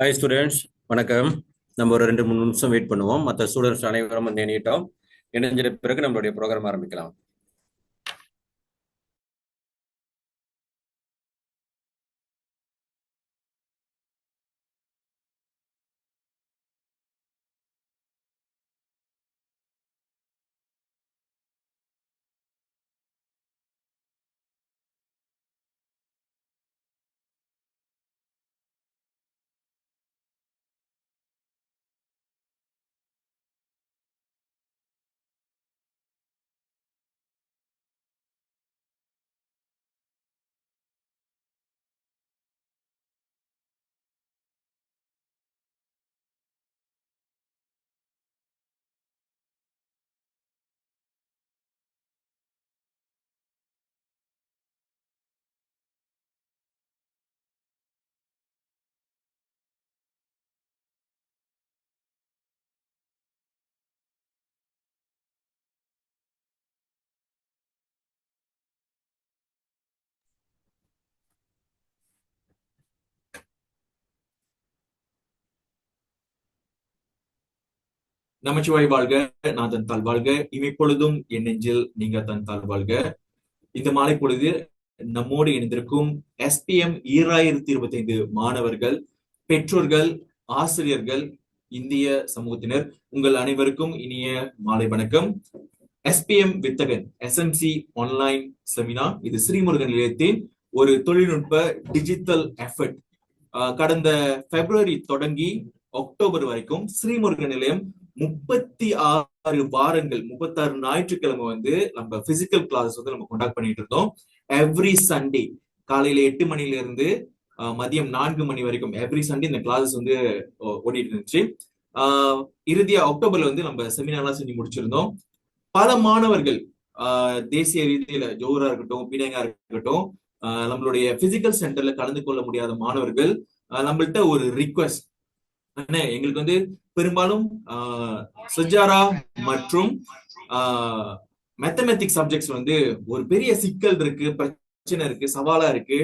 Hi students, வணக்கம். நம்ம ஒரு 2-3 நிமிஷம் வெயிட் பண்ணுவோம். மற்ற ஸ்டூடெண்ட்ஸ் அனைவரும் வந்து இணையிட்டோம். இணைஞ்சிட்ட பிறகு நம்மளுடைய ப்ரோக்ராம் ஆரம்பிக்கலாம். நமச்சிவாய் வாழ்க. நான் தன் தாழ் வாழ்க. இமைப்பொழுதும் என் நெஞ்சில் நீங்க தன் தாழ் வாழ்க. இந்த மாலை பொழுது நம்மோடு இணைந்திருக்கும் SPM 2025 மாணவர்கள், பெற்றோர்கள், ஆசிரியர்கள், இந்திய சமூகத்தினர், உங்கள் அனைவருக்கும் இனிய மாலை வணக்கம். SPM வித்தகன் SMC ஆன்லைன் செமினார், இது ஸ்ரீமுருகன் நிலையத்தின் ஒரு தொழில்நுட்ப டிஜிட்டல் எஃபர்ட். கடந்த பிப்ரவரி தொடங்கி அக்டோபர் வரைக்கும் ஸ்ரீமுருகன் நிலையம் 36 வாரங்கள், 36 ஞாயிற்றுக்கிழமை வந்து நம்ம பிசிக்கல் கிளாஸ் வந்து நம்ம கண்டக்ட் பண்ணிட்டு இருந்தோம். எவ்ரி சண்டே காலையில 8 மணில இருந்து மதியம் 4 மணி வரைக்கும் எவ்ரி சண்டே இந்த கிளாஸஸ் வந்து ஓடிட்டு இருந்துச்சு. இறுதியா அக்டோபர்ல வந்து நம்ம செமினார்லாம் செஞ்சு முடிச்சிருந்தோம். பல மாணவர்கள் தேசிய ரீதியில ஜோஹரா இருக்கட்டும், பீடங்கா இருக்கட்டும், நம்மளுடைய பிசிக்கல் சென்டர்ல கலந்து கொள்ள முடியாத மாணவர்கள் நம்மள்ட்ட ஒரு ரிக்வெஸ்ட், எங்களுக்கு வந்து பெரும்பாலும் சஜாரா மற்றும் மேத்தமெட்டிக்ஸ் சப்ஜெக்ட்ஸ் வந்து ஒரு பெரிய சிக்கல் இருக்கு, பிரச்சனை இருக்கு, சவாலா இருக்கு,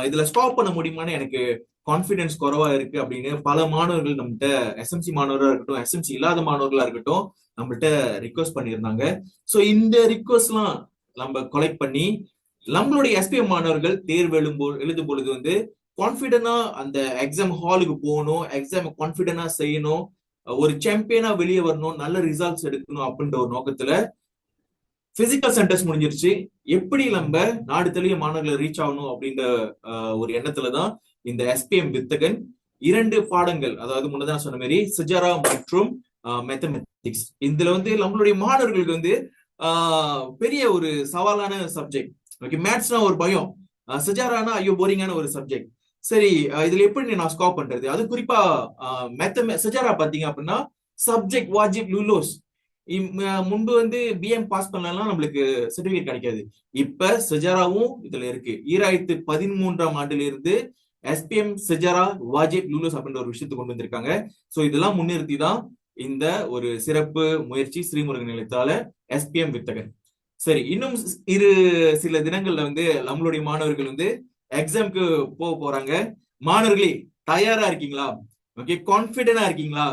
இதுல ஸ்டாப் பண்ண முடியுமான்னு எனக்கு கான்பிடன்ஸ் குறைவா இருக்கு அப்படின்னு பல மாணவர்கள் நம்மகிட்ட, SMC மாணவர்களா இருக்கட்டும், SMC இல்லாத மாணவர்களா இருக்கட்டும், நம்மள்ட்ட ரிக்வெஸ்ட் பண்ணியிருந்தாங்க. ஸோ இந்த ரிக்வெஸ்ட் எல்லாம் நம்ம கலெக்ட் பண்ணி நம்மளுடைய SPM மாணவர்கள் தேர்வு எழுதும் பொழுது வந்து கான்பிடண்டா அந்த எக்ஸாம் ஹாலுக்கு போகணும், எக்ஸாம் கான்பிடண்டா செய்யணும், ஒரு சாம்பியனா வெளியே வரணும், நல்ல ரிசல்ட்ஸ் எடுக்கணும் அப்படின்ற ஒரு நோக்கத்துல பிசிக்கல் சென்டர்ஸ் முடிஞ்சிருச்சு. எப்படி நம்ம நாடு தழுவிய மாணவர்களை ரீச் ஆகணும் அப்படின்ற ஒரு எண்ணத்துலதான் இந்த SPM வித்தகன் 2 பாடங்கள், அதாவது முன்னதான் சொன்ன மாதிரி சஜாரா மற்றும் மேத்தமெட்டிக்ஸ், இதுல வந்து நம்மளுடைய மாணவர்களுக்கு வந்து பெரிய ஒரு சவாலான சப்ஜெக்ட். ஓகே, மேத்ஸ்னா ஒரு பயம், சஜாரானா ஐயோ போரிங்கான ஒரு சப்ஜெக்ட். சரி, இதுல எப்படி நான் ஸ்கோர் பண்றது? அது குறிப்பா சஜாரா பாத்தீங்க அப்படின்னா சப்ஜெக்ட் வாஜிப் லுலோஸ். முன்பு வந்து BM பாஸ் பண்ணலாம் நம்மளுக்கு சர்டிபிகேட் கிடைக்காது. இப்ப சஜாராவும் இதுல இருக்கு. 2013ஆம் ஆண்டுல இருந்து SPM சஜாரா வாஜிப் லுலோஸ் அப்படின்ற ஒரு விஷயத்தை கொண்டு வந்திருக்காங்க. சோ இதெல்லாம் முன்னிறுத்தி தான் இந்த ஒரு சிறப்பு முயற்சி ஸ்ரீமுருகன் நிலையத்தால SPM வித்தகன். சரி, இன்னும் சில தினங்கள்ல வந்து நம்மளுடைய மாணவர்கள் வந்து எக்ஸாம்க்கு போக போறாங்க. மாணவர்களே, தயாரா இருக்கீங்களா? ஓகே, கான்பிடண்டா இருக்கீங்களா?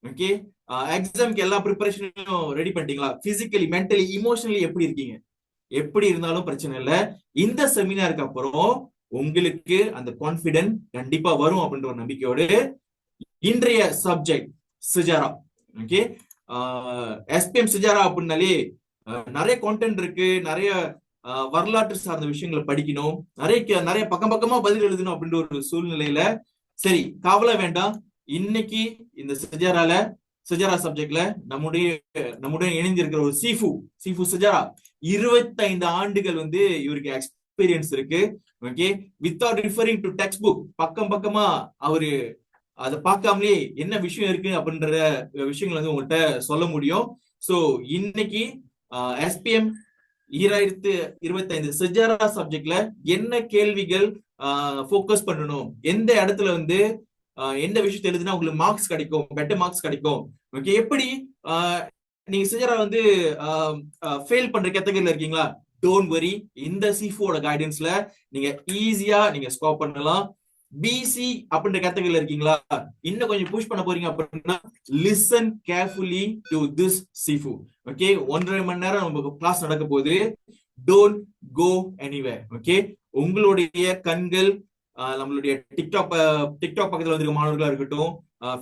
ஓகே, எக்ஸாம்க்கு எல்லா ப்ரிப்பரேஷனும் ரெடி பண்ணிட்டீங்களா? பிசிக்கலி, மென்டலி, இமோஷனலி எப்படி இருக்கீங்க? எப்படி இருந்தாலும் பிரச்சனை இல்ல, இந்த செமினாருக்கு அப்புறம் உங்களுக்கு அந்த கான்பிடன்ட் கண்டிப்பா வரும் அப்படின்ற ஒரு நம்பிக்கையோடு இன்றைய சப்ஜெக்ட் சுஜாரா. ஓகே, SPM சுஜாரா அப்படின்னாலே நிறைய கான்டென்ட் இருக்கு, நிறைய வரலாற்று சார்ந்த விஷயங்களை படிக்கணும், நிறைய நிறைய பக்கம் பக்கமா பதில் எழுதணும் அப்படின்ற ஒரு சூழ்நிலையில சரி, கவலை வேண்டாம். இன்னைக்கு இந்த சஜாரா சப்ஜெக்ட்ல நம்முடைய இணைந்திருக்கிற ஒரு சீஃபு சஜாரா 25 ஆண்டுகள் வந்து இவருக்கு எக்ஸ்பீரியன்ஸ் இருக்கு. Okay, without referring to text book, பக்கம் பக்கமா அவரு அதை பார்க்காமலே என்ன விஷயம் இருக்கு அப்படின்ற விஷயங்கள் வந்து உங்கள்கிட்ட சொல்ல முடியும். சோ இன்னைக்கு SPM 2025 சஜாரா சப்ஜெக்ட்ல என்ன கேள்விகள் ஃபோக்கஸ் பண்ணணும், எந்த இடத்துல வந்து எந்த விஷயத்தை எழுதுனா உங்களுக்கு மார்க்ஸ் கிடைக்கும், பெட்டர் மார்க்ஸ் கிடைக்கும், ஓகே, எப்படி நீங்க சஜாரா வந்து ஃபெயில் பண்ற கேட்டகரியில இருக்கீங்களா? டோன்ட் வரி, இந்த சீஃபோட கைடன்ஸ்ல நீங்க ஈஸியா நீங்க ஸ்கோர் பண்ணலாம். பிசி அப்படின்ற கேட்டகரியில இருக்கீங்களா, இன்னும் கொஞ்சம் புஷ் பண்ண போறீங்க அப்படின்னா listen carefully to this sifu. Okay, 1.5 மணி நேரம் நமக்கு கிளாஸ் நடக்க போகுது. Don't go anywhere. ஓகே, உங்களுடைய கண்கள் நம்மளுடைய டிக்டாக் பக்கத்துல வந்திருக்க மாணவர்களா இருக்கட்டும்,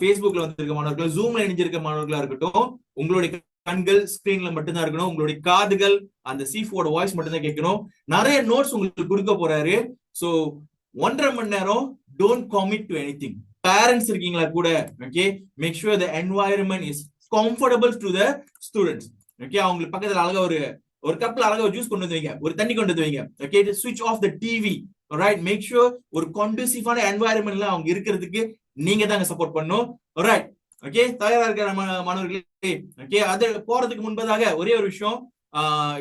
ஃபேஸ்புக்ல வந்திருக்க மாணவர்கள், ஜூம்ல இணைஞ்சிருக்க மாணவர்களா இருக்கட்டும், உங்களுடைய கண்கள் ஸ்கிரீன்ல மட்டும்தான் இருக்கணும். உங்களுடைய காதுகள் அந்த சீஃபோட வாய்ஸ் மட்டும் தான் கேட்கணும். நிறைய நோட்ஸ் உங்களுக்கு கொடுக்க போறாரு. சோ 1.5 மணி நேரம் don't commit to anything. Parents இருக்கீங்களா கூட, okay, make sure the environment is comfortable to the students. Okay, அவங்களுக்கு பக்கத்துல அழகா ஒரு கப்ல அழகா ஜூஸ் கொண்டு வந்து வைங்க, ஒரு தண்ணி கொண்டு வந்து வைங்க. ஓகே, ஸ்விட்ச் off the TV. Right, make sure ஒரு கண்டிசிவான என்வாயர்மெண்ட்ல அவங்க இருக்கிறதுக்கு நீங்க தாங்க சப்போர்ட் பண்ணணும். ரைட், ஓகே, தயாரா இருக்கிற மாணவர்களே. ஓகே, அது போறதுக்கு முன்பதாக ஒரே ஒரு விஷயம்,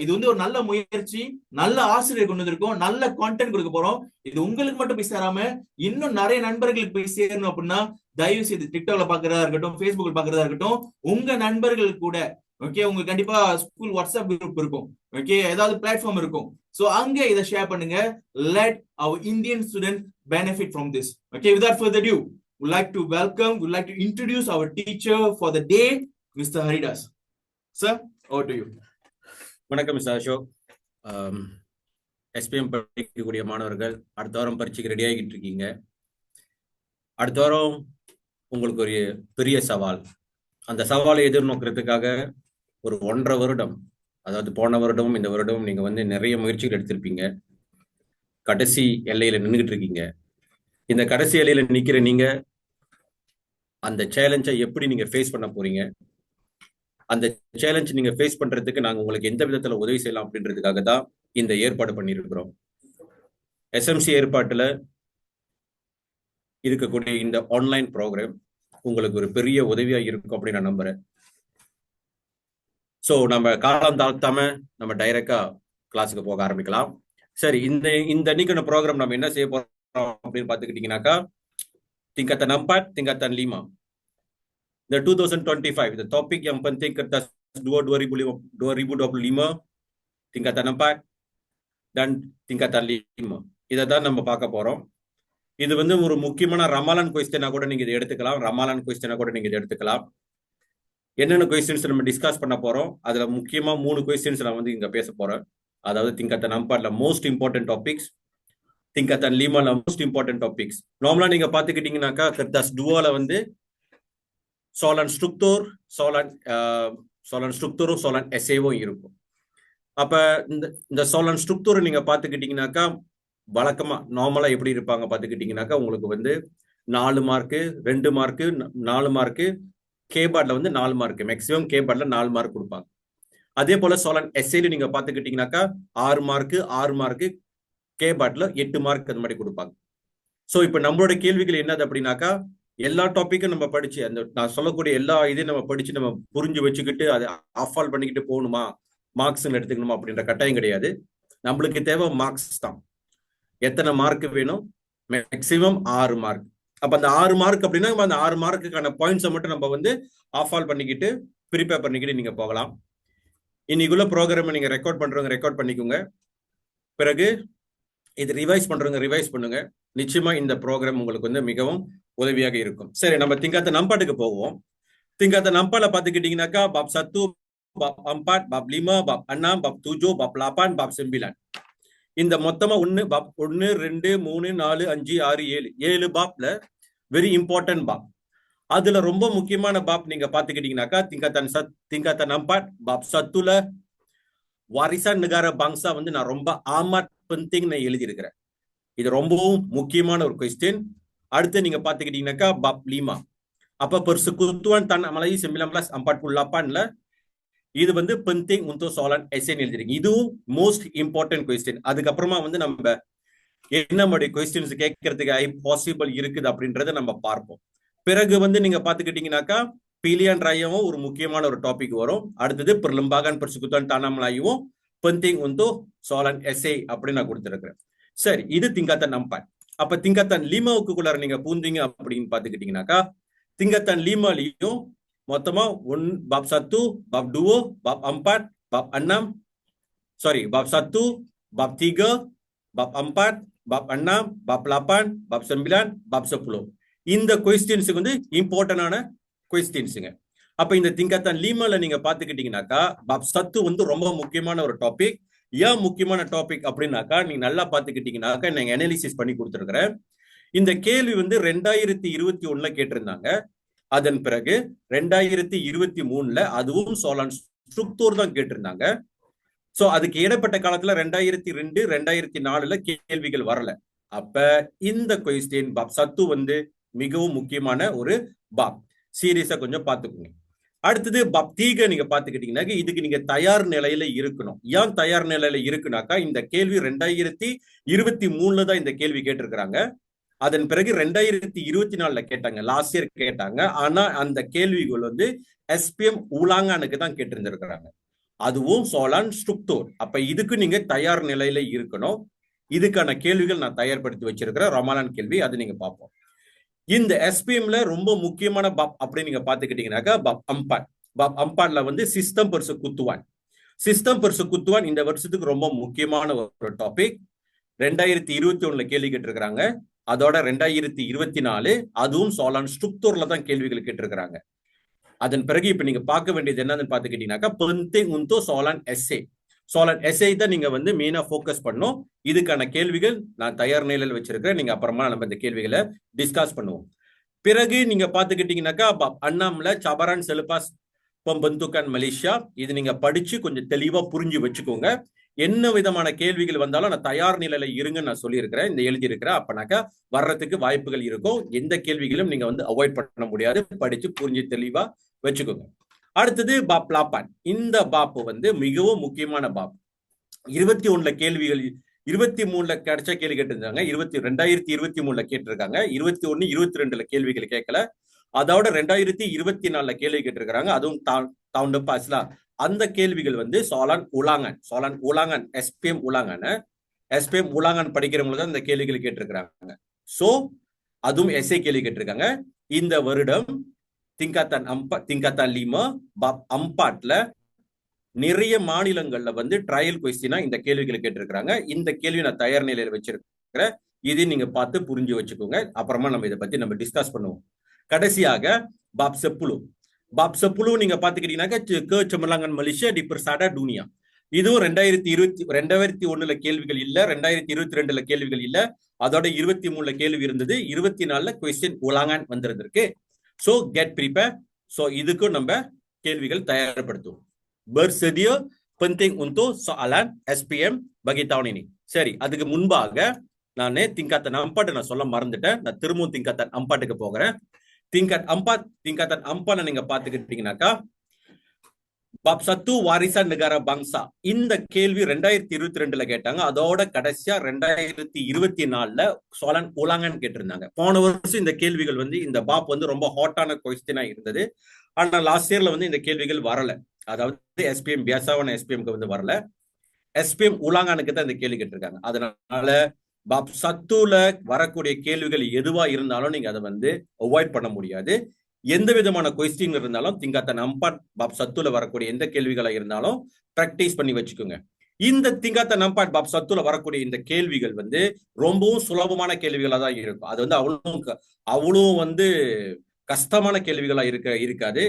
இது வந்து ஒரு நல்ல முயற்சி, நல்ல ஆசிரியர் கொண்டு வந்திருக்கோம், நல்ல கான்டென்ட் கொடுக்க போறோம். இது உங்களுக்கு மட்டும் போய் சேராம இன்னும் நிறைய நண்பர்களுக்கு போய் சேரணும் அப்படின்னா தயவு செய்து டிக்டாக்ல பாக்குறதா இருக்கட்டும், ஃபேஸ்புக்ல பாக்குறதா இருக்கட்டும், உங்க நண்பர்கள் கூட, ஓகே, உங்களுக்கு கண்டிப்பா ஸ்கூல் வாட்ஸ்அப் குரூப் இருக்கும், ஓகே, ஏதாவது பிளாட்ஃபார்ம் இருக்கும். சோ அங்க இதை ஷேர் பண்ணுங்க. Let our Indian students benefit from this. Okay, without further ado, would like to introduce our teacher for the day, Mr. Haridas. Sir, over to you. வணக்கம் mister Ashok. SPM படிக்கக்கூடிய மாணவர்கள் அடுத்த வாரம் பரீட்சைக்கு ரெடி ஆகிட்டு இருக்கீங்க. அடுத்த வாரம் உங்களுக்கு ஒரு பெரிய சவால். அந்த சவாலை எதிர்நோக்கிறதுக்காக ஒரு 1.5 வருடம், அதாவது போன வருடமும் இந்த வருடமும் நீங்க வந்து நிறைய முயற்சிகள் எடுத்திருப்பீங்க. கடைசி எல்லையில நின்றுகிட்டு இருக்கீங்க. இந்த கடைசி எல்லையில நிக்கிற நீங்க அந்த சேலஞ்சை எப்படி நீங்க ஃபேஸ் பண்ண போறீங்க, அந்த சேலஞ்ச் நீங்க ஃபேஸ் பண்றதுக்கு நாங்க உங்களுக்கு எந்த விதத்துல உதவி செய்யலாம் அப்படின்றதுக்காக தான் இந்த ஏற்பாடு பண்ணியிருக்கிறோம். எஸ்எம்சி ஏற்பாட்டுல இருக்கக்கூடிய இந்த ஆன்லைன் ப்ரோக்ராம் உங்களுக்கு ஒரு பெரிய உதவியா இருக்கும் அப்படின்னு நான் நம்புறேன். ஸோ நம்ம காலம் தாழ்த்தாம நம்ம டைரக்டா கிளாஸுக்கு போக ஆரம்பிக்கலாம். சரி, இந்த இன்னைக்கான ப்ரோக்ராம் நம்ம என்ன செய்ய போறோம் அப்படின்னு பாத்துக்கிட்டீங்கன்னாக்கா, tingkatan 4, tingkatan 5. The 2025, the topic yang penting kertas 2025, tingkatan 4 dan tingkatan 5. இதை தான் நம்ம பார்க்க போறோம். இது வந்து ஒரு முக்கியமான ரமாலான் கொஸ்டினா கூட நீங்க இதை எடுத்துக்கலாம். என்னென்ன கொஸ்டின்ஸ் நம்ம டிஸ்கஸ் பண்ண போறோம், அதுல முக்கியமா 3 கொஸ்டின்ஸ் நான் வந்து இங்க பேச போறேன். அதாவது tingkatan 4ல மோஸ்ட் இம்பார்ட்டன்ட் டாபிக்ஸ், tingkatan 5ல மோஸ்ட் இம்பார்ட்டன்ட் டாபிக்ஸ். நார்மலா நீங்க பாத்துக்கிட்டீங்கன்னாக்கா kertas 2ல வந்து soalan struktur, soalan struktuரும் soalan essayவும் இருக்கும். அப்ப இந்த soalan struktur நீங்க பாத்துக்கிட்டீங்கன்னாக்கா வழக்கமா நார்மலா எப்படி இருப்பாங்க பாத்துக்கிட்டீங்கன்னாக்கா, உங்களுக்கு வந்து 4 மார்க்கு, 2 மார்க்கு, 4 மார்க்கு, கேபார்ட்ல வந்து 4 மார்க், மேக்சிமம் கேபார்ட்ல 4 மார்க் கொடுப்பாங்க. அதே போல soalan essayல நீங்க பாத்துக்கிட்டீங்கன்னாக்கா 6 மார்க்கு, 6 மார்க்கு, கேபார்ட்ல 8 மார்க் அந்த மாதிரி கொடுப்பாங்க. சோ இப்ப நம்மளோட கேள்விகள் என்னது அப்படின்னாக்கா, எல்லா டாபிக்கும் நம்ம படிச்சு அந்த நான் சொல்லக்கூடிய எல்லா இதையும் நம்ம படிச்சு நம்ம புரிஞ்சு வச்சுக்கிட்டு அதை ஆஃபால் பண்ணிக்கிட்டு போகணுமா, மார்க்ஸ் எடுத்துக்கணுமா அப்படின்ற கட்டாயம் கிடையாது. நம்மளுக்கு தேவை மார்க்ஸ் தான். எத்தனை மார்க் வேணும்? Maximum 6 mark. அப்ப அந்த 6 மார்க் அப்படின்னா அந்த 6 மார்க்குக்கான பாயிண்ட்ஸை மட்டும் நம்ம வந்து ஆஃபால் பண்ணிக்கிட்டு ப்ரிப்பேர் பண்ணிக்கிட்டு நீங்க போகலாம். இன்னைக்குள்ள ப்ரோக்ராம் நீங்க ரெக்கார்ட் பண்றவங்க ரெக்கார்ட் பண்ணிக்கோங்க. பிறகு இது ரிவைஸ் பண்றவங்க ரிவைஸ் பண்ணுங்க. நிச்சயமா இந்த ப்ரோக்ராம் உங்களுக்கு வந்து மிகவும் உதவியாக இருக்கும். சரி, நம்ம tingkatan 4க்கு போவோம். tingkatan 4ல பாத்துக்கிட்டீங்கன்னாக்கா bab 1, bab 4, bab 5, bab 6, bab 7, bab 8, bab 9. இந்த மொத்தமா 1, bab 1, 2, 3, 4, 5, 6, 7 பாப்ல வெரி இம்பார்ட்டன்ட் பாப். அதுல ரொம்ப முக்கியமான பாப் நீங்க பாத்துக்கிட்டீங்கன்னாக்கா tingkatan 4 bab 1ல warisan negara bangsa வந்து நான் ரொம்ப amat penting நான் எழுதி இருக்கிறேன். இது ரொம்பவும் முக்கியமான ஒரு கொஸ்டின். அடுத்து நீங்க பாத்துக்கிட்டீங்கன்னாக்கா bab 5, அப்ப persekutuan Tanah Melayu 1948ல இது வந்து penting untuk soalan essay எழுதிருக்கீங்க. இதுவும் மோஸ்ட் இம்பார்ட்டன்ட் கொஸ்டின். அதுக்கப்புறமா வந்து நம்ம என்ன மாதிரி கொஸ்டின்ஸ் கேட்கறதுக்கு பாசிபிள் இருக்குது அப்படின்றத நம்ம பார்ப்போம். பிறகு வந்து நீங்க பாத்துக்கிட்டீங்கன்னாக்கா pilihan rayaவும் ஒரு முக்கியமான ஒரு டாபிக் வரும். அடுத்தது perlembagaan persekutuan Tanah Melayuவும் penting untuk soalan essay அப்படின்னு நான் கொடுத்துருக்கிறேன். சரி, இது tingkatan 4. அப்ப tingkatan 5க்குள்ளார நீங்க பூந்தீங்க அப்படின்னு பாத்துக்கிட்டீங்கன்னாக்கா tingkatan 5லயும் மொத்தமா bab 1, bab 2, bab 4, bab 6, bab 1, bab 3, bab 4, bab 6, bab 8, bab 9, bab 10. இந்த கொஸ்டின்ஸுக்கு வந்து இம்பார்ட்டன்டான கொஸ்டின்ஸுங்க. அப்ப இந்த திங்கத்தான் லீமால நீங்க பாத்துக்கிட்டீங்கன்னாக்கா பாப் சத்து வந்து ரொம்ப முக்கியமான ஒரு டாபிக். ஏன் முக்கியமான டாபிக் அப்படின்னாக்கா நீங்க நல்லா பாத்துக்கிட்டீங்கன்னாக்கா நீங்க அனாலிசிஸ் பண்ணி கொடுத்துருக்கிறேன். இந்த கேள்வி வந்து 2021 கேட்டிருந்தாங்க. அதன் பிறகு 2023 அதுவும் சோலான் ஸ்ட்ரக்சர் தான் கேட்டிருந்தாங்க. சோ அதுக்கு இடைப்பட்ட காலத்துல 2002 2004 கேள்விகள் வரல. அப்ப இந்த கொஸ்டின் பாப் சத்து வந்து மிகவும் முக்கியமான ஒரு பாப். சீரியஸா கொஞ்சம் பாத்துக்கோங்க. அடுத்தது பாப் தீக நீங்க பாத்துக்கிட்டீங்கன்னா இதுக்கு நீங்க தயார் நிலையில இருக்கணும். ஏன் தயார் நிலையில இருக்குனாக்கா இந்த கேள்வி 2023 தான் இந்த கேள்வி கேட்டிருக்கிறாங்க. அதன் பிறகு 2024 கேட்டாங்க, லாஸ்ட் இயர் கேட்டாங்க. ஆனா அந்த கேள்விகள் வந்து எஸ்பிஎம் ஊலாங்கானுக்கு தான் கேட்டிருந்திருக்கிறாங்க. அதுவும் சோலான் ஸ்ட்ரக்சர். அப்ப இதுக்கு நீங்க தயார் நிலையில இருக்கணும். இதுக்கான கேள்விகள் நான் தயார்படுத்தி வச்சிருக்கிறேன். ரமாலான் கேள்வி அது நீங்க பார்ப்போம். இந்த எஸ்பிஎம்ல ரொம்ப முக்கியமான பாப் அப்படின்னு நீங்க பாத்துக்கிட்டீங்கன்னாக்கா பாப் அம்பாட். பாப் அம்பாட்ல வந்து சிஸ்டம் பெருசு குத்துவான். சிஸ்டம் பெருசு குத்துவான் இந்த வருஷத்துக்கு ரொம்ப முக்கியமான ஒரு டாபிக். 2021 கேள்வி கேட்டிருக்கிறாங்க. அதோட 2024 அதுவும் சோலான் ஸ்ட்ரக்சர்ல தான் கேள்விகள் கேட்டிருக்கிறாங்க. அதன் பிறகு இப்ப நீங்க பார்க்க வேண்டியது என்னன்னு பாத்துக்கிட்டீங்கன்னாக்கா பெந்திங் உந்தோ சோலான் எஸ்ஏ. சோலான் எஸ்ஐ தான் நீங்க வந்து மெயினா போக்கஸ் பண்ணும். இதுக்கான கேள்விகள் நான் தயார் நிலையில் வச்சிருக்கிறேன். நீங்க அப்புறமா நம்ம இந்த கேள்விகளை டிஸ்கஸ் பண்ணுவோம். பிறகு நீங்க பாத்துக்கிட்டீங்கன்னாக்கா அண்ணாமல சபரான் செலுபாஸ் பந்துக்கான் மலேசியா இது நீங்க படிச்சு கொஞ்சம் தெளிவா புரிஞ்சு வச்சுக்கோங்க. என்ன விதமான கேள்விகள் வந்தாலும் நான் தயார் நிலையில இருங்கன்னு நான் சொல்லியிருக்கிறேன், இந்த எழுதி இருக்கிறேன். அப்பனாக்கா வர்றதுக்கு வாய்ப்புகள் இருக்கும். எந்த கேள்விகளும் நீங்க வந்து அவாய்ட் பண்ண முடியாது. படிச்சு புரிஞ்சு தெளிவா வச்சுக்கோங்க. அடுத்தது பாப் லாப்பான். இந்த பாப் வந்து மிகவும் முக்கியமான பாப். 21 கேள்விகள் 23 கிடைச்ச கேள்வி கேட்டிருந்தாங்க. 2023 கேட்டிருக்காங்க. 21 22 கேள்விகள் கேட்கல. அதோட 2024 கேள்வி கேட்டிருக்காங்க. அதுவும் டவுன் பாஸ்ல அந்த கேள்விகள் வந்து சோலான் உலாங்கன் எஸ்பிஎம் உலாங்கன் படிக்கிறவங்களுக்கு தான் இந்த கேள்விகள் கேட்டிருக்கிறாங்க. சோ அதுவும் எஸ்ஏ கேள்வி கேட்டிருக்காங்க. இந்த வருடம் திங்கத்தான் லீமா பாப் அம்பாட்ல நிறைய மாநிலங்கள்ல வந்து ட்ரையல் கொஸ்டினா இந்த கேள்விகளை கேட்டிருக்கிறாங்க. இந்த கேள்வி நான் தயார் நிலையில வச்சிருக்கிறேன். இதை நீங்க பார்த்து புரிஞ்சு வச்சுக்கோங்க. அப்புறமா நம்ம இதை பத்தி நம்ம டிஸ்கஸ் பண்ணுவோம். கடைசியாக பாப் செப்புலு நீங்க பாத்துக்கிட்டீங்கன்னாக்கா செமலாங்கன் மலேசியா டி பெர்சாடா டூனியா. இதுவும் 2021 கேள்விகள் இல்ல, 2022 கேள்விகள் இல்ல. அதோட 23 கேள்வி இருந்தது. 24 கொஸ்டின் உலாங்கான் வந்திருந்திருக்கு. So get prepare. சோ இதுக்கும் நம்ம கேள்விகள் தயார்படுத்துவோம். Bersedia penting untuk soalan SPM bagi tahun ini. சரி, அதுக்கு முன்பாக நான் tingkatan 4 நான் சொல்ல மறந்துட்டேன். நான் திரும்பவும் tingkatan 4க்கு போகிறேன். tingkatan 4 நீங்க பாத்துக்கிட்டீங்கன்னாக்கா பாப் சத்து வாரிசான் நெகாரா பங்சா. இந்த கேள்வி 2022 கேட்டாங்க. அதோட கடைசியா 2024 சோலான் உலாங்கன் கேட்டிருந்தாங்க. போன வருஷம் இந்த கேள்விகள் வந்து இந்த பாப் வந்து ரொம்ப ஹாட்டான கொஸ்டினா இருந்தது. ஆனா லாஸ்ட் இயர்ல வந்து இந்த கேள்விகள் வரல. அதாவது எஸ்பிஎம் பியாசாவான எஸ்பிஎம்க்கு வந்து வரல. எஸ்பிஎம் உலாங்கானுக்கு தான் இந்த கேள்வி கேட்டிருக்காங்க. அதனால பாப் சத்துல வரக்கூடிய கேள்விகள் எதுவா இருந்தாலும் நீங்க அதை வந்து அவாய்ட் பண்ண முடியாது. எந்த விதமான கொஸ்டின் இருந்தாலும் திங்கத்தான் அம்பாட் பாப் சத்துல வரக்கூடிய எந்த கேள்விகளா இருந்தாலும் பிராக்டிஸ் பண்ணி வச்சுக்கோங்க. இந்த திங்கத்தான் அம்பாட் பாப் சத்துல வரக்கூடிய இந்த கேள்விகள் வந்து ரொம்பவும் சுலபமான கேள்விகளா தான் இருக்கும். அது வந்து அவ்வளவும் வந்து கஷ்டமான கேள்விகளா இருக்காது.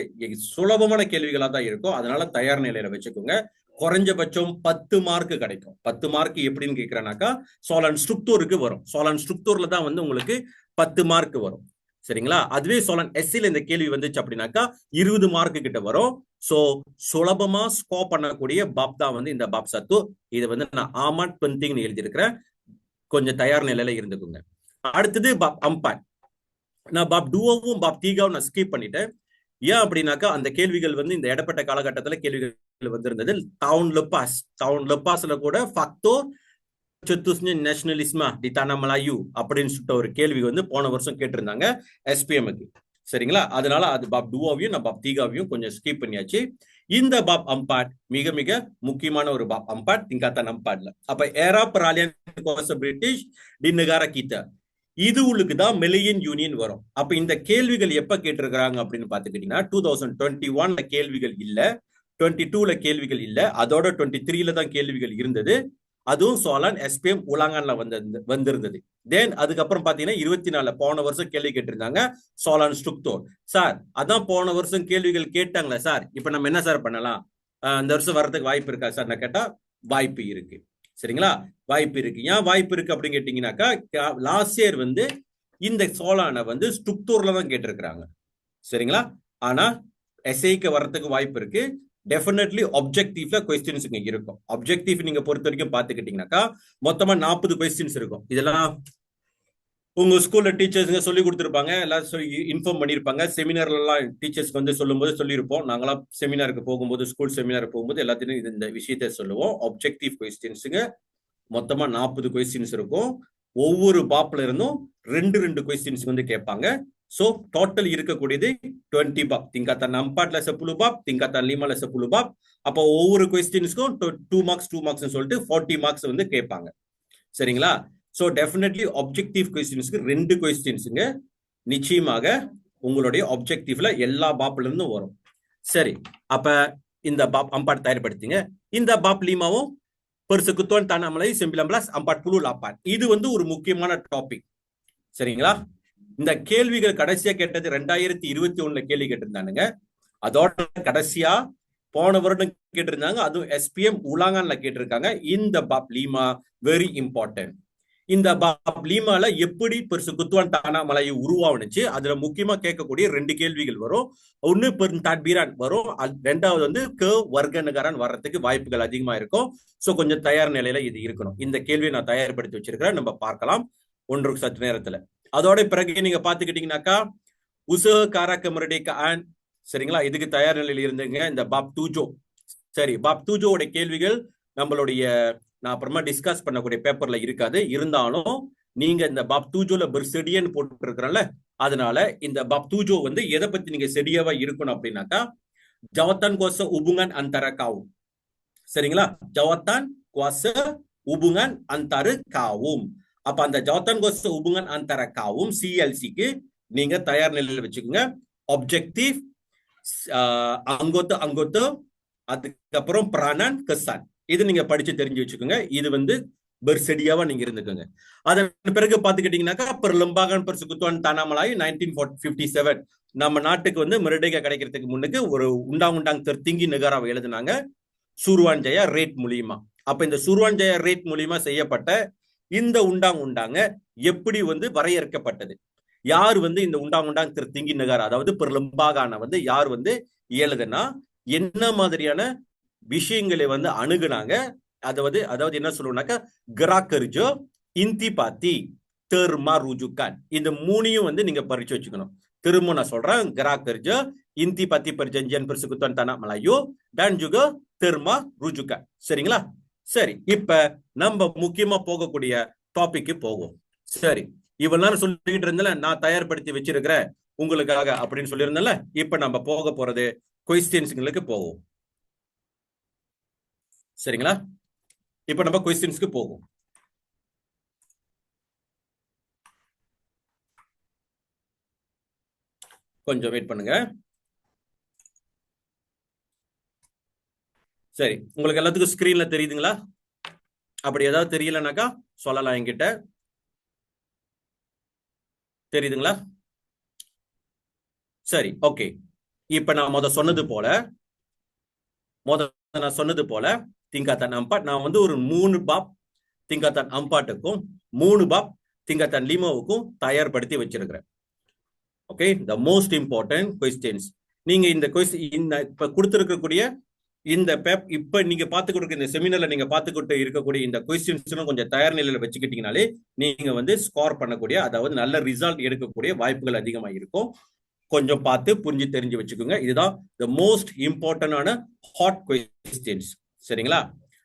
சுலபமான கேள்விகளா தான் இருக்கும். அதனால தயார் நிலையில வச்சுக்கோங்க. குறைஞ்சபட்சம் 10 மார்க் கிடைக்கும். 10 மார்க் எப்படின்னு கேட்கிறேன்னாக்கா சோலான் ஸ்ட்ரக்சருக்கு வரும். சோலான் ஸ்ட்ரக்சர்ல தான் வந்து உங்களுக்கு 10 மார்க் வரும். சரிங்களா? அதுவே சோலான் எஸ்சில இந்த கேள்வி வந்துச்சு அப்படின்னாக்கா 20 மார்க் கிட்ட வரும். சோ சுலபமா ஸ்கோர் பண்ணக்கூடிய பாப் தான் வந்து இந்த பாப் சத்து. இது வந்து நான் ஆமாட் பெந்திங்னு எழுதியிருக்கிறேன். கொஞ்சம் தயார் நிலையில இருந்துக்குங்க. அடுத்தது பாப் அம்பாட். நான் பாப் டூவும் பாப் தீகாவும் நான் ஸ்கிப் பண்ணிட்டேன். ஏன் அப்படின்னாக்கா அந்த கேள்விகள் வந்து இந்த இடப்பட்ட காலகட்டத்துல கேள்விகள் வந்திருந்தது. டவுன் லெப்பாஸ்ல கூட ஃபக்டோர் cetusnya nasionalisme di tanah Melayu அப்படின்னு சொல்லிட்டு ஒரு கேள்வி வந்து போன வருஷம் கேட்டிருந்தாங்க எஸ்பிஎம்க்கு. சரிங்களா? அதனால அது பாப் டூவாவையும் நான் பாப் தீகாவையும் கொஞ்சம் ஸ்கிப் பண்ணியாச்சு. இந்த பாப் அம்பாட் மிக மிக முக்கியமான ஒரு பாப் அம்பாட் tingkatan 4ல. அப்ப era peralihan kuasa British di negara kita இது உங்களுக்கு தான் மில்லியன் யூனியன் வரும். அப்ப இந்த கேள்விகள் எப்ப கேட்டிருக்கிறாங்க அப்படின்னு பாத்துக்கிட்டீங்கன்னா 2021 கேள்விகள் இல்ல, 22 கேள்விகள் இல்ல, அதோட 23 தான் கேள்விகள் இருந்தது. அதுவும் சோலான் எஸ்பிஎம் உலாங்கான்ல வந்திருந்தது. தென் அதுக்கப்புறம் பாத்தீங்கன்னா 24 போன வருஷம் கேள்வி கேட்டிருந்தாங்க சோலான் ஸ்ட்ருக்தோர். சார் அதான் போன வருஷம் கேள்விகள் கேட்டாங்களே சார், இப்ப நம்ம என்ன சார் பண்ணலாம், இந்த வருஷம் வர்றதுக்கு வாய்ப்பு இருக்கா சார் கேட்டா வாய்ப்பு இருக்கு. சரிங்களா, வாய்ப்பு இருக்கு. ஏன் வாய்ப்பு இருக்கு அப்படின்னு கேட்டீங்கன்னாக்கா, லாஸ்ட் இயர் வந்து இந்த சோலானை வந்து ஸ்ட்ருக்தோர்ல தான் கேட்டிருக்கிறாங்க. சரிங்களா, ஆனா எஸ்ஐக்கு வர்றதுக்கு வாய்ப்பு இருக்கு. டெஃபினெட்லி ஆப்ஜெக்டிவ்ல கொஸ்டின்ஸ் இங்க இருக்கும். ஆப்ஜெக்டிவ் நீங்க பொறுத்த வரைக்கும் பாத்துக்கிட்டீங்கன்னாக்கா மொத்தமா 40 கொஸ்டின்ஸ் இருக்கும். இதெல்லாம் உங்க ஸ்கூல்ல டீச்சர்ஸ்ங்க சொல்லி கொடுத்துருப்பாங்க, எல்லாரும் இன்ஃபார்ம் பண்ணிருப்பாங்க. செமினார்ல எல்லாம் டீச்சர்ஸ்க்கு வந்து சொல்லும் போது சொல்லியிருப்போம். நாங்களாம் செமினாருக்கு போகும்போது, ஸ்கூல் செமினாருக்கு போகும்போது எல்லாத்தையும் இந்த விஷயத்த சொல்லுவோம். ஆப்ஜெக்டிவ் கொஸ்டின்ஸுங்க மொத்தமா 40 கொஸ்டின்ஸ் இருக்கும். ஒவ்வொரு பாப்ல இருந்தும் 2 கொஸ்டின்ஸ் வந்து கேட்பாங்க. சோ டோட்டல் இருக்கக்கூடியது 20 பாப். tingkatan 4ல 10 பாப், tingkatan 5ல 10 பாப். அப்போ ஒவ்வொரு கொஸ்டின்ஸ்க்கும் 2 மார்க்ஸ் 2 மார்க்ஸ் சொல்லிட்டு 40 மார்க்ஸ் வந்து கேட்பாங்க. சரிங்களா, சோ டெஃபினெட்லி ஆப்ஜெக்டிவ் கொஸ்டின்ஸ்க்கு 2 கொஸ்டின்ஸுங்க நிச்சயமாக உங்களுடைய ஆப்ஜெக்டிவ்ல எல்லா பாப்ல இருந்தும் வரும். சரி, அப்ப இந்த பாப் அம்பாட் தயார்படுத்திங்க. இந்த பாப் லீமாவும் persekutuan Tanah Melayu 1948. இது வந்து ஒரு முக்கியமான டாபிக். சரிங்களா, இந்த கேள்விகள் கடைசியா கேட்டது 2021 கேள்வி கேட்டிருந்தானுங்க. அதோட கடைசியா போன வருடம் கேட்டிருந்தாங்க. அதுவும் எஸ்பிஎம் உலாங்கான்ல கேட்டிருக்காங்க. இந்த பாப் லீமா வெரி இம்பார்ட்டன்ட். இந்த பாப் லீமால எப்படி persekutuan Tanah Melayu உருவானுச்சு, அதுல முக்கியமா கேட்கக்கூடிய 2 கேள்விகள் வரும். ஒன்னு பெருந்தாட்பீரான் வரும், ரெண்டாவது வந்து வர்க்க நகரான் வர்றதுக்கு வாய்ப்புகள் அதிகமா இருக்கும். சோ கொஞ்சம் தயார் நிலையில இது இருக்கணும். இந்த கேள்வியை நான் தயார்படுத்தி வச்சிருக்கிறேன், நம்ம பார்க்கலாம் ஒன்று சற்று நேரத்துல. அதோட பிறகு நீங்க பாத்துக்கிட்டீங்கன்னாக்கா உசக காராக்க முரடிக்கான். சரிங்களா, இதுக்கு தயார் நிலையில் இருந்துங்க இந்த பாப் டூஜோ. சரி, பாப் டூஜோட கேள்விகள் நம்மளுடைய நான் அப்புறமா டிஸ்கஸ் பண்ணக்கூடிய பேப்பர்ல இருக்காது. இருந்தாலும் நீங்க இந்த பாப் டூஜோல பெர்செடியன் போட்டு இருக்கிறல, அதனால இந்த பாப் டூஜோ வந்து எதை பத்தி நீங்க செடியாவா இருக்கணும் அப்படின்னாக்கா ஜவத்தான் கோச உபுங்கன் அந்தர காவும். சரிங்களா, ஜவத்தான் கோச உபுங்கன் அந்தரு காவும். அப்ப அந்த ஜவத்தான் கோச உபுங்கன் அந்தர காவும் சிஎல்சிக்கு நீங்க தயார் நிலையில் வச்சுக்கோங்க. ஆப்ஜெக்டிவ் அங்கோத்து அதுக்கப்புறம் பிராணன் கசான், இது நீங்க படிச்சு தெரிஞ்சு வச்சுக்கோங்க. இது வந்து பெர்செடியாவா நீங்க இருந்துக்கோங்க. அதன் பிறகு பாத்துக்கிட்டீங்கன்னாக்கா பெருலம்பாகன் persekutuan Tanah Melayu 1957 நம்ம நாட்டுக்கு வந்து மிரடேகா கிடைக்கிறதுக்கு முன்னுக்கு ஒரு உண்டாங் தெர்திங்கி நெகாராவை எழுதினாங்க சூர்வான் ஜெயா ரேட் மூலியமா. அப்ப இந்த சூர்வான் ஜெயா ரேட் மூலியமா செய்யப்பட்ட இந்த உண்டாங்க எப்படி வந்து வரையறுக்கப்பட்டது, யார் வந்து இந்த உண்டாங் தெர்திங்கி நெகாரா அதாவது பெருலம்பாகான வந்து யார் வந்து எழுதுனா, என்ன மாதிரியான விஷயங்களை வந்து அணுகுனாங்க, அதாவது என்ன சொல்லுவோம்னாக்கா கிராக்கர்ஜோ இந்திபாத்தி தெர்மா ருஜுக்கான். இந்த மூணையும் வந்து நீங்க பறிச்சு வச்சுக்கணும். திரும்ப நான் சொல்றேன், கிராக்கர்ஜோ இந்திபாத்தி perjanjian persekutuan Tanah Melayu dan juga தெர்மா ருஜுக்கான். சரிங்களா, சரி இப்ப நம்ம முக்கியமா போகக்கூடிய டாபிக் போகும். சரி, இவ்வளவு நேரம் சொல்லிக்கிட்டு இருந்தல நான் தயார்படுத்தி வச்சிருக்கிறேன் உங்களுக்காக அப்படின்னு சொல்லியிருந்தேன்ல. இப்ப நம்ம போக போறது கொஸ்டின்ஸ்களுக்கு போவோம். சரிங்களா, இப்ப நம்ம கொஸ்டின்ஸ்க்கு போகும். கொஞ்சம் வெயிட் பண்ணுங்க. சரி, உங்களுக்கு எல்லாத்துக்கும் ஸ்கிரீன்ல தெரியுதுங்களா? அப்படி ஏதாவது தெரியலனாக்கா சொல்லலாம் என்கிட்ட. தெரியுதுங்களா? சரி, ஓகே. இப்ப நான் சொன்னது போல tingkatan 4 நான் வந்து ஒரு 3 பாப் tingkatan 4க்கும் 3 பாப் tingkatan 5க்கும் தயார்படுத்தி வச்சிருக்கிறேன். Okay, the most important questions. நீங்க இந்த இப்ப கொடுத்திருக்கக்கூடிய இந்த இப்ப நீங்க பாத்துக்கிட்டு இந்த செமினார்ல நீங்க பாத்துக்கிட்டு இருக்கக்கூடிய இந்த கொஸ்டின்ஸ் கொஞ்சம் தயார் நிலையில வச்சுக்கிட்டீங்கனாலே நீங்க வந்து ஸ்கோர் பண்ணக்கூடிய, அதாவது நல்ல ரிசல்ட் எடுக்கக்கூடிய வாய்ப்புகள் அதிகமா இருக்கும். கொஞ்சம் பார்த்து புரிஞ்சு தெரிஞ்சு வச்சுக்கோங்க. இதுதான் த மோஸ்ட் இம்பார்ட்டன்டான ஹாட் கொஸ்டின்ஸ். சரிங்களா,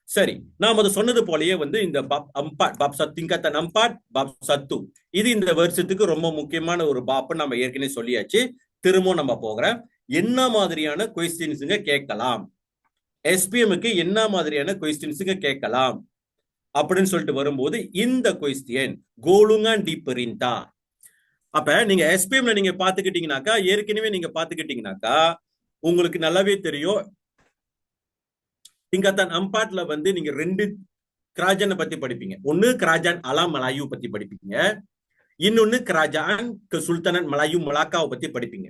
சரி, நாம் அது சொன்னது போலயே வந்து இந்த பாப் tingkatan 4 பாப் சத்து, இது இந்த வருஷத்துக்கு ரொம்ப முக்கியமான ஒரு பாப். நம்ம ஏற்கனவே சொல்லியாச்சு, திரும்ப நம்ம போகிறோம். என்ன மாதிரியான கொஸ்டின்ஸுங்க கேட்கலாம், எஸ்பிஎம்க்கு என்ன மாதிரியான கொஸ்டின்ஸுங்க கேட்கலாம் அப்படின்னு சொல்லிட்டு வரும்போது இந்த கொஸ்டின் கோலுங்கான் டி பெரிந்தா. அப்ப நீங்க எஸ்பிஎம்ல நீங்க பாத்துக்கிட்டீங்கன்னாக்கா, ஏற்கனவே நீங்க பாத்துக்கிட்டீங்கன்னாக்கா உங்களுக்கு நல்லாவே தெரியும் tingkatan 4ல வந்து நீங்க 2 கிராஜானை பத்தி படிப்பீங்க. ஒண்ணு கிராஜான் அலா மலாயு பத்தி படிப்பீங்க, இன்னொன்னு கிராஜான் சுல்தானன் மலாயு மலாக்காவை பத்தி படிப்பீங்க.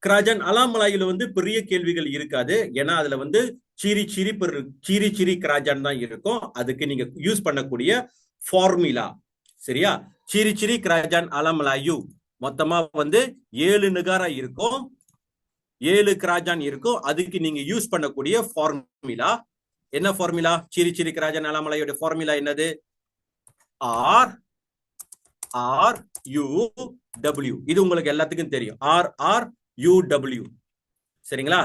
கிராஜான் அலா மலாயுல வந்து பெரிய கேள்விகள் இருக்காது, ஏன்னா அதுல வந்து சீரி சிரி கிராஜான் தான் இருக்கும். அதுக்கு நீங்க யூஸ் பண்ணக்கூடிய ஃபார்முலா சரியா. சிரி கிராஜான் அலா மலாயு மொத்தமா வந்து 7 நகாரா இருக்கும், 7 கிராஜான் இருக்கும். அதுக்கு நீங்க யூஸ் பண்ணக்கூடிய ஃபார்முலா என்ன ஃபார்முலா? சிரி கிராஜான் அலா மலாயோட ஃபார்முலா என்னது? R R U W. இது உங்களுக்கு எல்லாத்துக்கும் தெரியும், ஆர் ஆர் யூ டபிள்யூ சரிங்களா.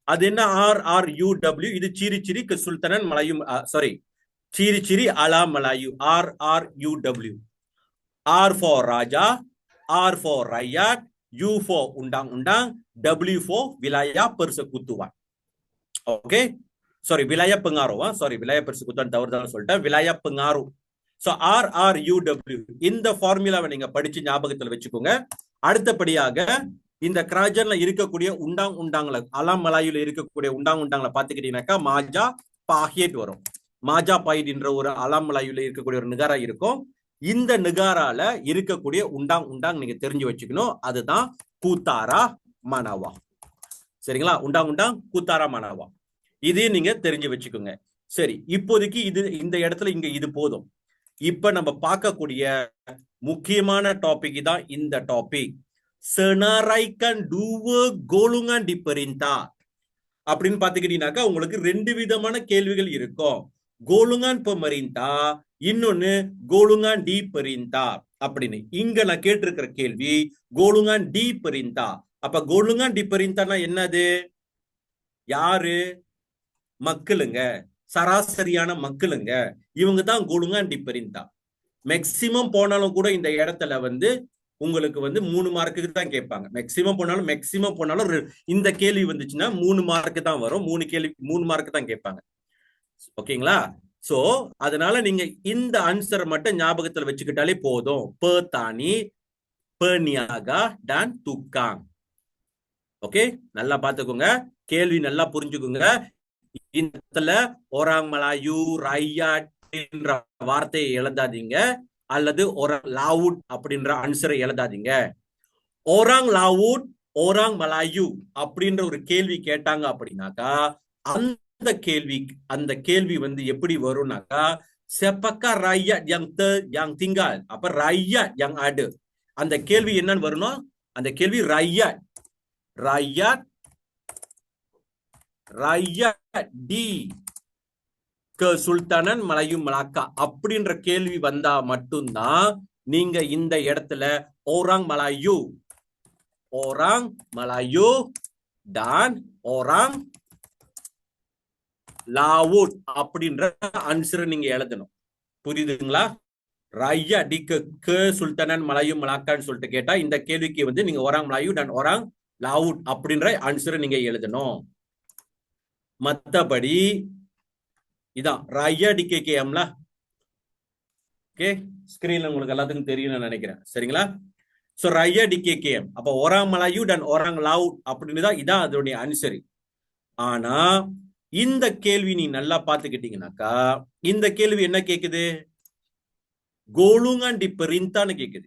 அது என்ன ஆர் ஆர் யூ டபிள்யூ? இது சிரி சுல்தானன் மலாயு சாரி சிரி அலா மலாயு, R R U W. R for ராஜா, ஆர் ஃபார் ரயாட், U for undang undang, W for விலாயா persekutuan. ஓகே, சாரி விலாயா pengaruh, சாரி விலாயா persekutuan தவறுதலா சொல்லிட்டேன், விலாயா pengaruh. So R R U W இந்த ஃபார்முலாவை நீங்க படிச்சு ஞாபகத்துல வச்சுக்கோங்க. அடுத்தபடியாக இந்த கிராஜன்ல இருக்கக்கூடிய உண்டாங் உண்டாங்கள அலாம் மலாயுல இருக்கக்கூடிய உண்டாங் உண்டாங்கள பாத்துக்கிட்டீங்கன்னாக்கா மாஜா பாஹியட் வரும். மாஜா பாயிட் என்ற ஒரு அலாம் மலாயுல இருக்கக்கூடிய ஒரு நிகாரா இருக்கும். இந்த நிகாரால இருக்கக்கூடிய உண்டாங் உண்டாங் நீங்க தெரிஞ்சு வச்சுக்கணும். அதுதான் கூத்தாரா மனாவா சரிங்களா. உண்டாங் உண்டாங் கூத்தாரா மனாவா இதையும் நீங்க தெரிஞ்சு வச்சுக்கோங்க. சரி, இப்போதைக்கு இது இந்த இடத்துல இங்க இது போதும். இப்ப நம்ம பார்க்கக்கூடிய முக்கியமான டாபிக் தான் இந்த topic. senaraikan dua golongan di perintah அப்படின்னு பாத்துக்கிட்டீங்கன்னாக்கா உங்களுக்கு 2 விதமான கேள்விகள் இருக்கும். கோலுங்கான் பெமரிந்தா, இன்னொன்னு கோலுங்கான் டி பெரிந்தா அப்படின்னு. இங்க நான் கேட்டிருக்கிற கேள்வி கோலுங்கான் டி பெரிந்தா. அப்ப கோலுங்கான் டி பெரிந்தானா என்னது? யாரு? மக்களுங்க, சராசரியான மக்களுங்க, இவங்க தான் கோலுங்கான் டி பெரிந்தா. மேக்சிமம் போனாலும் கூட இந்த இடத்துல வந்து உங்களுக்கு வந்து 3 மார்க்குக்கு தான் கேட்பாங்க. மேக்சிமம் போனாலும் இந்த கேள்வி வந்துச்சுன்னா 3 மார்க்கு தான் வரும். 3 மார்க்கு தான் கேட்பாங்க. ஓகேங்களா? சோ அதனால நீங்க இந்த ஆன்சரை மட்டும் ஞாபகத்துல வச்சுக்கிட்டாலே போதும். petani, peniaga dan tukang. Okay, நல்லா பாத்துக்கோங்க, கேள்வி நல்லா புரிஞ்சுக்கோங்க. இந்த இடத்துல orang Melayu, rakyat என்ற வார்த்தையை எழுதாதீங்க, அல்லது orang laut அப்படின்ற ஆன்சரை எழுதாதீங்க. orang laut, orang Melayu அப்படின்ற ஒரு கேள்வி கேட்டாங்க அப்படின்னாக்கா அந்த கேள்வி வந்து எப்படி வரும்னாக்கா siapakah rakyat yang tinggal, அப்ப rakyat yang ada. அந்த கேள்வி என்னன்னு வரணும்? அந்த கேள்வி rakyat di Kesultanan Melayu Melaka அப்படின்ற கேள்வி வந்தா மட்டும்தான் நீங்க இந்த இடத்துல orang Melayu dan orang laut அப்படின்ற ஆன்சரை நீங்க எழுதணும். புரியுதுங்களா? ராயா டி Kesultanan Melayu Melakaன்னு சொல்லிட்டு கேட்டா இந்த கேள்விக்கு வந்து நீங்க orang Melayu dan orang laut அப்படின்ற ஆன்சரை நீங்க எழுதணும். மத்தபடி இதான் ராயா டி கேகேஎம்ல. ஓகே, ஸ்கிரீன்ல உங்களுக்கு எல்லாத்துக்கும் தெரியும்னு நினைக்கிறேன் சரிங்களா. சோ ராயா டி கேகேஎம், அப்ப orang Melayu dan orang laut அப்படின்னு தான் இதான் அதோடைய ஆன்சர். ஆனா இந்த கேள்வி நீ நல்லா பாத்துக்கிட்டீங்கன்னாக்கா இந்த கேள்வி என்ன கேக்குது? golongan di perintahன்னு கேக்குது.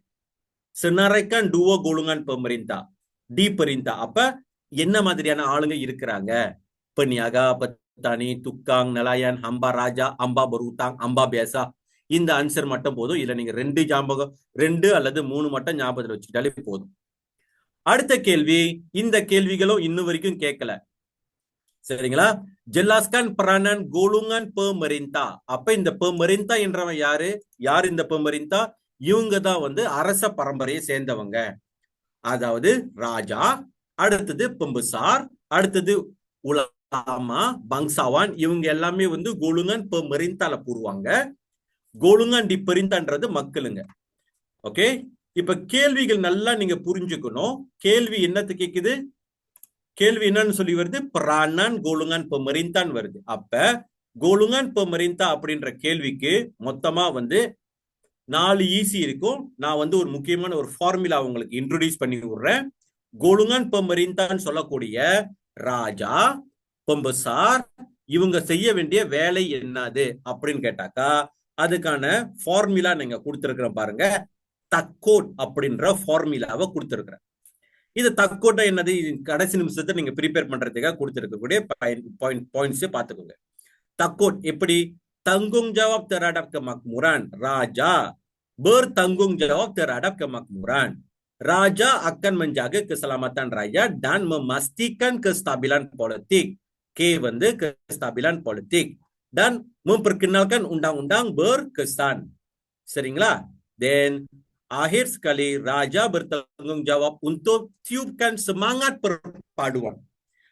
senaraikan dua golongan pemerintah di perintah. அப்ப என்ன மாதிரியான ஆளுங்க இருக்கிறாங்க? peniaga, petani, tukang, nelayan, hamba raja, hamba berhutang, hamba biasa. இந்த ஆன்சர் மட்டும் போதும். இல்ல நீங்க 2 அல்லது 3 மட்டும் ஞாபகத்துல வச்சுக்கிட்டாலே போதும். அடுத்த கேள்வி, இந்த கேள்விகளும் இன்னும் வரைக்கும் கேட்கல சரிங்களா. jelaskan peranan golongan pemerintah. அப்ப இந்த pemerintah என்றவன் யாரு இந்த pemerintah? இவங்க தான் வந்து அரச பரம்பரையை சேர்ந்தவங்க. அதாவது ராஜா, அடுத்தது pembesar, அடுத்தது ulama, bangsawan. இவங்க எல்லாமே வந்து golongan pemerintahல போடுவாங்க. golongan di perintahன்றது மக்களுங்க. ஓகே, இப்ப கேள்விகள் நல்லா நீங்க புரிஞ்சுக்கணும். கேள்வி என்னத்து கேக்குது? கேள்வி என்னன்னு சொல்லி வருது? peranan golongan pemerintah வருது. அப்ப golongan pemerintah அப்படின்ற கேள்விக்கு மொத்தமா வந்து 4 ஈஸி இருக்கும். நான் வந்து ஒரு முக்கியமான ஒரு ஃபார்முலா உங்களுக்கு இன்ட்ரோடியூஸ் பண்ணி விடுறேன். golongan pemerintah சொல்லக்கூடிய ராஜா, pembesar, இவங்க செய்ய வேண்டிய வேலை என்னது அப்படின்னு கேட்டாக்கா அதுக்கான ஃபார்முலா நீங்க கொடுத்திருக்கிறேன் பாருங்க. தக்கோட் அப்படின்ற ஃபார்முலாவை கொடுத்திருக்கிறேன். இது தக்கோட்டா என்னது, கடைசி நிமிஷத்தை நீங்க ப்ரிப்பேர் பண்றதுக்காக கொடுத்திருக்கக்கூடிய பாயிண்ட்ஸ் பாத்துக்கோங்க. தக்கோட் எப்படி, tanggung jawab terhadap kemakmuran. Raja bertanggung jawab terhadap kemakmuran. Raja akan menjaga keselamatan rakyat dan memastikan kestabilan politik. K வந்து kestabilan politik dan memperkenalkan undang-undang berkesan. சரிங்களா? Then akhir sekali Raja bertanggung jawab untuk tiupkan semangat perpaduan.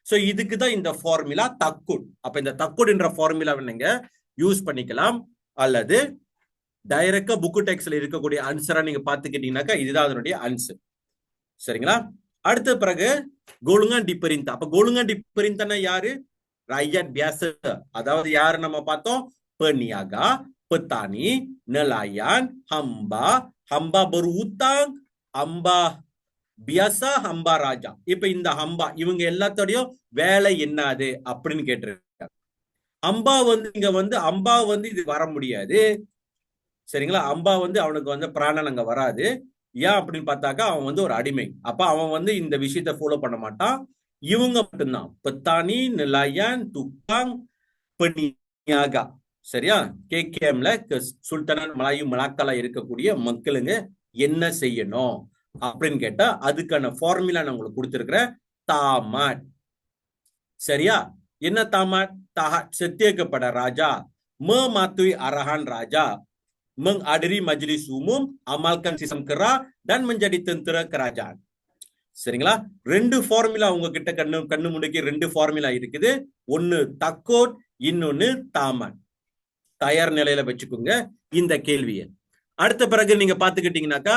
So இதுக்கு தான் இந்த formula தக்குட். அப்ப இந்த தக்குட் என்ற ஃபார்முலாவை நீங்க யூஸ் பண்ணிக்கலாம், அல்லது டைரக்டா புக்கு டெக்ஸ்ட்ல இருக்கக்கூடிய ஆன்சரா நீங்க பாத்துக்கிட்டீங்கன்னாக்கா இதுதான் அதனுடைய ஆன்சர். சரிங்களா? அடுத்த பிறகு கோலுங்கான் டி பெரிந்தா. அப்ப கோலுங்கான் டி பெரிந்தானா யாரு? rakyat biasa. அதாவது யாரு நம்ம பார்த்தோம்? peniaga, petani, nelayan, hamba, hamba berhutang, hamba biasa, hamba raja. இப்ப இந்த ஹம்பா இவங்க எல்லாத்தோடையும் வேலை என்னது அப்படின்னு கேட்டிருக்காங்க. அம்பா வந்து இங்க வந்து அம்பா வந்து இது வர முடியாது. சரிங்களா? அம்பா வந்து அவனுக்கு வந்து பிராணன் அங்க வராது. ஏன் அப்படின்னு பார்த்தாக்கா அவன் வந்து ஒரு அடிமை. அப்ப அவன் வந்து இந்த விஷயத்த ஃபாலோ பண்ண மாட்டான். இவங்க மட்டும்தான் petani, nelayan, tukang, peniaga. சரியா? கேகேஎம்ல சுல்தானன் மலாயு மலாக்கால இருக்கக்கூடிய மக்களுங்க என்ன செய்யணும் அப்படின்னு கேட்டா அதுக்கான ஃபார்முலா நான் உங்களுக்கு கொடுத்திருக்கிறேன். தாமாட். சரியா? என்ன தாமாட்? taat setia kepada raja, mematuhi arahan raja, menghadiri majelis umum, amalkan sistem kera dan menjadi tentera kerajaan. சரிங்களா? ரெண்டு ஃபார்முலா உங்ககிட்ட கண்ணு முன்னுக்கு ரெண்டு ஃபார்முலா இருக்குது. ஒன்னு தக்கோட், இன்னொன்னு தாமாட். தயார் நிலையில வச்சுக்கோங்க இந்த கேள்வியை. அடுத்த பிறகு நீங்க பாத்துக்கிட்டீங்கன்னாக்கா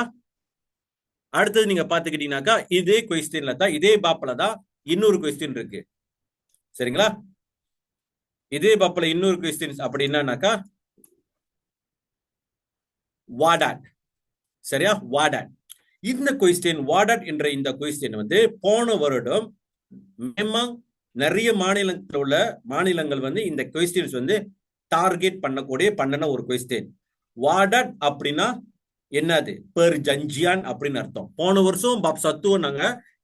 இதே கொஸ்டின்ல தான், இதே பாப்ல தான் இன்னொரு கொஸ்டின் இருக்கு. சரிங்களா? இதே பாப்ல இன்னொரு கொஸ்டின் அப்படி என்னன்னாக்கா வாடாட். சரியா? வாடாட். இந்த கொஸ்டின் வாடாட் என்ற இந்த கொஸ்டின் வந்து போன வருடம் நிறைய மாநிலங்கள் வந்து இந்த கொஸ்டின்ஸ் வந்து டார்கெட் பண்ணன ஒரு கொஸ்டின். வாடாட் அப்படின்னா என்னது? பெர்ஜஞ்சியான் அப்படின்னு அர்த்தம். போன வருஷம் பாப் சத்து நாங்க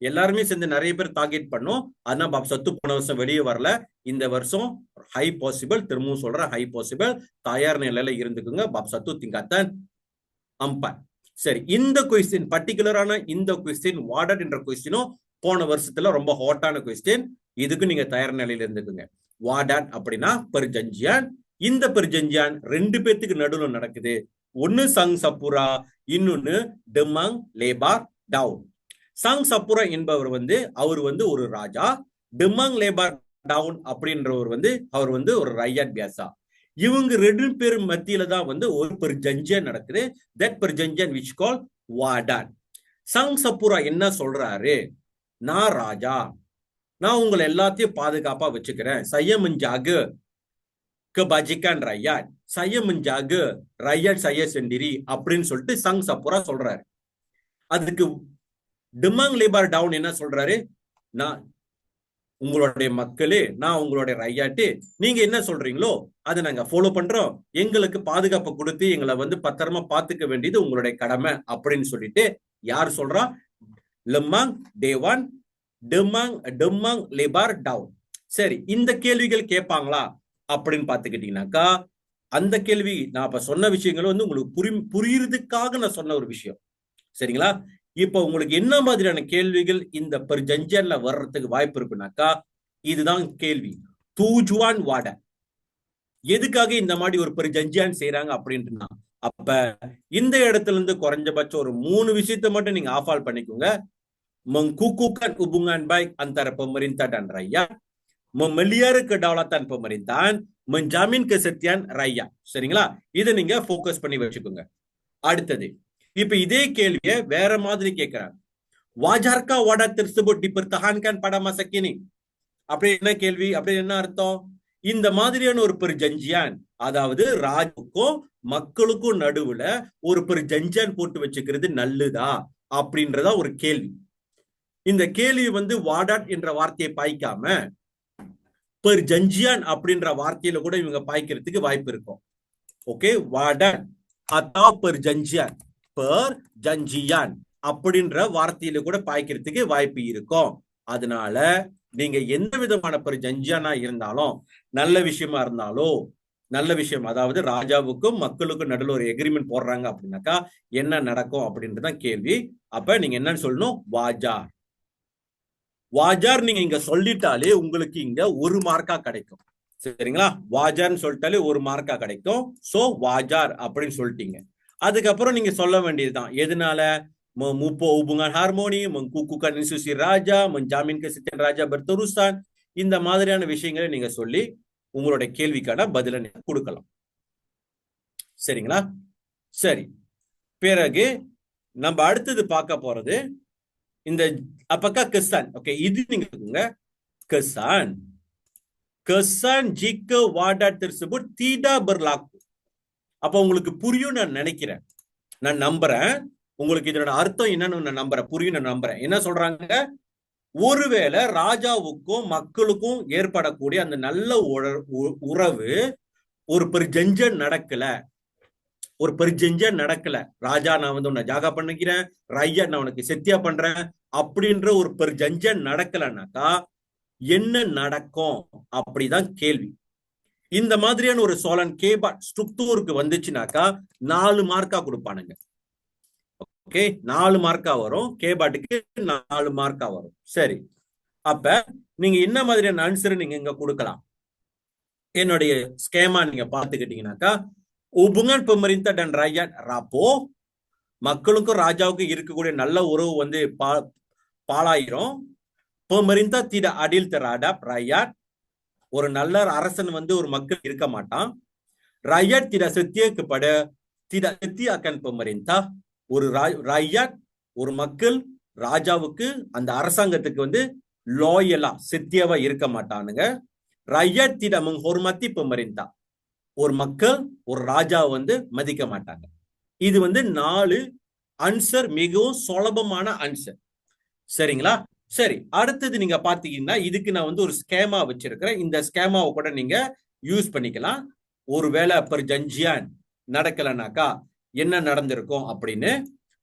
எல்லாருமே சேர்ந்து நிறைய பேர் டார்கெட் பண்ணோம். ஆனா பாப் சத்து போன வருஷம் வெளியே வரல. இந்த வருஷம் ஹை பாசிபிள், திரும்பவும் சொல்றேன் ஹை பாசிபிள், தயார் நிலையில இருந்துக்குங்க. பாப் சத்து திங்காத்தான் அம்பன். சரி, இந்த கொஸ்டின் பர்டிகுலரான இந்த கொஸ்டின் வாடாட் என்ற கொஸ்டினும் போன வருஷத்துல ரொம்ப ஹாட்டான கொஸ்டின். இதுக்கு நீங்க தயார் நிலையில இருந்துக்குங்க. வாடாட் அப்படின்னா பெர்ஜஞ்சியான். இந்த பெர்ஜஞ்சியான் ரெண்டு பேத்துக்கு நடுவில் நடக்குது. ஒன்னு சங் சப்புரா, இன்னொன்னு டெமாங் லேபார் டவுன். சங் சப்புரா என்பவர் வந்து அவர் வந்து ஒரு ராஜா. டெமாங் லேபார் டவுன் அப்படின்றவர் வந்து அவர் வந்து ஒரு rakyat biasa. இவங்க ரெண்டு பேர் மத்தியில தான் வந்து ஒரு பெர்ஜஞ்சியான் நடக்குது. தட் பெர்ஜஞ்சியான் which called வாடாட். சங் சப்புரா என்ன சொல்றாரு? நான் ராஜா, நான் உங்களை எல்லாத்தையும் பாதுகாப்பா வச்சுக்கிறேன். saya menjaga kebajikan rakyat, saya menjaga rakyat saya sendiri அப்படின்னு சொல்லிட்டு சங் சப்புரா சொல்றாரு. அதுக்கு டெமாங் லேபார் டவுன் என்ன சொல்றாரு? நான் உங்களுடைய மக்களே, நான் உங்களுடைய ரையாட்டு, நீங்க என்ன சொல்றீங்களோ அதை நாங்க ஃபாலோ பண்றோம். எங்களுக்கு பாதுகாப்பு கொடுத்து எங்களை வந்து பத்திரமா பாத்துக்க வேண்டியது உங்களுடைய கடமை அப்படின்னு சொல்லிட்டு யார் சொல்றா? லெமாங் தேவான் டெமாங் லேபார் டவுன். சரி, இந்த கேள்விகள் கேட்பாங்களா அப்படின்னு பாத்துக்கிட்டீங்கன்னாக்கா அந்த கேள்வி நான் இப்ப சொன்ன விஷயங்களும் வந்து உங்களுக்கு புரியுறதுக்காக நான் சொன்ன ஒரு விஷயம். சரிங்களா? இப்ப உங்களுக்கு என்ன மாதிரியான கேள்விகள் இந்த பெர்ஜஞ்சியான்ல வர்றதுக்கு வாய்ப்பு இருக்குனாக்கா இதுதான் கேள்வி. தூஜுவான் வாட எதுக்காக இந்த மாதிரி ஒரு பெர்ஜஞ்சியான் செய்யறாங்க அப்படின்ட்டுனா, அப்ப இந்த இடத்துல இருந்து குறைஞ்சபட்சம் ஒரு 3 விஷயத்தை மட்டும் நீங்க ஆஃபால் பண்ணிக்கோங்க. mengkukuhkan hubungan baik antara pemerintah dan rakyat, memelihara kedaulatan pemerintahan, menjamin kesetiaan rakyat. சரிங்களா? இதை நீங்க ஃபோக்கஸ் பண்ணி வச்சுக்கோங்க. அடுத்தது, இப்ப இதே கேள்வியை வேற மாதிரி கேட்கிறாங்க. wajarkah wadah tersebut dipertahankan pada masa kini? அப்படி என்ன கேள்வி? அப்படி என்ன அர்த்தம்? இந்த மாதிரியான ஒரு பெர்ஜஞ்சியான், அதாவது ராஜுக்கும் மக்களுக்கும் நடுவுல ஒரு பெர்ஜஞ்சியான் போட்டு வச்சுக்கிறது நல்லதா அப்படின்றதா ஒரு கேள்வி. இந்த கேள்வி வந்து வாடாட் என்ற வார்த்தையை பாய்க்காம பெர் ஜஞ்சியான் அப்படின்ற வார்த்தையில கூட இவங்க பாய்க்கிறதுக்கு வாய்ப்பு இருக்கும். ஓகே, வார்டன் அத்தா பெர் ஜஞ்சியான், பெர் ஜஞ்சியான் அப்படின்ற வார்த்தையில கூட பாய்க்கிறதுக்கு வாய்ப்பு இருக்கும். அதனால நீங்க எந்த விதமான பெர் ஜஞ்சியானா இருந்தாலும், நல்ல விஷயமா இருந்தாலும், நல்ல விஷயம், அதாவது ராஜாவுக்கும் மக்களுக்கும் நடுவில் ஒரு எக்ரிமெண்ட் போடுறாங்க அப்படின்னாக்கா என்ன நடக்கும் அப்படின்றதான் கேள்வி. அப்ப நீங்க என்னன்னு சொல்லணும், வாஜார். வாஜார் நீங்க இங்க சொல்லிட்டாலே உங்களுக்கு இங்க 1 மார்க்கா கிடைக்கும். சரிங்களா, வாஜார்னு சொல்லிட்டாலே 1 மார்க்கா கிடைக்கும். சோ வாஜார் அப்படின்னு சொல்லிட்டீங்க. அதுக்கப்புறம் நீங்க சொல்ல வேண்டியதுதான், எதனால mupo hubungan harmoni, mengkukuhkan institusi raja, menjamin kesetiaan raja berterusan, இந்த மாதிரியான விஷயங்களை நீங்க சொல்லி உங்களுடைய கேள்விக்கான பதிலை நீங்க கொடுக்கலாம். சரிங்களா, சரி. பிறகு நம்ம அடுத்தது பார்க்க போறது இந்த apakah kesan. ஓகே, இது நீங்க kesan. Kesan jika wadah tersebut tidak berlaku. அப்ப உங்களுக்கு புரியும் நான் நினைக்கிறேன், நான் நம்புறேன். உங்களுக்கு இதோட அர்த்தம் என்னன்னு நான் நம்புறேன், புரியும் நான் நம்புறேன். என்ன சொல்றாங்க, ஒருவேளை ராஜாவுக்கும் மக்களுக்கும் ஏற்படக்கூடிய அந்த நல்ல உறவு ஒரு பெருஜெஞ்சன் நடக்கல, ஒரு பெருஜெஞ்சன் நடக்கல, ராஜா நான் வந்து உன்னை ஜாகா பண்ணிக்கிறேன், ராய்யா நான் உனக்கு செத்தியா பண்றேன் அப்படின்ற ஒரு பெருஜெஞ்சன் நடக்கலனாக்கா என்ன நடக்கும் அப்படிதான் கேள்வி. இந்த மாதிரியான ஒரு சோழன் கேபாட் ஸ்ட்ரக்சருக்கு வந்துச்சுனாக்கா 4 மார்க்கா கொடுப்பானுங்க. ஓகே, 4 மார்க்கா வரும், கேபாட்டுக்கு 4 மார்க்கா வரும். சரி, அப்ப நீங்க என்ன மாதிரியான ஆன்சர் நீங்க இங்க கொடுக்கலாம். என்னுடைய ஸ்கேமா நீங்க பாத்துக்கிட்டீங்கன்னாக்கா, hubungan pemerintah dan rakyat rapuh, மக்களுக்கும் ராஜாவுக்கும் இருக்கக்கூடிய நல்ல உறவு வந்து பாழாயிரும். pemerintah tidak adil terhadap rakyat, ஒரு நல்ல அரசன் வந்து ஒரு மக்கள் இருக்க மாட்டான். rakyat tidak setia kepada, tidak setia akan pemerintah, ஒரு ராய்யாட் ஒரு மக்கள் ராஜாவுக்கு அந்த அரசாங்கத்துக்கு வந்து லாயலா செத்தியவா இருக்க மாட்டானுங்க. ராய்யாட் tidak menghormati pemerintah, ஒரு மக்கள் ஒரு ராஜாவை வந்து மதிக்க மாட்டாங்க. இது வந்து 4 ஆன்சர், மிகவும் சுலபமான ஆன்சர். சரிங்களா, சரி. அடுத்தது நீங்க பாத்தீங்கன்னா, இதுக்கு நான் வந்து ஒரு ஸ்கேமா வச்சிருக்கிறேன். இந்த ஸ்கேமாவை கூட நீங்க யூஸ் பண்ணிக்கலாம். ஒருவேளை பெர் ஜஞ்சியான் நடக்கலனாக்கா என்ன நடந்திருக்கும் அப்படின்னு.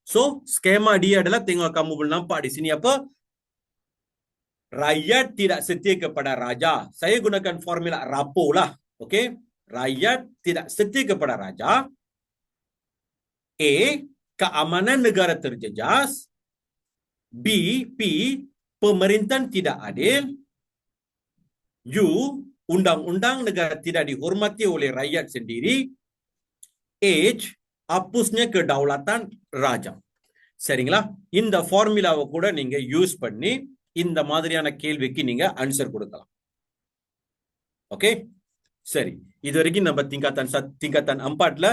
So, skema dia adalah tengok kamu nampak di sini apa? Rakyat tidak setia kepada raja. Saya gunakan formula rapuh lah. Okey? Rakyat tidak setia kepada raja. A, keamanan negara terjejas. B, pemerintahan tidak adil. U, undang-undang negara tidak dihormati oleh rakyat sendiri. H, hapusnya kedaulatan raja. சரிங்களா, இந்த ஃபார்முலாவை கூட நீங்க use பண்ணி இந்த மாதிரியான கேள்விக்கு நீங்க ஆன்சர் கொடுக்கலாம். ஓகே, சரி. இது வரைக்கும் நம்ம திங்கத்தான் 4ல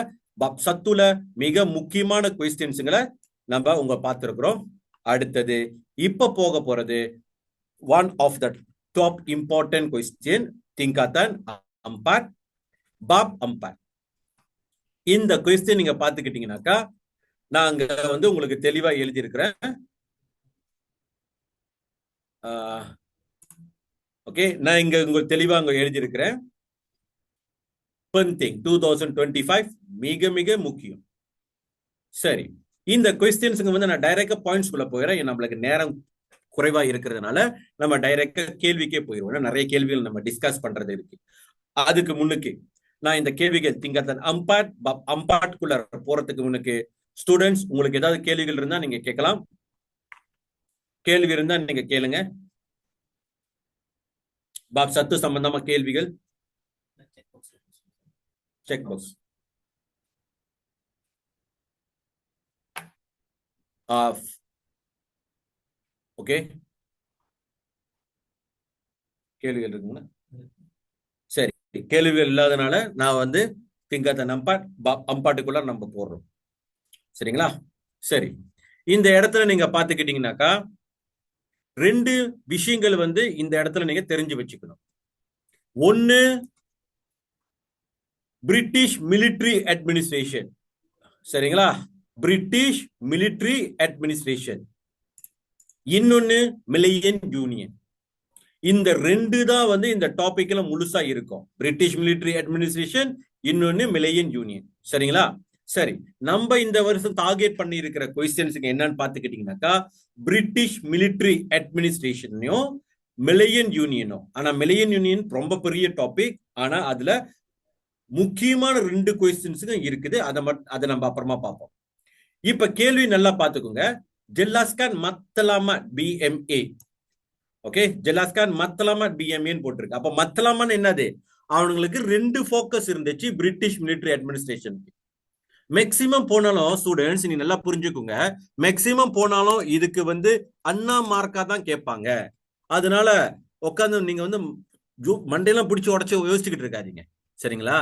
பாப் 1ல மிக முக்கியமான क्वेश्चंसங்களை நம்ம உங்க பார்த்திருக்கிறோம். அடுத்தது இப்ப போக போறது one of the top important question திங்கத்தான் 4 பாப் 4. இந்த क्वेश्चन நீங்க பாத்துக்கிட்டீங்கன்னாக்கா நான் அங்க வந்து உங்களுக்கு தெளிவா எழுதி இருக்கிறேன். ஓகே, நான் இங்க உங்களுக்கு தெளிவா அங்க எழுதி இருக்கிறேன். penting 2025 மிக மிக முக்கியம். சரி, இந்த क्वेश्चंஸ்க்கு வந்து நான் டைரக்டா பாயிண்ட்ஸ் குள்ள போயிறேன். நம்மளுக்கு நேரம் குறைவா இருக்கிறதுனால நம்ம டைரக்டா கேள்விக்கே போயிடுவோம். நிறைய கேள்விகள் நம்ம டிஸ்கஸ் பண்றது இருக்கு. அதுக்கு முன்னுக்கு நான் இந்த கேள்விகள் திங்கத்தான் 4 போறதுக்கு முன்னுக்கு ஸ்டூடெண்ட்ஸ் உங்களுக்கு ஏதாவது கேள்விகள் இருந்தா நீங்க கேட்கலாம். கேள்வி இருந்தா நீங்க கேளுங்க. பாப் 1 சம்பந்தமா கேள்விகள் செக் பாக்ஸ் ஆஃப். ஓகே, கேள்விகள் இருக்குங்களா? சரி, கேள்விகள் இல்லாதனால நான் வந்து திங்கத்தான் 4 நம்ம போடுறோம். சரிங்களா, சரி. இந்த இடத்துல நீங்க பாத்துக்கிட்டீங்கன்னாக்கா 2 விஷயங்கள் வந்து இந்த இடத்துல நீங்க தெரிஞ்சு வச்சுக்கணும். ஒன்னு, பிரிட்டிஷ் மிலிட்டரி அட்மினிஸ்ட்ரேஷன். சரிங்களா, பிரிட்டிஷ் மிலிட்டரி அட்மினிஸ்ட்ரேஷன். இன்னொன்னு மில்லியன் யூனியன். இந்த ரெண்டு தான் வந்து இந்த டாபிக்ல முழுசா இருக்கும். பிரிட்டிஷ் மிலிட்டரி அட்மினிஸ்ட்ரேஷன், இன்னொன்னு மில்லியன் யூனியன். சரிங்களா? சரி, நம்ம இந்த வருஷம் டார்கெட் பண்ணி இருக்கிற கொஸ்டின்ஸுக்கு என்னன்னு பாத்துக்கிட்டீங்கன்னாக்கா, பிரிட்டிஷ் மிலிட்டரி அட்மினிஸ்ட்ரேஷனையும் மில்லியன் யூனியனும். ஆனா மில்லியன் யூனியன் ரொம்ப பெரிய டாபிக். ஆனா அதுல முக்கியமான 2 கொஸ்டின்ஸுக்கும் இருக்குது. அதை நம்ம அப்புறமா பார்ப்போம். இப்ப கேள்வி நல்லா பாத்துக்கோங்க. ஜெல்லாஸ்கான் மத்தலாமா பிஎம்ஏ. ஓகே, ஜெலாஸ்கான் மத்தலாமா பிஎம்ஏன்னு போட்டிருக்கு. அப்ப மத்தலாமான்னு என்னது? அவங்களுக்கு 2 போக்கஸ் இருந்துச்சு பிரிட்டிஷ் மிலிட்டரி அட்மினிஸ்ட்ரேஷனுக்கு. மேக்சிமம் போனாலும் ஸ்டூடெண்ட்ஸ் நீ நல்லா புரிஞ்சுக்குங்க, மேக்சிமம் போனாலும் இதுக்கு வந்து அண்ணா மார்க்கா தான் கேட்பாங்க. அதனால உட்காந்து நீங்க வந்து மண்டையெல்லாம் பிடிச்சி உடச்சு யோசிச்சுக்கிட்டு இருக்காதீங்க. சரிங்களா?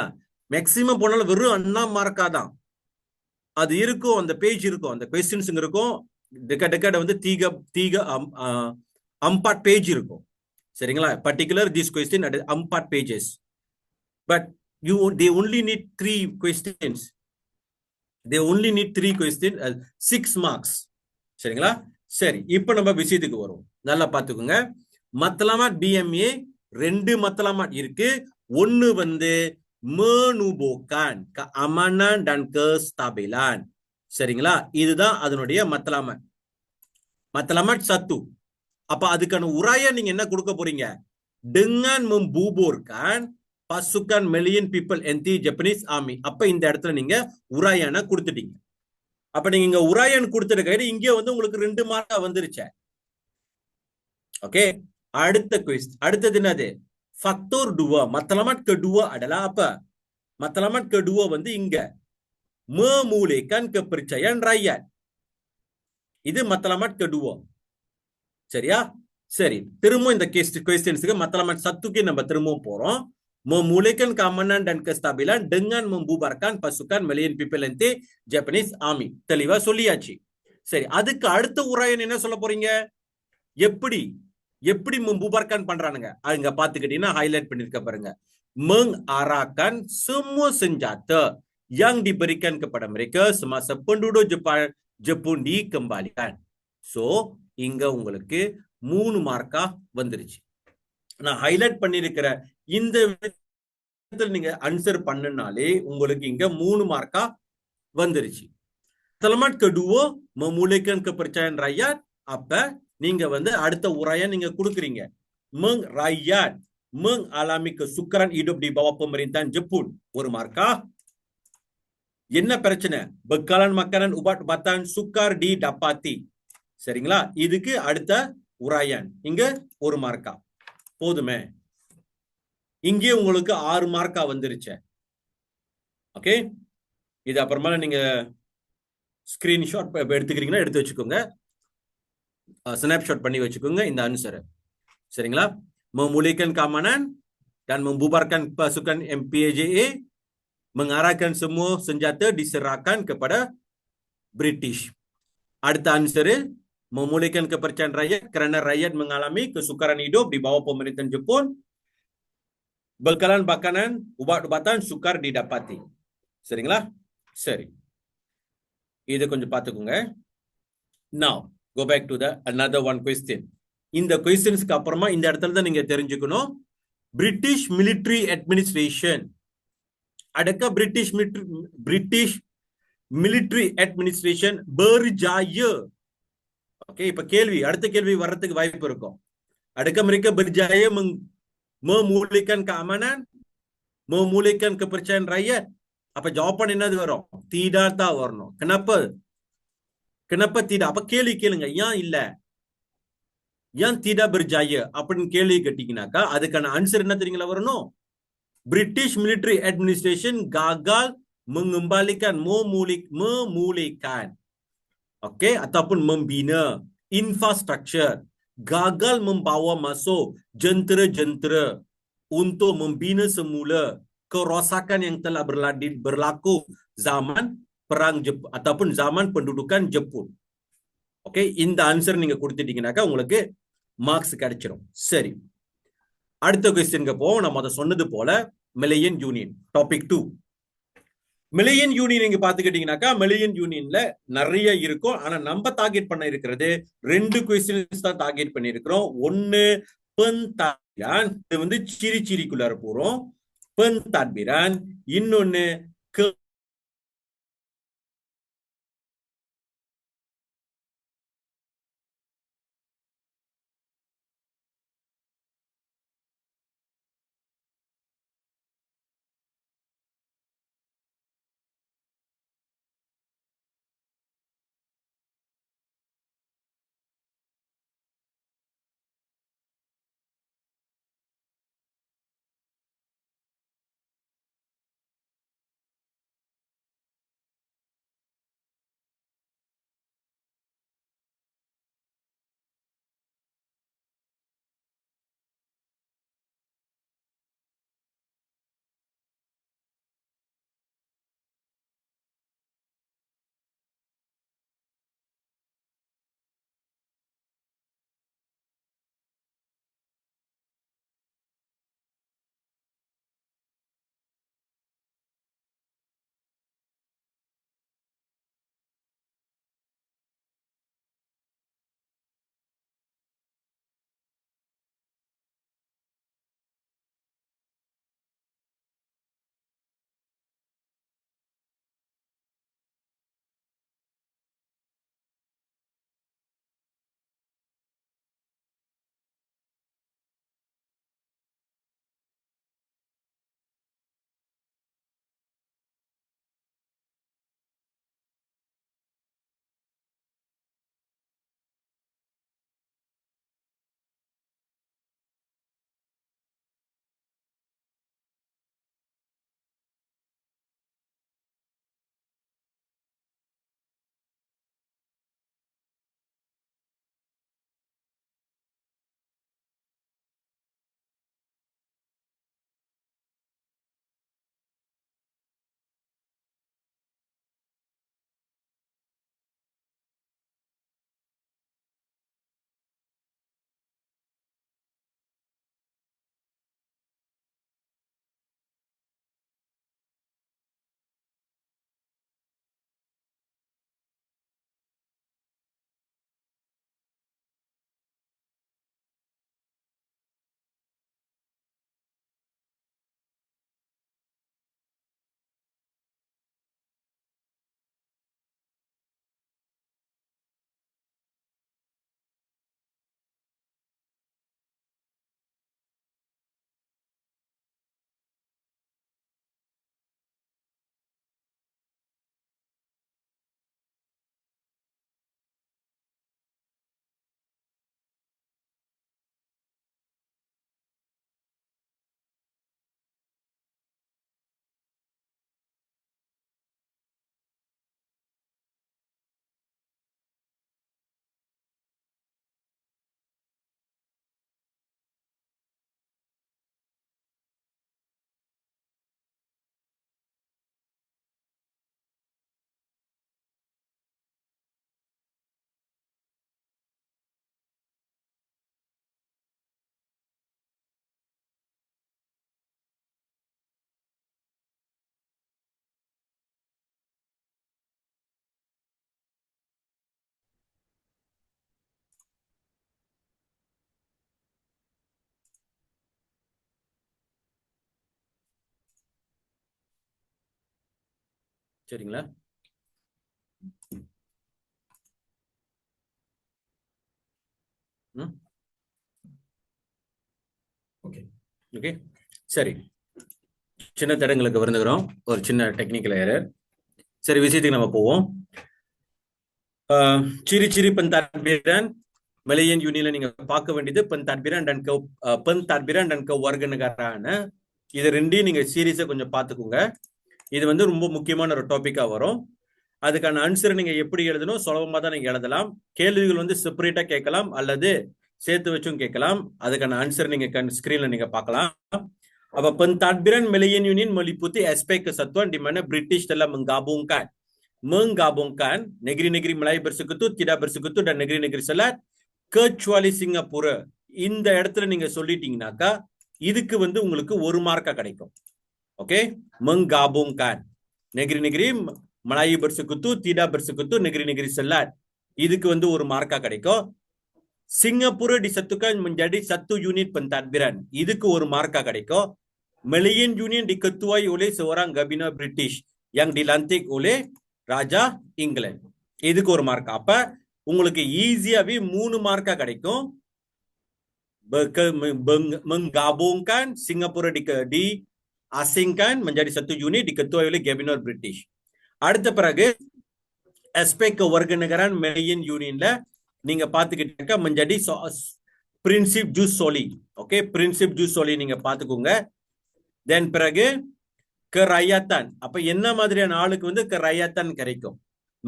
மேக்சிமம் போனாலும் வெறும் அண்ணா மார்க்கா தான் அது இருக்கும். அந்த பேஜ் இருக்கும், அந்த கொஸ்டின்ஸ் இருக்கும். டெக்கட வந்து தீக அம்பாட் பேஜ் இருக்கும். சரிங்களா? பர்டிகுலர் திஸ் கொஸ்டின் அட் அம்பாட் pages. But they only need 3 questions. They only need 3 questions, 6 marks. சரிங்களா? சரி, இப்ப நம்ம விஷயத்துக்கு வரும். நல்லா பாத்துக்கோங்க. மத்தலாமாட் பிஎம்ஏ 2 மத்தலாமாட் இருக்கு. ஒன்னு வந்து menubuhkan keamanan dan kestabilan. சரிங்களா? இதுதான் அதனுடைய மத்தலாமாட். மத்தலாமாட் 1. அப்ப அதுக்கான உரையை நீங்க என்ன கொடுக்க போறீங்க? dengan membuburkan pasukan million people anti Japanese army. அப்ப இந்த இடத்துல நீங்க உரையான கொடுத்துட்டீங்க. அப்ப நீங்க இங்க உரையான் கொடுத்துருக்க இங்க வந்து உங்களுக்கு 2 மார்க்கா வந்துருச்சு. ஓகே, அடுத்தது என்னது? faktor 2. matlamat kedua adalah apa? matlamat kedua வந்து இங்க memulihkan kepercayaan rakyat. இது matlamat kedua. சரியா? சரி, திரும்ப இந்த கொஸ்டின்ஸ்க்கு matlamat 1க்கு நம்ம திரும்பவும் போறோம். memulihkan keamanan dan kestabilan dengan membubarkan pasukan million people anti Japanese army. தெளிவா சொல்லியாச்சு. சரி, அதுக்கு அடுத்த உரையன் என்ன சொல்ல போறீங்க? எப்படி membubarkan பண்றானுங்க அங்க பாத்துக்கிட்டீங்கன்னா ஹைலைட் பண்ணிருக்க பாருங்க. mengarahkan semua senjata yang diberikan kepada mereka semasa penduduk Jepun dikembalikan. So இங்க உங்களுக்கு 3 மார்க்கா வந்துருச்சு. நான் ஹைலைட் பண்ணிருக்கிற இந்த விதத்தில் நீங்க ஆன்சர் பண்ணனாலே உங்களுக்கு இங்க 3 மார்க்கா வந்துருச்சு. Selamat kedua memulihkan kepercayaan rakyat. அப்ப நீங்க வந்து அடுத்த உரையை நீங்க கொடுக்குறீங்க. rakyat mengalami kesukaran hidup di bawah pemerintahan Jepun. 1 மார்க்கா. என்ன பிரச்சனை? bekalan makanan ubat-ubatan sukar didapati. சரிங்களா? இதுக்கு அடுத்த உரையான் இங்க 1 மார்க்கா. போதுமே, இங்கே உங்களுக்கு 6 மார்க்கா வந்துருச்சு. ஓகே, இது அப்புறமா நீங்க ஸ்கிரீன்ஷாட் எடுத்துக்கிறீங்கன்னா எடுத்து வச்சுக்கோங்க, ஸ்னாப்ஷாட் பண்ணி வச்சுக்கோங்க இந்த ஆன்சர். சரிங்களா? memulihkan keamanan dan membubarkan pasukan MPAJA, mengarahkan semua senjata diserahkan kepada British. அடுத்த answer memulihkan kepercayaan rakyat kerana rakyat mengalami kesukaran hidup di bawah pemerintahan Jepun. Bekalan makanan ubat-ubatan sukar didapati. சரிங்களா? சரி, இது கொஞ்சம் பாத்துக்கோங்க. Now go back to the another one question. இந்த கொஸ்டின்ஸ்க்கு அப்புறமா இந்த இடத்துல தான் நீங்க தெரிஞ்சுக்கணும். பிரிட்டிஷ் மிலிட்டரி அட்மினிஸ்ட்ரேஷன் அடக்க British military administration berjaya. Okay, இப்ப அடுத்த கேள்வி வர்றதுக்கு வாய்ப்பு இருக்கும். அடக்க mereka berjaya memulihkan keamanan, memulihkan kepercayaan rakyat. அப்ப ஜாப்பான் என்னது வரும்? tidak தான் வரணும். kenapa tidak? அப்ப கேள்வி கேளுங்க, ஏன் இல்ல, ஏன் tidak berjaya அப்படின்னு கேள்வி கேட்டீங்கன்னாக்கா அதுக்கான ஆன்சர் என்ன தெரியுங்களா வரணும்? British military administration gagal mengembalikan memulihkan oke ataupun membina infrastruktur, gagal membawa masuk jentera-jentera untuk membina semula kerosakan yang telah berlaku zaman perang Jepun ataupun zaman pendudukan Jepun. Okay, இந்த answer நீங்க கொடுத்துட்டீங்கன்னாக்கா உங்களுக்கு marks கிடைச்சிடும். சரி, அடுத்த கொஸ்டின்க்கு போவோம். நம்ம அதை சொன்னது போல million union topic 2. Million union நீங்க பாத்துக்கிட்டீங்கன்னாக்கா மில்லியன் யூனியன்ல நிறைய இருக்கும். ஆனா நம்ம டார்கெட் பண்ண இருக்கிறது 2 கொஸ்டின்ஸ் தான் டார்கெட் பண்ணிருக்கிறோம். ஒன்னு pentadbiran இது வந்து சிரிக்குள்ளார போறோம். pentadbiran இன்னொன்னு சரிங்களா? ஓகே, சரி. சின்ன தடங்களுக்கு வருந்துகிறோம், ஒரு சின்ன டெக்னிக்கல் எரர். சரி, விஷயத்துக்கு நம்ம போவோம். ciri-ciri pentadbiran Malayan Union நீங்க பார்க்க வேண்டியது pentadbiran dan kewarganegaraan. இது ரெண்டையும் நீங்க சீரியஸா கொஞ்சம் பார்த்துக்கோங்க. இது வந்து ரொம்ப முக்கியமான ஒரு டாபிக்கா வரும். அதுக்கான ஆன்சர் நீங்க எப்படி எழுதணும், சுலபமா தான் நீங்க எழுதலாம். கேள்விகள் வந்து செப்பரேட்டா கேட்கலாம் அல்லது சேர்த்து வச்சும் கேட்கலாம். அதுக்கான ஆன்சர் நீங்க ஸ்கிரீன்ல நீங்க பார்க்கலாம். அப்ப pentadbiran Malayan Union meliputi aspek kesatuan di mana British telah menggabungkan negeri-negeri Melayu bersekutu, tidak bersekutu dan negeri-negeri Selat kecuali Singapura. இந்த இடத்துல நீங்க சொல்லிட்டீங்கன்னாக்கா இதுக்கு வந்து உங்களுக்கு 1 மார்க்கா கிடைக்கும். Okay, menggabungkan negeri-negeri Melayu bersekutu, tidak bersekutu, negeri-negeri Selat, இதுக்கு வந்து 1 மார்க்கா கிடைக்கும். Singapura disatukan menjadi satu unit pentadbiran. இதுக்கு ஒரு மார்க்கா கிடைக்கும். Malayan Union diketuai oleh seorang Gabina British yang dilantik oleh Raja England. இதுக்கு ஒரு மார்க். அப்ப உங்களுக்கு ஈஸியாவே 3 மார்க்கா கிடைக்கும். Menggabungkan Singapura diasingkan menjadi satu unit diketuai oleh Gabina British. அடுத்த பிறகு aspek kewarganegaraan Malayan Unionல நீங்க பாத்துக்கிட்டாக்க menjadi prinsip jus soli. Okay, prinsip jus soli நீங்க பாத்துக்கோங்க. Then பிறகு kerakyatan. அப்ப என்ன மாதிரியான ஆளுக்கு வந்து kerakyatan கிடைக்கும்?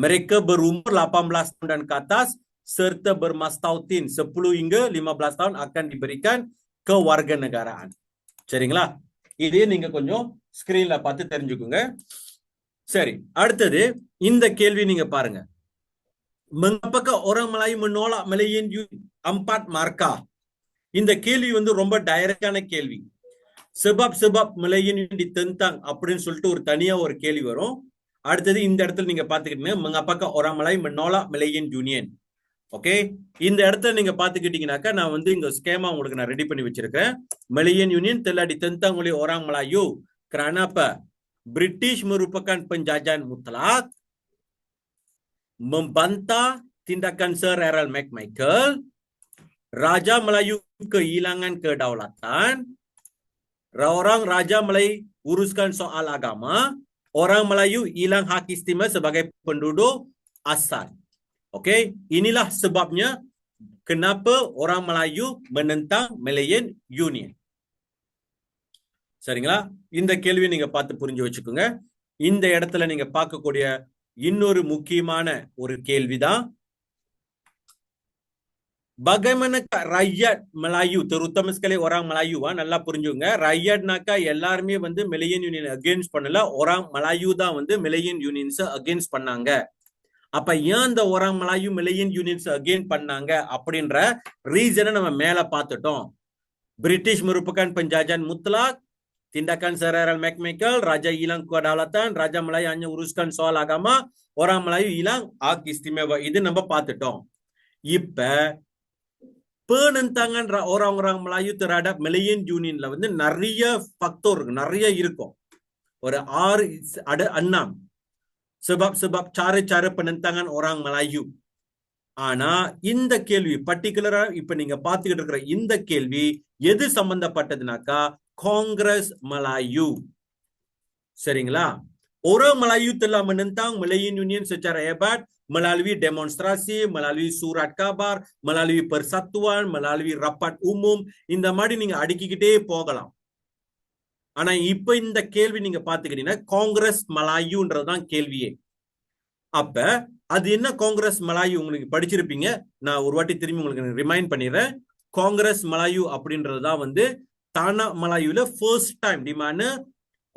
Mereka berumur 18 tahun dan ke atas serta bermastautin 10 hingga 15 tahun akan diberikan kewarganegaraan. சரிங்களா? இதே நீங்க கொஞ்சம் ஸ்கிரீன்ல பார்த்து தெரிஞ்சுக்குங்க. சரி, அடுத்தது இந்த கேள்வி நீங்க பாருங்க. Mengapakah orang Melayu menolak Malayan Union? 4 markah. இந்த கேள்வி வந்து ரொம்ப டைரக்டான கேள்வி. sebab Malayan Union ditentang அப்படின்னு சொல்லிட்டு ஒரு தனியா ஒரு கேள்வி வரும். அடுத்தது இந்த இடத்துல நீங்க பாத்துக்கிட்டீங்க, mengapakah orang Melayu menolak Malayan Union? Okay, இந்த இடத்துல நீங்க பாத்துக்கிட்டீங்கன்னாக்கா நான் வந்து இங்க ஸ்கேமா உங்களுக்கு நான் ரெடி பண்ணி வச்சிருக்கேன். Malayan Union telah ditentang oleh orang Melayu kerana apa? British merupakan penjajahan mutlak, membantah tindakan Sir Errol McMichael, Raja Melayu kehilangan kedaulatan, orang Raja Melayu uruskan soal agama, orang Melayu hilang hak istimewa sebagai penduduk asal. Okey, inilah sebabnya kenapa orang Melayu menentang Malayan Union. சரிங்களா? இந்த கேள்வி நீங்க பார்த்து புரிஞ்சு வச்சுக்கோங்க. இந்த இடத்துல நீங்க பார்க்கக்கூடிய இன்னொரு முக்கியமான ஒரு கேள்விதான், bagaimana rakyat Melayu, terutama sekali orang Melayu, நல்லா புரிஞ்சுங்க. rakyatனாக்கா எல்லாருமே வந்து Malayan Union against பண்ணல, orang Melayu தான் வந்து Malayan Unions against பண்ணாங்க. அப்ப ஏன் அந்த orang Melayu Malayan Unions against பண்ணாங்க அப்படின்ற ரீசனை நம்ம மேல பார்த்துட்டோம். British merupakan penjajahan mutlak, tindakan Sir Errol McMichael, Raja hilang kedaulatan, Raja Melayu hanya uruskan soal agama, orang Melayu hilang hak istimewa. இது நம்ம பார்த்துட்டோம். இப்ப penentangan orang-orang Melayu terhadap Malayan Unionல வந்து நிறைய ஃபக்டர் நிறைய இருக்கும். ஒரு 6 sebab cara-cara penentangan orang Melayu. ஆனா இந்த கேள்வி பர்டிகுலரா இப்ப நீங்க பாத்துக்கிட்டு இருக்கிற இந்த கேள்வி எது சம்பந்தப்பட்டதுனாக்கா காங்கிரஸ் Melayu. சரிங்களா? Orang Melayu telah menentang Malayan Union secara hebat melalui demonstrasi, melalui surat kabar, melalui persatuan, melalui rapat umum. இந்த மாதிரி நீங்க அடுக்கிக்கிட்டே போகலாம். ஆனா இப்ப இந்த கேள்வி நீங்க பாத்துக்கிட்டீங்கன்னா காங்கிரஸ் Melayuன்றதுதான் கேள்வியே. அப்ப அது என்ன காங்கிரஸ் Melayu உங்களுக்கு படிச்சிருப்பீங்க. நான் ஒரு வாட்டி திரும்பி உங்களுக்கு ரிமைண்ட் பண்ணிடுறேன். காங்கிரஸ் Melayu அப்படின்றதுதான் வந்து Tanah Melayuல first time di mana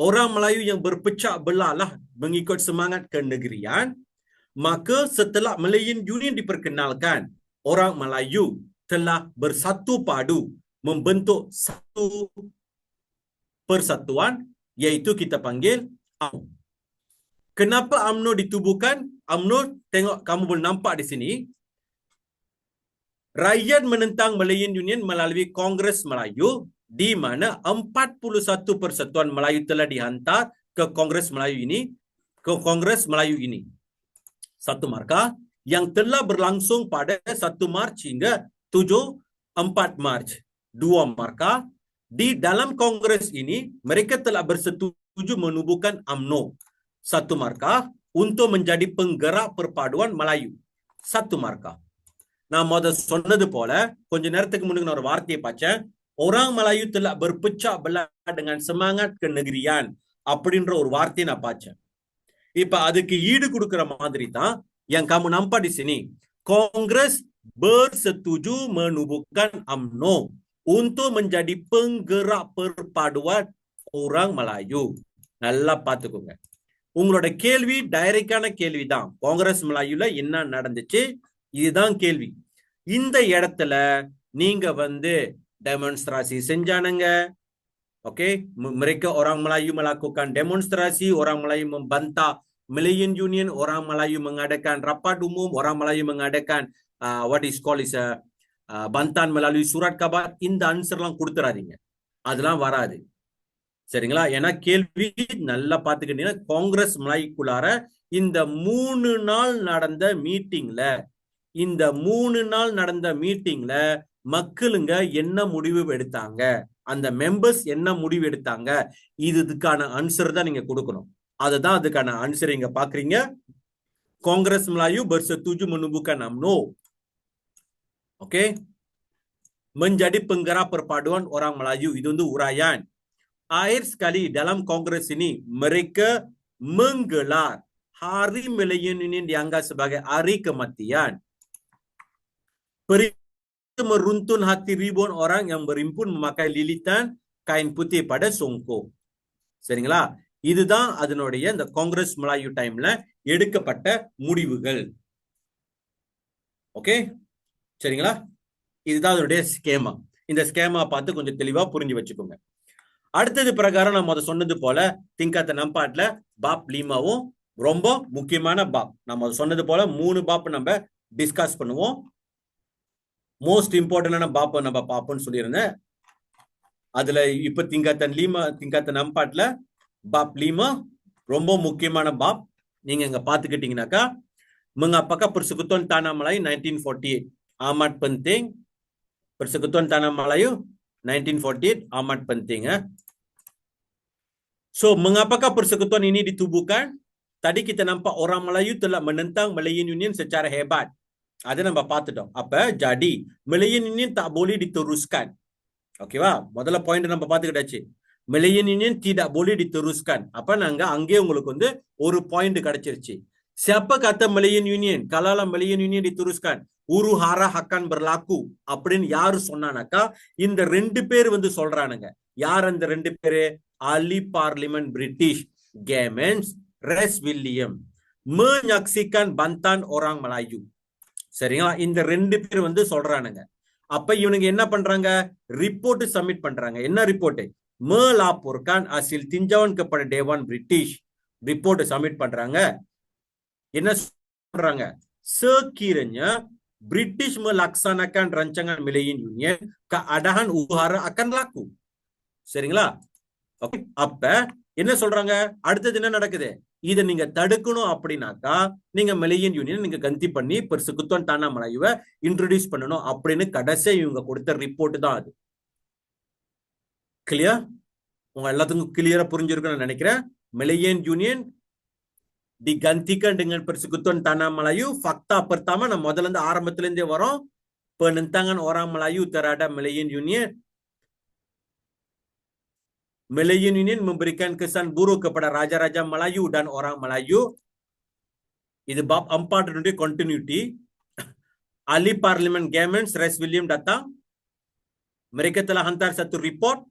orang Melayu yang berpecah belah lah mengikut semangat kenegerian. Maka setelah Malayan Union diperkenalkan, orang Melayu telah bersatu padu membentuk satu persatuan, yaitu kita panggil UMNO. Kenapa UMNO ditubuhkan? UMNO, tengok kamu boleh nampak di sini. Rakyat menentang Malayan Union melalui Kongres Melayu, di mana 41 persatuan Melayu telah dihantar ke Kongres Melayu ini. Satu markah yang telah berlangsung pada 1 Mac hingga 4 Mac. 2 markah. Di dalam kongres ini, mereka telah bersetuju menubuhkan UMNO. 1 markah untuk menjadi penggerak perpaduan Melayu. 1 markah. நான் சொன்னது போல கொஞ்ச நேரத்துக்கு முன்னாடி நான் ஒரு வார்த்தையை பார்த்தேன். orang Melayu telah berpecah belah dengan semangat kenegerian அப்படின்ற ஒரு வார்த்தையை நான் பார்த்தேன். இப்ப அதுக்கு ஈடு கொடுக்கிற மாதிரி தான் yang kamu nampak di sini. Kongres bersetuju menubuhkan UMNO untuk menjadi penggerak perpaduan orang Melayu. நல்லா பாத்துக்கோங்க. உங்களோட கேள்வி டைரக்டான கேள்வி தான். காங்கிரஸ் Melayuல என்ன நடந்துச்சு இதுதான் கேள்வி. இந்த இடத்துல நீங்க வந்து demonstrasi செஞ்சானுங்க. Oke, mereka orang Melayu melakukan demonstrasi, orang Melayu membantah Malayan Union, orang Melayu mengadakan rapat umum, orang Melayu mengadakan what is called is Bantan melalui surat kabar, இந்த ஆன்சர்லாம் கொடுத்துறாதீங்க. அதெல்லாம் வராது. சரிங்களா? ஏன்னா கேள்வி நல்லா பாத்துக்கிட்டீங்கன்னா காங்கிரஸ் மலாய்க்குள்ளார இந்த 3 நாள் நடந்த மீட்டிங்ல மக்களுங்க என்ன முடிவு எடுத்தாங்க, அந்த மெம்பர்ஸ் என்ன முடிவு எடுத்தாங்க, இதுக்கான ஆன்சர் தான் நீங்க கொடுக்கணும். அதுதான் அதுக்கான ஆன்சர் இங்க பாக்குறீங்க. Kongres Melayu bersetuju menumbuhkan UMNO. Oke. Menjadi penggerak perpaduan orang Melayu. Itu untuk uraian. Akhir sekali dalam kongres ini mereka menggelar Hari Melayu ini dianggap sebagai hari kematian. Peristiwa meruntun hati ribuan orang yang berimpun memakai lilitan kain putih pada songkok. சரிங்களா? இதுதான் அதனுடைய இந்த Congress Melayu டைம்ல எடுக்கப்பட்ட முடிவுகள். Okay, சரிங்களா? இதுதான் அதனுடைய ஸ்கேமா. இந்த ஸ்கேமா பார்த்து கொஞ்சம் தெளிவா புரிஞ்சு வச்சுக்கோங்க. அடுத்தது பிரகாரம் நம்ம அதை சொன்னது போல திங்காத்த நம்பாட்ல பாப் லீமாவும் ரொம்ப முக்கியமான பாப். நம்ம சொன்னது போல 3 பாப் நம்ம டிஸ்கஸ் பண்ணுவோம். மோஸ்ட் இம்பார்ட்டன்டான பாப் நம்ம பார்ப்போம்னு சொல்லியிருந்தேன். அதுல இப்ப திங்காத்த நம்பாட்ல பாப் லீமா ரொம்ப முக்கியமான பாப். நீங்க இங்க பாத்துக்கிட்டீங்கன்னாக்கா, mengapakah Persekutuan Tanah Melayu 1948 amat penting? Persekutuan Tanah Melayu 1948 amat penting ya. So, mengapakah persekutuan ini ditubuhkan? Tadi kita nampak orang Melayu telah menentang Malayan Union secara hebat. Ada நம்ம பார்த்துட்டோம். அப்ப jadi Malayan Union tak boleh diteruskan. ஓகேவா? முதல்ல point நம்ம பார்த்துக்கிட்டாச்சு. Malayan Union tidak boleh diteruskan. அப்ப நாங்க அங்கே உங்களுக்கு வந்து ஒரு பாயிண்ட் கிடைச்சிருச்சு. Siapa kata Malayan Union? Kalaulah Malayan Union diteruskan, huru hara akan berlaku அப்படின்னு யாரு சொன்னானாக்கா, இந்த 2 பேர் வந்து சொல்றானுங்க. யார் அந்த 2 பேரு? Ali Parlimen British Gamens Res William menyaksikan bantan orang Melayu. சரிங்களா? இந்த 2 பேர் வந்து சொல்றானுங்க. அப்ப இவனுங்க என்ன பண்றாங்க? ரிப்போர்ட் சப்மிட் பண்றாங்க. என்ன report? melaporkan hasil tinjauan kepada Dewan British. Report submit பண்றாங்க. என்ன சொல்றாங்க? Sekiranya British melaksanakan rancangan Malayan Union, keadaan huru-hara akan berlaku. சரிங்களா? ஓகே, அப்ப என்ன சொல்றாங்க? அடுத்தது என்ன நடக்குது? இதை நீங்க தடுக்கணும் அப்படின்னாக்கா நீங்க Malayan Union நீங்க கந்தி பண்ணி Persekutuan Tanah Melayu இன்ட்ரோடியூஸ் பண்ணணும் அப்படின்னு கடைசி இவங்க கொடுத்த ரிப்போர்ட் தான் அது. கிளியர்? உங்க எல்லாத்துக்கும் கிளியரா புரிஞ்சிருக்குன்னு நினைக்கிறேன். Malayan Union digantikan dengan Persekutuan Tanah Melayu. Fakta pertama, நம்ம முதல்ல இருந்து ஆரம்பத்துல இருந்தே வரோம். penentangan orang Melayu terhadap Malayan Union. Malayan Union memberikan kesan buruk kepada raja-raja Melayu dan orang Melayu. இது bab 4 nundi continuity. Ali Parlimen Gamens Res William datang. Mereka telah hantar satu report.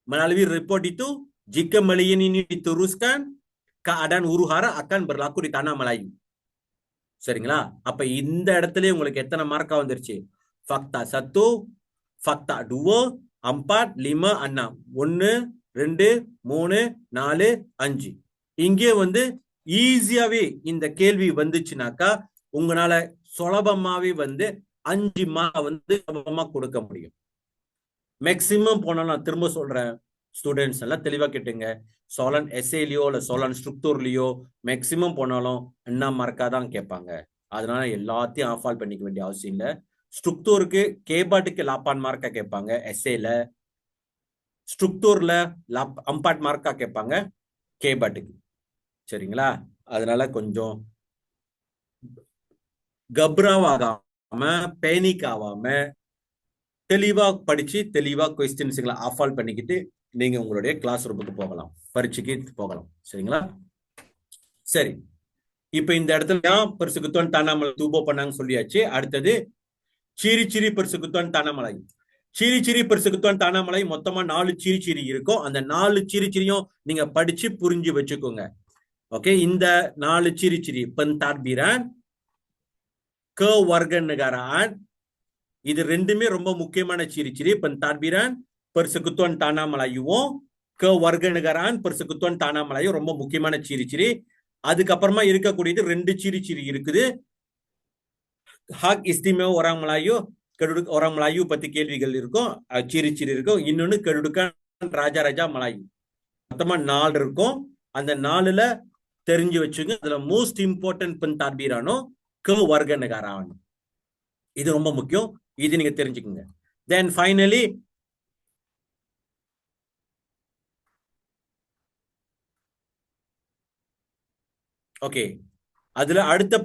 Melalui report itu, jika Malayan ini diteruskan, keadaan huru-hara akan berlaku di tanah Melayu. சரிங்களா? அப்ப இந்த இடத்துல உங்களுக்கு எத்தனை மார்க்கா வந்துருச்சு? fakta 1, fakta 2, 4, 5, 6. 1, 2, 3, 4, 5. இங்கே வந்து ஈஸியாவே இந்த கேள்வி வந்துச்சுனாக்கா உங்களால சுலபமாவே வந்து 5 மார்க் வந்து சுலபமா கொடுக்க முடியும். மேக்சிமம் போனாலும் நான் திரும்ப சொல்றேன், ஸ்டூடெண்ட்ஸ் எல்லாம் தெளிவா கேட்டுங்க. சோலன் எஸ்ஏலியோ இல்ல சோலன் ஸ்ட்ரக்சர்லயோ மேக்சிமம் போனாலும் என்ன மார்க்கா தான் கேட்பாங்க. அதனால எல்லாத்தையும் ஆஃப் ஆல் பண்ணிக்க வேண்டிய அவசியம் இல்லை. ஸ்ட்ரக்சருக்கு கேபாட்டுக்கு 8 மார்க்கா கேட்பாங்க, எஸ்ஏல ஸ்ட்ரக்சர்ல 4 மார்க்கா கேட்பாங்க கேபாட்டுக்கு. சரிங்களா? அதனால கொஞ்சம் கப்ராவாகாம பேனிக் ஆகாம தெளிவா படிச்சு தெளிவா கொஸ்டின்ஸ்களை ஆஃப் ஆல் பண்ணிக்கிட்டு நீங்க உங்களுடைய கிளாஸ் ரூமுக்கு போகலாம், பரீட்சைக்கு போகலாம். சரிங்களா? சரி, இப்ப இந்த இடத்துல Persekutuan Tanah Melayu தூபோ பண்ணாங்கன்னு சொல்லியாச்சு. அடுத்தது சிரி Persekutuan Tanah Melayu. சிரி Persekutuan Tanah Melayu மொத்தமா 4 சிரி இருக்கும். அந்த 4 சிரியும் நீங்க படிச்சு புரிஞ்சு வச்சுக்கோங்க. ஓகே, இந்த 4 சிரி pentadbiran, kewarganegaraan, இது ரெண்டுமே ரொம்ப முக்கியமான சிரி. pentadbiran Persekutuan Tanah Melayuவும் kewarganegaraan Persekutuan Tanah Melayu ரொம்ப முக்கியமான சிரி. அதுக்கப்புறமா இருக்கக்கூடியது 2 சிரி இருக்குது. Hak Istimewa Orang Melayu, orang Melayu பத்தி கேள்விகள் இருக்கும், ciri-ciri இருக்கும். இன்னொன்னு kedudukan raja-raja Melayu. மொத்தமா 4 இருக்கும். அந்த 4ல தெரிஞ்சு வச்சுங்க. அதுல மோஸ்ட் இம்பார்ட்டன்ட் pentadbiran kewarganegaraan. இது ரொம்ப முக்கியம். இது நீங்க தெரிஞ்சுக்கங்க. Then finally ஓகே, அதுல அடுத்த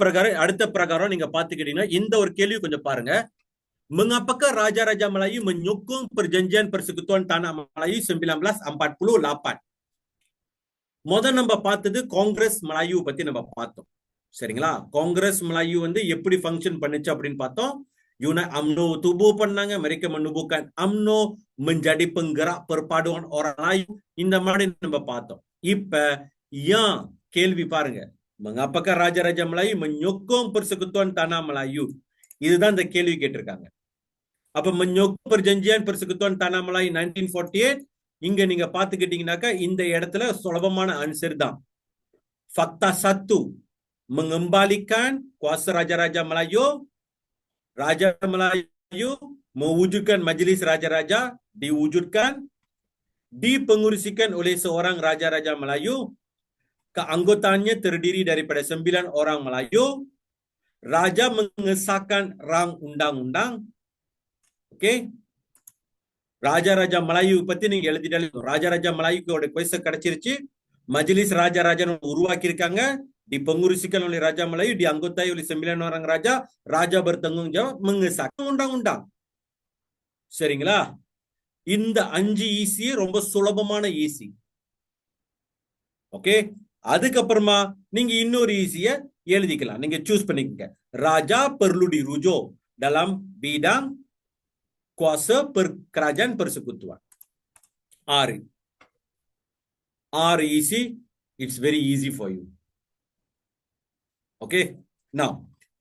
பிரகாரம் நீங்க பாத்துக்கிட்டீங்கன்னா இந்த ஒரு கேள்வி கொஞ்சம் பாருங்க. Mengapakah Raja-Raja Melayu menyokong perjanjian persekutuan tanah Melayu 1948? முதல் நம்ம பார்த்தது காங்கிரஸ் மலாயு பத்தி நம்ம பார்த்தோம். சரிங்களா? காங்கிரஸ் மலாயு வந்து எப்படி ஃபங்க்ஷன் பண்ணுச்சு அப்படின்னு பார்த்தோம். UMNO tubuh பண்ணாங்க, mereka menubuhkan UMNO menjadi penggerak perpaduan orang Melayu. இந்த மாதிரி நம்ம பார்த்தோம். இப்ப ஏன் கேள்வி பாருங்க. Mengapakah Raja-Raja Melayu menyokong persekutuan tanah Melayu? இதுதான் இந்த கேள்வி கேட்டிருக்காங்க. அப்ப menyokong perjanjian persekutuan tanah Melayu 1948 இங்க நீங்க பாத்துக்கிட்டீங்கன்னாக்கா இந்த இடத்துல சுலபமான ஆன்சர் தான். Fakta 1, mengembalikan kuasa Raja-Raja Melayu. Raja Melayu mewujudkan Majlis Raja-Raja, diwujudkan, dipengurusikan oleh seorang Raja-Raja Melayu. Keanggotaannya terdiri daripada 9 orang Melayu. Raja mengesahkan rang undang-undang. Okey. ராஜா Melayu பத்தி நீங்க எழுதிட்டாலே ராஜா மலாயுக்கோட கொய்ச கிடைச்சிருச்சு. மஜ்லிஸ் ராஜா உருவாக்கி இருக்காங்க. டி pengurusikan oleh Raja Melayu, dianggotai oleh 9 orang raja. Raja bertanggung jawab mengesahkan undang-undang. சரிங்களா? இந்த 5 easy ரொம்ப சுலபமான ஈஸி. ஓகே, அதுக்கப்புறமா நீங்க இன்னொரு ஈஸிய எழுதிக்கலாம். நீங்க சூஸ் பண்ணிக்கங்க. ராஜா perlu dirujuk dalam bidang kuasa kerajaan persekutuan. R easy. It's very easy for you. Okay. Now,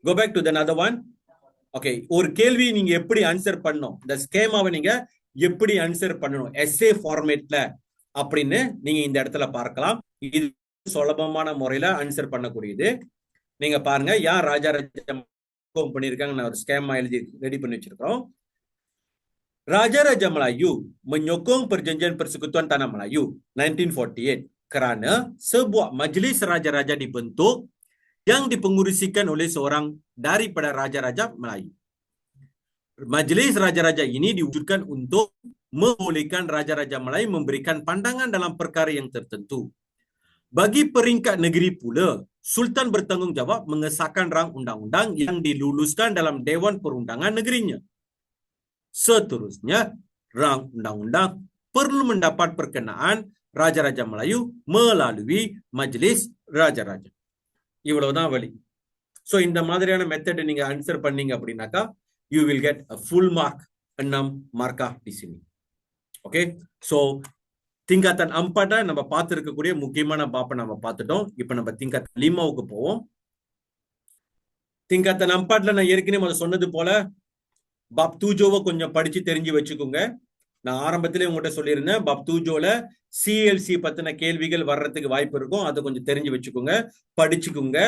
go back to the another one. Okay. ஒரு கேள்வி நீங்க எப்படி ஆன்சர் பண்ணணும், இந்த ஸ்கேமாவை நீங்க எப்படி ஆன்சர் பண்ணணும் எஸ்ஏ ஃபார்மேட்ல அப்படின்னு நீங்க இந்த இடத்துல பார்க்கலாம். இது சுலபமான முறையில ஆன்சர் பண்ணக்கூடியது. நீங்க பாருங்க, யார் ராஜா பண்ணிருக்காங்க. நான் ஒரு ஸ்கேமா எழுதி ரெடி பண்ணி வச்சிருக்கோம். Raja-Raja Melayu menyokong perjanjian persekutuan tanah Melayu 1948 kerana sebuah majlis raja-raja dibentuk yang dipengurusikan oleh seorang daripada raja-raja Melayu. Majlis raja-raja ini diwujudkan untuk membolehkan raja-raja Melayu memberikan pandangan dalam perkara yang tertentu. Bagi peringkat negeri pula, Sultan bertanggungjawab mengesahkan rang undang-undang yang diluluskan dalam Dewan Perundangan negerinya. Seterusnya, rang undang-undang perlu mendapat perkenaan Raja-Raja Melayu melalui Majlis Raja-Raja. இவ்வளவுதான் வழி. So இந்த மாதிரியான method நீங்க answer பண்ணீங்க அப்படின்னாக்கா you will get a full mark 6 மார்க்கா di sini. Okay, so tingkatan 4 நம்ம பார்த்திருக்கக்கூடிய முக்கியமான பாப்பை நம்ம பார்த்துட்டோம். இப்போ நம்ம tingkatan 5க்கு போவோம். tingkatan 4ல நான் ஏற்கனவே சொன்னது போல பாப் 2 கொஞ்சம் படிச்சு தெரிஞ்சு வச்சுக்கோங்க. நான் ஆரம்பத்திலே உங்கள்கிட்ட சொல்லியிருந்தேன், பாப் 2 சிஎல்சி பத்தின கேள்விகள் வர்றதுக்கு வாய்ப்பு இருக்கும். அதை கொஞ்சம் தெரிஞ்சு வச்சுக்கோங்க, படிச்சுக்கோங்க,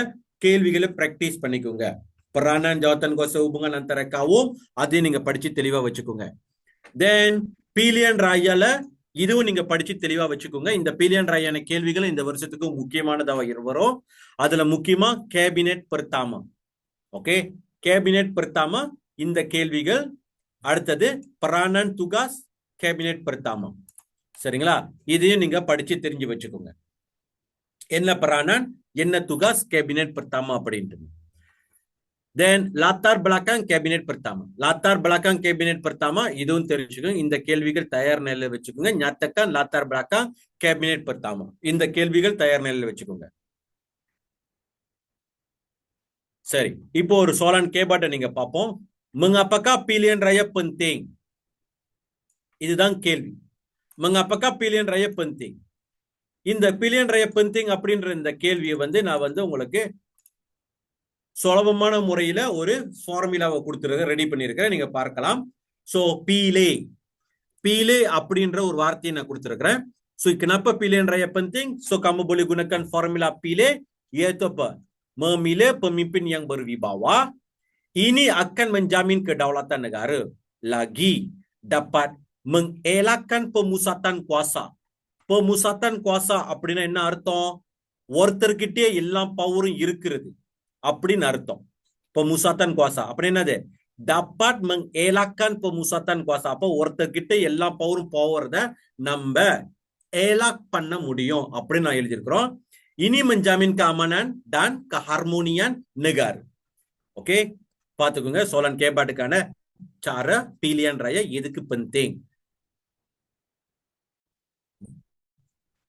கேள்விகளை பிராக்டிஸ் பண்ணிக்கோங்க. peranan jawatan kuasa hubungan antara kaum அதையும் நீங்க படிச்சு தெளிவா வச்சுக்கோங்க. தென் pilihan ராயால இதுவும் நீங்க படிச்சு தெளிவா வச்சுக்கோங்க. இந்த pilihan ராயான கேள்விகள் இந்த வருஷத்துக்கு முக்கியமானதா வரும். அதுல முக்கியமா cabinet pertama. Okay, cabinet pertama இந்த கேள்விகள். அடுத்தது peranan tugas கேபினெட் pertama. சரிங்களா? இதையும் நீங்க படிச்சு தெரிஞ்சு வச்சுக்கோங்க. என்ன peranan, என்ன tugas கேபினெட் pertama அப்படின்ட்டு. Then latar belakang kabinet pertama. Latar belakang kabinet pertama இதுவும் தெரிஞ்சுக்கோங்க. இந்த கேள்விகள் தயார் நிலையில வச்சுக்கோங்க. nyatakan latar belakang kabinet pertama. இந்த கேள்விகள் தயார் நிலையில வச்சுக்கோங்க. சரி, இப்போ ஒரு soalan கேபாட்ட நீங்க பாப்போம். Mengapakah pilihan raya penting? இதுதான் கேள்வி. Mengapakah pilihan raya penting? இந்த pilihan raya penting அப்படின்ற இந்த கேள்வியை நான் உங்களுக்கு சுலபமான முறையில ஒரு ஃபார்முலாவை கொடுத்துருக்க ரெடி பண்ணிருக்கேன், நீங்க பார்க்கலாம். சோ பீலே அப்படின்ற ஒரு வார்த்தையை நான் கொடுத்துருக்கிறேன். So kenapa pilihan raya penting? So kamu boleh gunakan formula pile, yaitu apa? Memilih pemimpin yang berwibawa, Ini akan menjamin kedaulatan negara lagi dapat mengelakkan pemusatan kuasa. Pemusatan kuasa அப்படின்னா என்ன அர்த்தம்? ஒருத்தர்கிட்டே எல்லா பவரும் இருக்கிறது அப்படின்னு அர்த்தம். pemusatan kuasa அப்படி என்னது? dapat mengelakkan pemusatan kuasa. அப்போ ஒருத்தர்கிட்ட எல்லா பவரும் போவறத நம்ம elak பண்ண முடியும் அப்படின்னு நான் எழுதியிருக்கிறோம். Ini menjamin keamanan dan keharmonian negara. Oke, பார்த்துக்கோங்க. soalan கேபாட்டுக்கான cara pilihan raya எதுக்கு penting.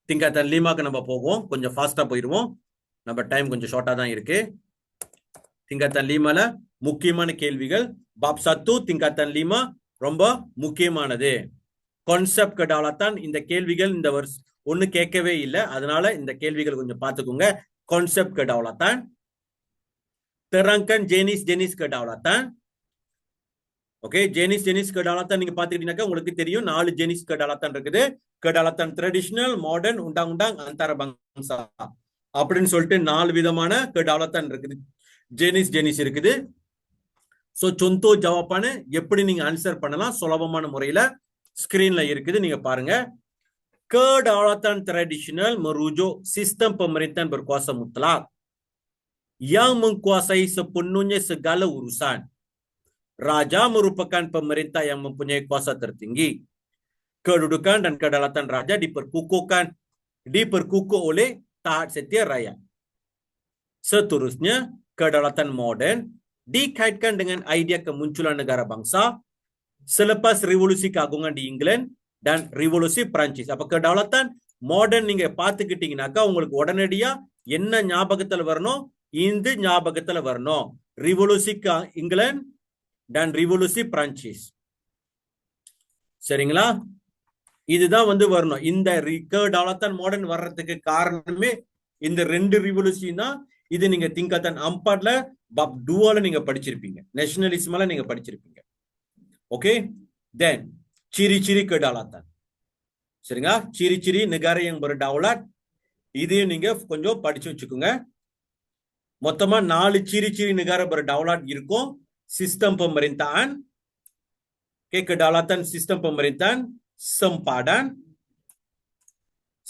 tingkatan 5க்கு நம்ம போவோம். கொஞ்சம் ஃபாஸ்டா போயிடுவோம். நம்ம டைம் கொஞ்சம் ஷார்ட்டா தான் இருக்கு. tingkatan 5ல முக்கியமான கேள்விகள். bab 1 tingkatan 5 ரொம்ப முக்கியமானது. கான்செப்ட் kedaulatan இந்த கேள்விகள் இந்த ஒண்ணு கேட்கவே இல்லை. அதனால இந்த கேள்விகள் கொஞ்சம் பார்த்துக்கோங்க. Concept kedaulatan, terangkan jenis-jenis kedaulatan. Okay, jenis kedaulatan நீங்க பாத்துக்கிட்டீங்கன்னாக்கா உங்களுக்கு தெரியும் 4 jenis kedaulatan இருக்குது. kedaulatan traditional, modern, undang-undang, antara bangsa அப்படின்னு சொல்லிட்டு 4 விதமான kedaulatan இருக்குது. jenis இருக்குது. சோ contoh jawabannya எப்படி நீங்க ஆன்சர் பண்ணலாம் சுலபமான முறையில ஸ்கிரீன்ல இருக்குது, நீங்க பாருங்க. kedaulatan tradisional merujuk sistem pemerintahan berkuasa mutlak yang menguasai sepenuhnya segala urusan. Raja merupakan pemerintah yang mempunyai kuasa tertinggi. Kedudukan dan kedaulatan raja diperkukuh oleh taat setia rakyat. Seterusnya, kedaulatan moden dikaitkan dengan idea kemunculan negara bangsa selepas revolusi keagungan di England dan revolusi Prancis. அப்ப kedaulatan modern நீங்க பாத்துக்கிட்டீங்கன்னாக்கா உங்களுக்கு உடனடியா என்ன ஞாபகத்துல வரணும்? இந்த ஞாபகத்துல வரணும். ரிவல்யூசி இங்கிலாந்து dan revolusi Prancis. சரிங்களா? இதுதான் வரணும். இந்த kedaulatan மாடர்ன் வர்றதுக்கு காரணமே இந்த 2 ரிவல்யூஷன் தான். இது நீங்க tingkatan 4ல bab 2ல நீங்க படிச்சிருப்பீங்க. நேஷனலிசம்ல நீங்க படிச்சிருப்பீங்க. Okay, then ciri-ciri kedaulatan. சரிங்களா? ciri-ciri negara yang berdaulat இதையும் நீங்க கொஞ்சம் படிச்சு வச்சுக்கோங்க. மொத்தமா 4 ciri-ciri negara berdaulat இருக்கும். sistem pemerintahan, kedaulatan sistem pemerintahan, sempadan,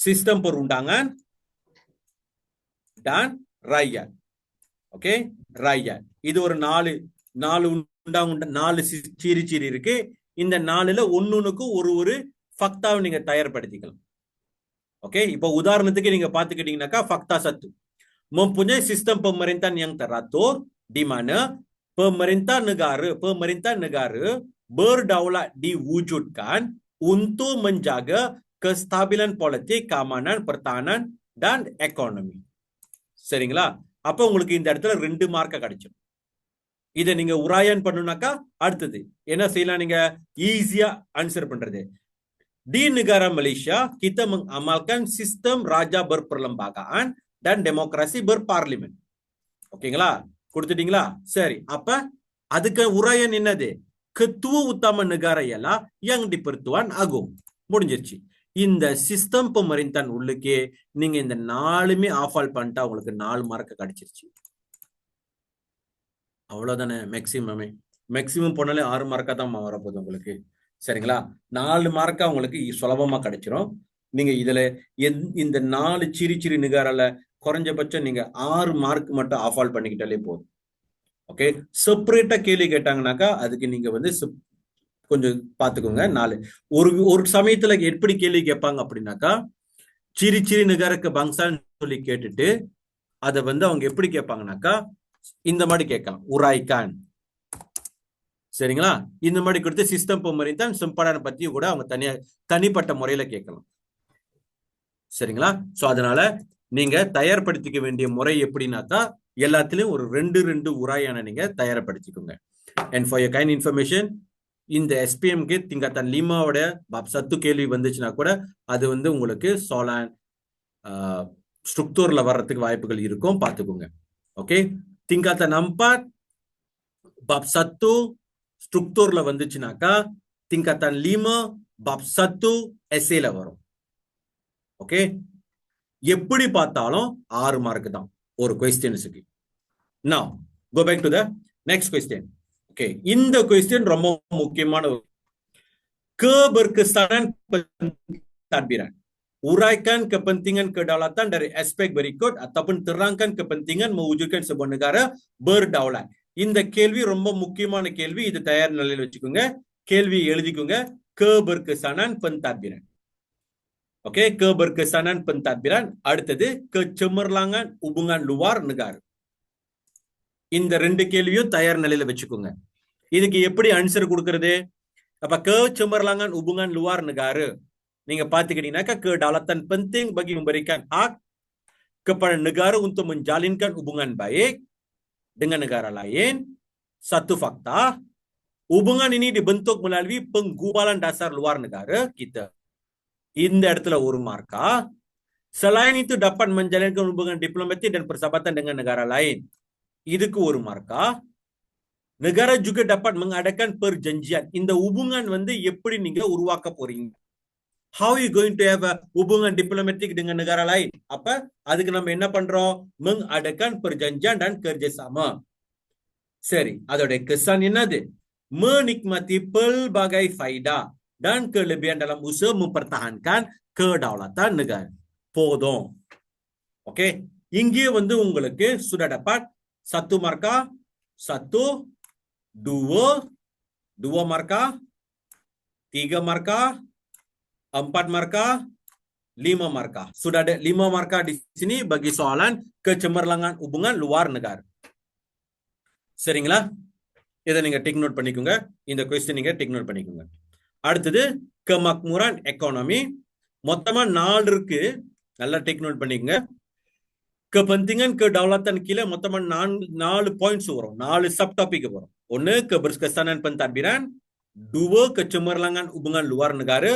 sistem perundangan, dan rakyat. Okay, rakyat. இது ஒரு 4 ciri-ciri இருக்கு. இந்த 4ல ஒன்னொன்னுக்கு ஒரு ஃபக்தாவை நீங்க தயார்படுத்திக்கலாம். ஓகே, இப்போ உதாரணத்துக்கு நீங்க பாத்துக்கிட்டீங்கன்னாக்கா fakta 1 mempunyai sistem pemerintahan yang teratur di mana pemerintah negara berdaulat diwujudkan untuk menjaga kestabilan politik, keamanan, pertahanan, dan ekonomi. சரிங்களா? அப்ப உங்களுக்கு இந்த இடத்துல 2 மார்க் கிடைச்சிடும். இதை நீங்க உராயன் பண்ணுனாக்கா அடுத்தது என்ன செய்யலாம்? நீங்க ஈஸியா ஆன்சர் பண்றது. Di negara Malaysia kita mengamalkan sistem raja berperlembagaan dan demokrasi berparlimen. ஓகேங்களா? கொடுத்துட்டீங்களா? சரி, அப்ப அதுக்கு உரையன் என்னது? ketua utama negara ialah yang di-Pertuan Agong. முடிஞ்சிருச்சு. இந்த சிஸ்டம் pemerintahan உள்ளுக்கே நீங்க இந்த 4மே ஆஃப் ஆல் பண்ணிட்டா உங்களுக்கு 4 மார்க் கிடைச்சிருச்சு. அவ்வளவுதானே? மேக்சிமம் போனாலே 6 மார்க்கா தான் வரப்போகுது உங்களுக்கு. சரிங்களா? 4 மார்க்கா உங்களுக்கு சுலபமா கிடைச்சிரும். நீங்க இதுல இந்த 4 சிரி நிகாரால குறைஞ்சபட்சம் நீங்க 6 மார்க் மட்டும் ஆஃப் ஆல் பண்ணிக்கிட்டாலே போதும். ஓகே, செப்பரேட்டா கேள்வி கேட்டாங்கன்னாக்கா அதுக்கு நீங்க கொஞ்சம் பாத்துக்கோங்க. 4 ஒரு சமயத்துல எப்படி கேள்வி கேட்பாங்க அப்படின்னாக்கா, சிரி நிகாரக்கு பங்சான்னு சொல்லி கேட்டுட்டு அதை அவங்க எப்படி கேட்பாங்கன்னாக்கா இந்த மாதிரி கேட்கலாம். உராய்கான். சரிங்களா? இந்த மாதிரி கொடுத்து சிஸ்டம் pemerintahan செம்படான பத்தி கூட அவங்க தனிப்பட்ட முறையில கேட்கலாம். சரிங்களா? சோ அதனால நீங்க தயார்படுத்திக்க வேண்டிய முறை எப்படின்னாக்கா எல்லாத்திலும் ஒரு 2 உராயான நீங்க தயார்படுத்திக்கோங்க. And for your kind information, இந்த எஸ்பிஎம்க்கு tingkatan 5வோட bab 1 கேள்வி வந்துச்சுன்னா கூட அது உங்களுக்கு சோலான் ஸ்ட்ரக்சர்ல வர்றதுக்கு வாய்ப்புகள் இருக்கும், பாத்துக்கோங்க. Okay, tingkatan 4 bab 1 ஸ்ட்ரக்சர்ல வந்துச்சுனாக்கா tingkatan 5 bab 1 எஸ்ஏல வரும். ஓகே, எப்படி பார்த்தாலும் 6 மார்க் தான் ஒரு क्वेश्चंसக்கு. Now go back to the next question. Okay, இந்த கொஸ்டின் ரொம்ப முக்கியமான. Ke berkesanan pentadbiran. Uraikan kepentingan kedaulatan dari aspek berikut ataupun terangkan kepentingan mewujudkan sebuah negara berdaulat. இந்த கேள்வி ரொம்ப முக்கியமான கேள்வி. இது தயார் நிலையில் வச்சுக்கோங்க. கேள்வி எழுதிக்கோங்க. Ke berkesanan pentadbiran. Okey, ke berkesanan pentadbiran. அடுத்தது kecemerlangan hubungan luar negara. இந்த ரெண்டு கேள்வியும் தயார் நிலையில வச்சுக்கோங்க. இதுக்கு எப்படி ஆன்சர் கொடுக்கிறது? அப்ப kecemerlangan hubungan luar negara நீங்க பாத்துக்கிட்டீங்கன்னாக்கா kedaulatan penting bagi memberikan hak kepada negara untuk menjalinkan hubungan baik dengan negara lain. Satu fakta, hubungan ini dibentuk melalui penggubalan dasar luar negara kita. இந்த இடத்துல ஒரு மார்க்கா. Selain itu dapat menjalinkan hubungan diplomatik dan persahabatan dengan negara lain. இதுக்கு ஒரு மார்க்கா. Negara juga dapat mengadakan perjanjian. இந்த hubungan எப்படி நீங்க உருவாக்க போறீங்க? How you going to have a hubungan diplomatik dengan negara lain? அப்ப அதுக்கு நம்ம என்ன பண்றோம்? mengadakan perjanjian dan kerjasama. சரி, அதோட kesan என்னது? Menikmati pelbagai faedah dan kelebihan dalam usaha mempertahankan kedaulatan negara. போதும். ஓகே, இங்கே உங்களுக்கு sudah dapat 1 marka, 1, 2 marka, 3 marka, 4 marka, 5 marka. Sudah ada 5 marka di sini bagi soalan kecemerlangan hubungan luar negara. சரிங்களா? இதை நீங்க tick note பண்ணிக்கோங்க. இந்த question நீங்க tick note பண்ணிக்கோங்க. அடுத்தது kemakmuran ekonomi. மொத்தமா 4 இருக்கு. நல்லா டிக் நோட் பண்ணிக்கோங்க. kepentingan kedaulatan கீழே மொத்தமா 4 பாயிண்ட்ஸ் வரும். 4 சப் டாபிக் வரும். 1 keberkesanan pentadbiran, 2 kecemerlangan hubungan luar negara,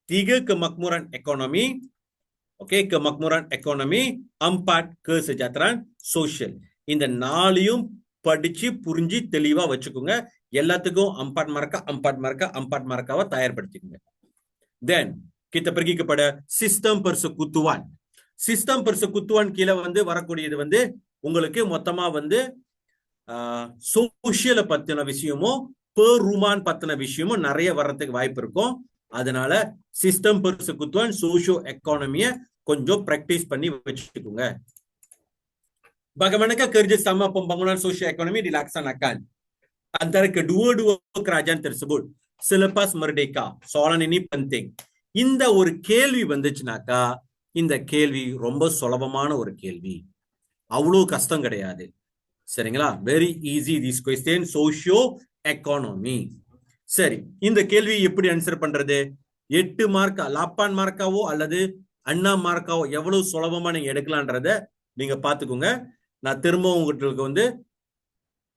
3 kemakmuran ekonomi, okey, kemakmuran ekonomi, 4 kesejahteraan sosial. இந்த 4யும் படிச்சு புரிஞ்சு தெளிவா வச்சுக்கோங்க. எல்லாத்துக்கும் 4 marka 4 marka 4 markaவை தயார்படுத்திக்கோங்க. Then kita pergi kepada sistem persekutuan. Sistem persekutuan கீழே வரக்கூடியது உங்களுக்கு மொத்தமா சோசியலை பத்தின விஷயமும் பெருமான் பத்தின விஷயமும் நிறைய வர்றதுக்கு வாய்ப்பு இருக்கும். அதனால சிஸ்டம் persekutuan சோசியோ எக்கானமிய கொஞ்சம் பிராக்டிஸ் பண்ணி வச்சுக்கோங்க. Bagaimanakah kerjasama pembangunan sosio-ekonomi dilaksanakan antara kedua-dua kerajaan tersebut selepas merdeka? Soalan ini penting. இந்த ஒரு கேள்வி வந்துச்சுனாக்கா இந்த கேள்வி ரொம்ப சுலபமான ஒரு கேள்வி. அவ்வளவு கஷ்டம் கிடையாது. சரிங்களா? Very easy this question socio economy. சரி, இந்த கேள்வி எப்படி ஆன்சர் பண்றது? 8 மார்க்கா, 8 மார்க்காவோ அல்லது அண்ணா மார்க்காவோ எவ்வளவு சுலபமா நீங்க எடுக்கலான்றத நீங்க பாத்துக்கோங்க. நான் திரும்ப உங்களுக்கு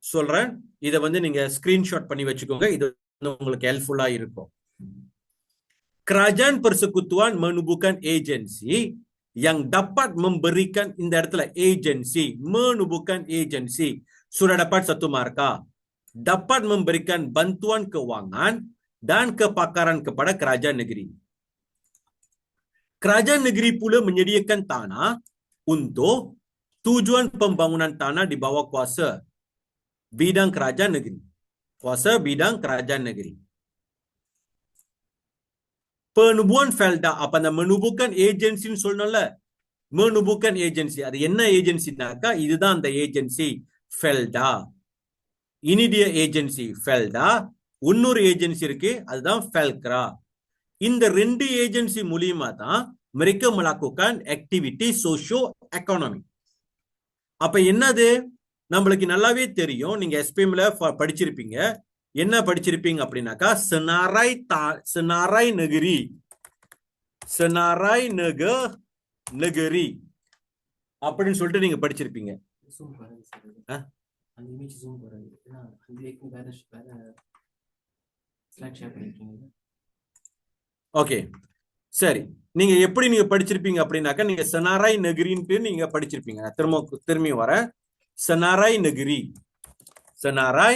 சொல்றேன். இதை நீங்க ஸ்கிரீன்ஷாட் பண்ணி வச்சுக்கோங்க. இது உங்களுக்கு ஹெல்ப்ஃபுல்லா இருக்கும். Kerajaan persekutuan menubuhkan agensi yang dapat memberikan, இந்த இடத்துல agency, menubuhkan agency, sudah dapat 1 marka. Dapat memberikan bantuan keuangan dan kepakaran kepada kerajaan negeri. Kerajaan negeri pula menyediakan tanah untuk tujuan pembangunan tanah di bawah kuasa bidang kerajaan negeri. Kuasa bidang kerajaan negeri. Penubuhan Felda, apa nama menubuhkan agensi சொல்லணும்ல? menubuhkan agensi. அது என்ன ஏஜென்சினாக்கா இதுதான் அந்த agency Felda. இனி dia agency Felda. இன்னொரு agency இருக்கு, அதுதான் Felcra. இந்த ரெண்டு ஏஜென்சி மூலியமா தான் mereka melakukan activity socio economy. அப்ப என்னது? நம்மளுக்கு நல்லாவே தெரியும். நீங்க SPMல படிச்சிருப்பீங்க. என்ன படிச்சிருப்பீங்க அப்படின்னாக்கா senarai negeri. senarai negeri அப்படின்னு சொல்லிட்டு நீங்க படிச்சிருப்பீங்க. ஓகே, சரி. நீங்க எப்படி நீங்க படிச்சிருப்பீங்க அப்படின்னாக்கா நீங்க senarai negeriன்ட்டு நீங்க படிச்சிருப்பீங்க. திரும்பி வரேன். senarai negeri, senarai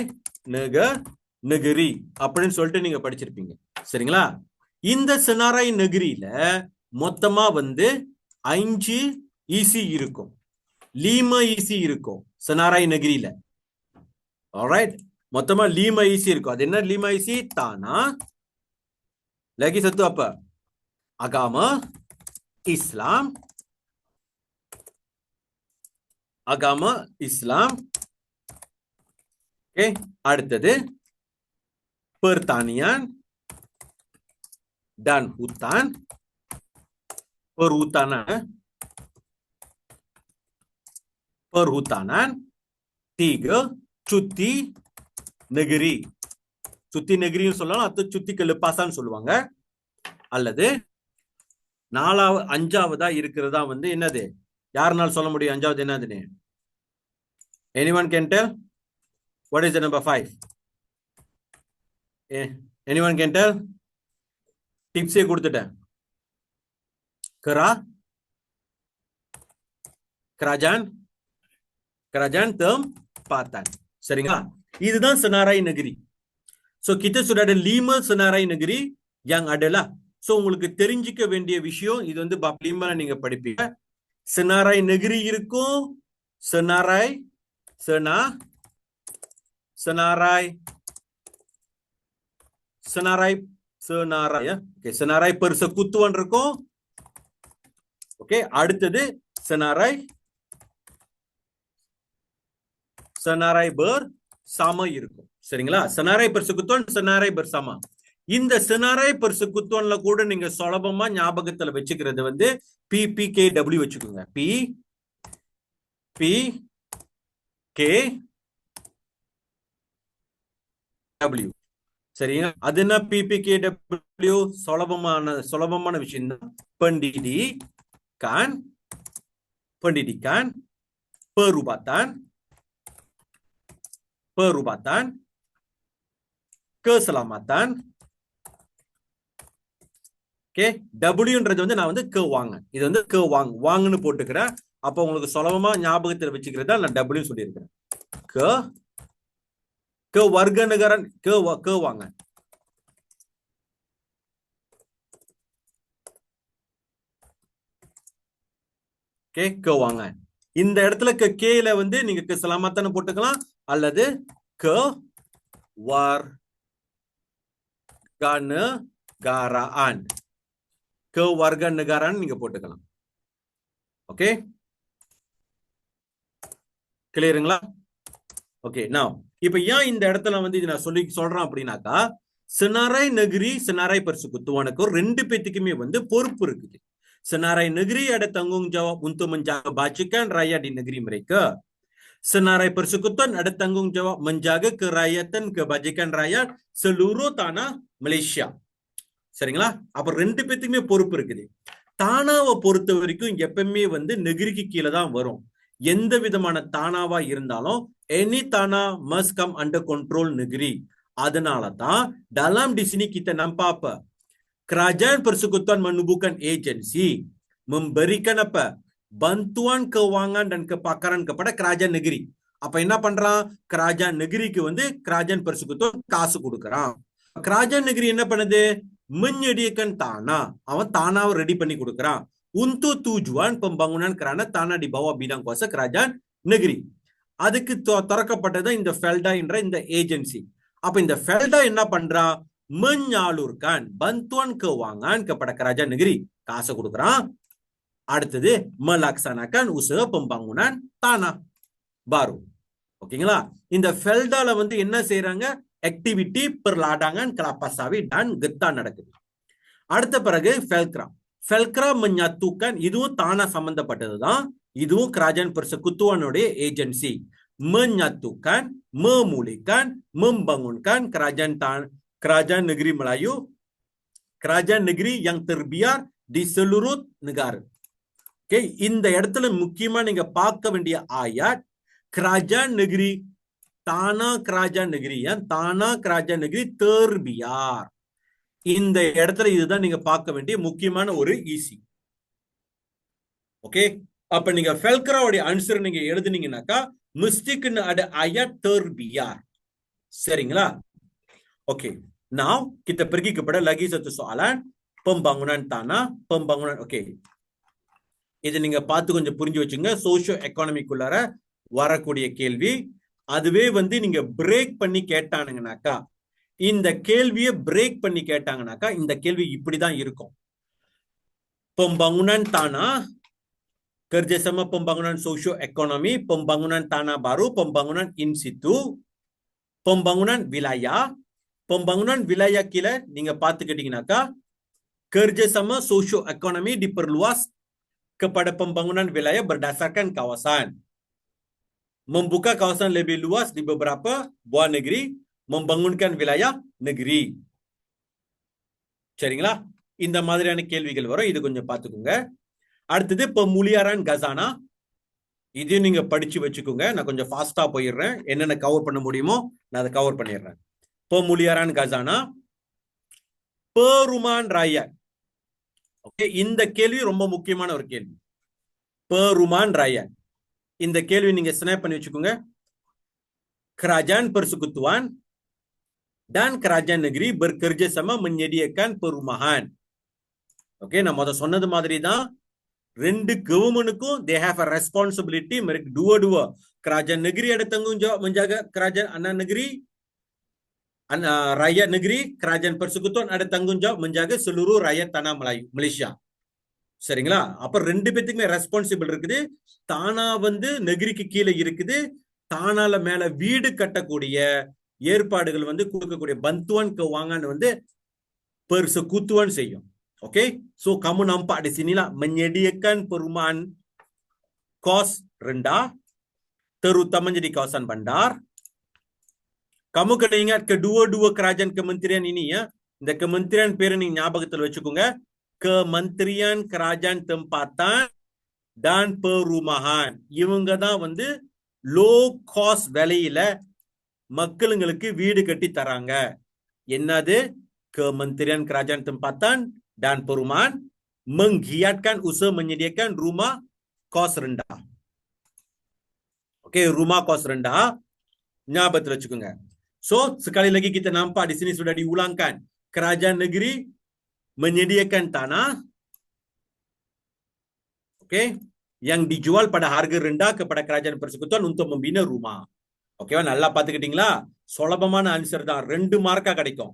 negeri அப்படின்னு சொல்லிட்டு நீங்க படிச்சிருப்பீங்க. சரிங்களா? இந்த senarai negeriல மொத்தமா 5 ஈசி இருக்கும், 5 ஈசி இருக்கும் senarai negeriல. Alright. மொத்தமா lima isi இருக்கும். அது என்ன lima isi? Tanah. Lagi satu apa? Agama Islam. Agama Islam. Okay. அடுத்தது pertanian dan hutan. Perhutanan. 3 cuti negeri. சுத்தி நெகிரின்னு சொல்லலாம், அது சுத்தி கெலுப்பாசான்னு சொல்லுவாங்க. அல்லது அஞ்சாவதா இருக்கிறதா வந்து என்னது? யாருனால சொல்ல முடியும் அஞ்சாவது என்னதுன்னு? Anyone can tell? What is the number 5? Anyone can tell? டிப்ஸே கொடுத்துட்டேன். kerajaan tempatan. சரிங்களா? இதுதான் senarai negeri. So kita sudah ada 5 senarai negeri yang adalah. So உங்களுக்கு தெரிஞ்சிக்க வேண்டிய விஷயம் இது வந்து bab 5 நீங்க படிப்பீங்க. senarai negeri இருக்கும், senarai ya. Okay, senarai persekutuan இருக்கும். Okay, அடுத்தது senarai bersama இருக்கும். சரிங்களா? senarai persekutuan, senarai bersama. இந்த senarai persekutuanல கூட நீங்க சுலபமா ஞாபகத்துல வச்சுக்கிறது வந்து PPKW வச்சுக்கோங்க. PPKW. சரிங்களா? அது என்ன PPKW? சுலபமான விஷயம் தான். pendidikan, perubatan, keselamatan. ஓகே, டபிள்யூன்றது வந்து நான் வந்து keuangan. இது வந்து keuangan போட்டுக்கிறேன். அப்ப உங்களுக்கு சுலபமா ஞாபகத்துல வச்சுக்கிறதா நான் டபிள்யூ சொல்லியிருக்கிறேன். warga negara keuangan. Okay, keuangan. இந்த இடத்துல கேல வந்து நீங்க keselamatan போட்டுக்கலாம், அல்லது kewarganegaraan நீங்க போட்டுக்கலாம். ஓகே, கிளியருங்களா? ஓகே, now இப்ப ஏன் இந்த இடத்துல வந்து இது நான் சொல்றேன் அப்படின்னாக்கா, senarai negeri, senarai persekutuanக்கு ரெண்டு பேத்துக்குமே வந்து பொறுப்பு இருக்குது. senarai negeri ada tanggung jawab untuk menjaga kebajikan rakyat di negeri mereka. senarai persekutuan ada tanggung jawab menjaga kerakyatan kebajikan rakyat seluruh tanah Malaysia. சரிங்களா? அப்ப ரெண்டு பேத்துக்குமே பொறுப்பு இருக்குது. தானாவை பொறுத்த வரைக்கும் எப்பவுமே வந்து நெகிரிக்கு கீழே தான் வரும். எந்த விதமான தானாவா இருந்தாலும் any tanah must come under control negeri. அதனாலதான் dalam di sini kita nampak apa? Kerajaan persekutuan menubuhkan agensi, memberikan apa? Bantuan keuangan dan kepakaran kepada kerajaan negeri. அப்ப என்ன பண்றான்? kerajaan negeriக்கு வந்து kerajaan persekutuan காசு கொடுக்கறான். kerajaan negeri என்ன பண்ணுது? menyediakan tanah. அவன் தானாவை ரெடி பண்ணி கொடுக்கறான். untuk tujuan pembangunan kerana tanah di bawah bidang kuasa kerajaan negeri. அதுக்கு திறக்கப்பட்டது இந்த ஃபெல்டா என்ற இந்த ஏஜென்சி. அப்ப இந்த ஃபெல்டா என்ன பண்றா? menyalurkan bantuan keuangan kepada kerajaan negeri. காசு கொடுக்கறான். அடுத்தது melaksanakan usaha pembangunan tanah baru. ஓகேங்களா? இந்த ஃபெல்டால வந்து என்ன செய்யறாங்க? Activity perladangan kelapa sawit dan getah நடக்குது. அடுத்த பிறகு ஃபெல்க்ரா menyatukan, இதுவும் தானா சம்பந்தப்பட்டதுதான். இதுவும் kerajaan persekutuaனுடைய agency. menyatukan, memulihkan, membangunkan kerajaan negeri Melayu, kerajaan negeri yang terbiar di seluruh negara. Okay, இந்த இடத்துல முக்கியமா நீங்க பார்க்க வேண்டிய ஆயat kerajaan negeri tanah kerajaan negeri, tanah kerajaan negeri terbiar. இந்த இடத்துல இதுதான் நீங்க பார்க்க வேண்டிய முக்கியமான ஒரு ஈசி. ஓகே, அப்ப நீங்க ஃபெல்க்ராவுடைய ஆன்சர் நீங்க எழுதுனீங்கன்னாக்கா மிஸ்டேக்னு ada ayat terbiar. சரிங்களா? Okay, now kita pergi kepada lagi satu soalan, pembangunan tanah, pembangunan. Okay, இது நீங்க பார்த்து கொஞ்சம் புரிஞ்சு வச்சுங்க. சோஷியோ எக்கானமிக்குள்ளார வரக்கூடிய கேள்வி. அதுவே வந்து நீங்க பிரேக் பண்ணி கேட்டானுங்கனாக்கா, இந்த கேள்வியை பிரேக் பண்ணி கேட்டாங்கனாக்கா இந்த கேள்வி இப்படிதான் இருக்கும். Pembangunan tanah, kerjasama pembangunan sosio-ekonomi, pembangunan tanah baru, pembangunan in situ, pembangunan wilayah. Pembangunan wilayah kira நீங்க பாத்துக்கிட்டீங்கனாக்கா, kerjasama sosio-ekonomi diperluas kepada pembangunan wilayah berdasarkan kawasan. Membuka kawasan lebih luas di beberapa buah negeri, membangunkan wilayah negeri. சரிங்களா? இந்த மாதிரியான கேள்விகள் வரும். இது கொஞ்சம் பாத்துக்கோங்க. அடுத்தது pemuliaran khazanah. இது நீங்க படிச்சு வச்சுக்கோங்க. நான் கொஞ்சம் ஃபாஸ்டா போயிடுறேன். என்னென்ன கவர் பண்ண முடியுமோ நான் அதை கவர் பண்ணிடுறேன். pemuliaran khazanah, perumahan rakyat. Okay, இந்த கேள்வி ரொம்ப முக்கியமான ஒரு கேள்வி. perumahan rakyat. இந்த கேள்வி நீங்க ஸ்னாப் பண்ணி வச்சுக்கோங்க. Kerajaan persekutuan dan kerajaan negeri bekerja sama menyediakan perumahan. Okay, நான் முத சொன்னது மாதிரி தான் ரெண்டு கவர்மெண்ட்டுக்கும் they have a responsibility mereka dua-dua. Kerajaan negeri ada tanggung jawab menjaga kerajaan anak negeri, rakyat negeri, kerajaan persekutuan ada tanggung jawab menjaga seluruh rakyat tanah Melayu Malaysia. சரிங்களா? அப்ப ரெண்டு பேத்துக்குமே responsible இருக்குது. தானா வந்து நெகிரிக்கு கீழே இருக்குது. தானால மேல வீடு கட்டக்கூடிய ஏற்பாடுகள் வந்து கொடுக்கக்கூடிய bantuan keuangan வந்து persekutuan செய்யும். Oke, so kamu nampak di sinilah menyediakan perumahan kos rendah, terutamanya di kawasan bandar. Kamu kena ingat kedua-dua kerajaan kementerian ini ya. இந்த kementerian பேரை நீங்க ஞாபகத்தில் வச்சுக்கோங்க. Kementerian Kerajaan Tempatan dan Perumahan. இவங்க தான் வந்து லோ காஸ்ட் விலையில மக்களுங்களுக்கு வீடு கட்டி தராங்க. என்னது? Kementerian Kerajaan Tempatan dan Perumahan menggiatkan usaha menyediakan rumah kos rendah. Oke, rumah kos rendah. ஞாபகத்தில் வச்சுக்கோங்க. So, sekali lagi kita nampak di sini sudah diulangkan. Kerajaan negeri menyediakan tanah, oke, yang dijual pada harga rendah kepada kerajaan persekutuan untuk membina rumah. ஓகேவா? நல்லா பாத்துக்கிட்டீங்களா? சுலபமான answer தான். 2 மார்க்கா கிடைக்கும்.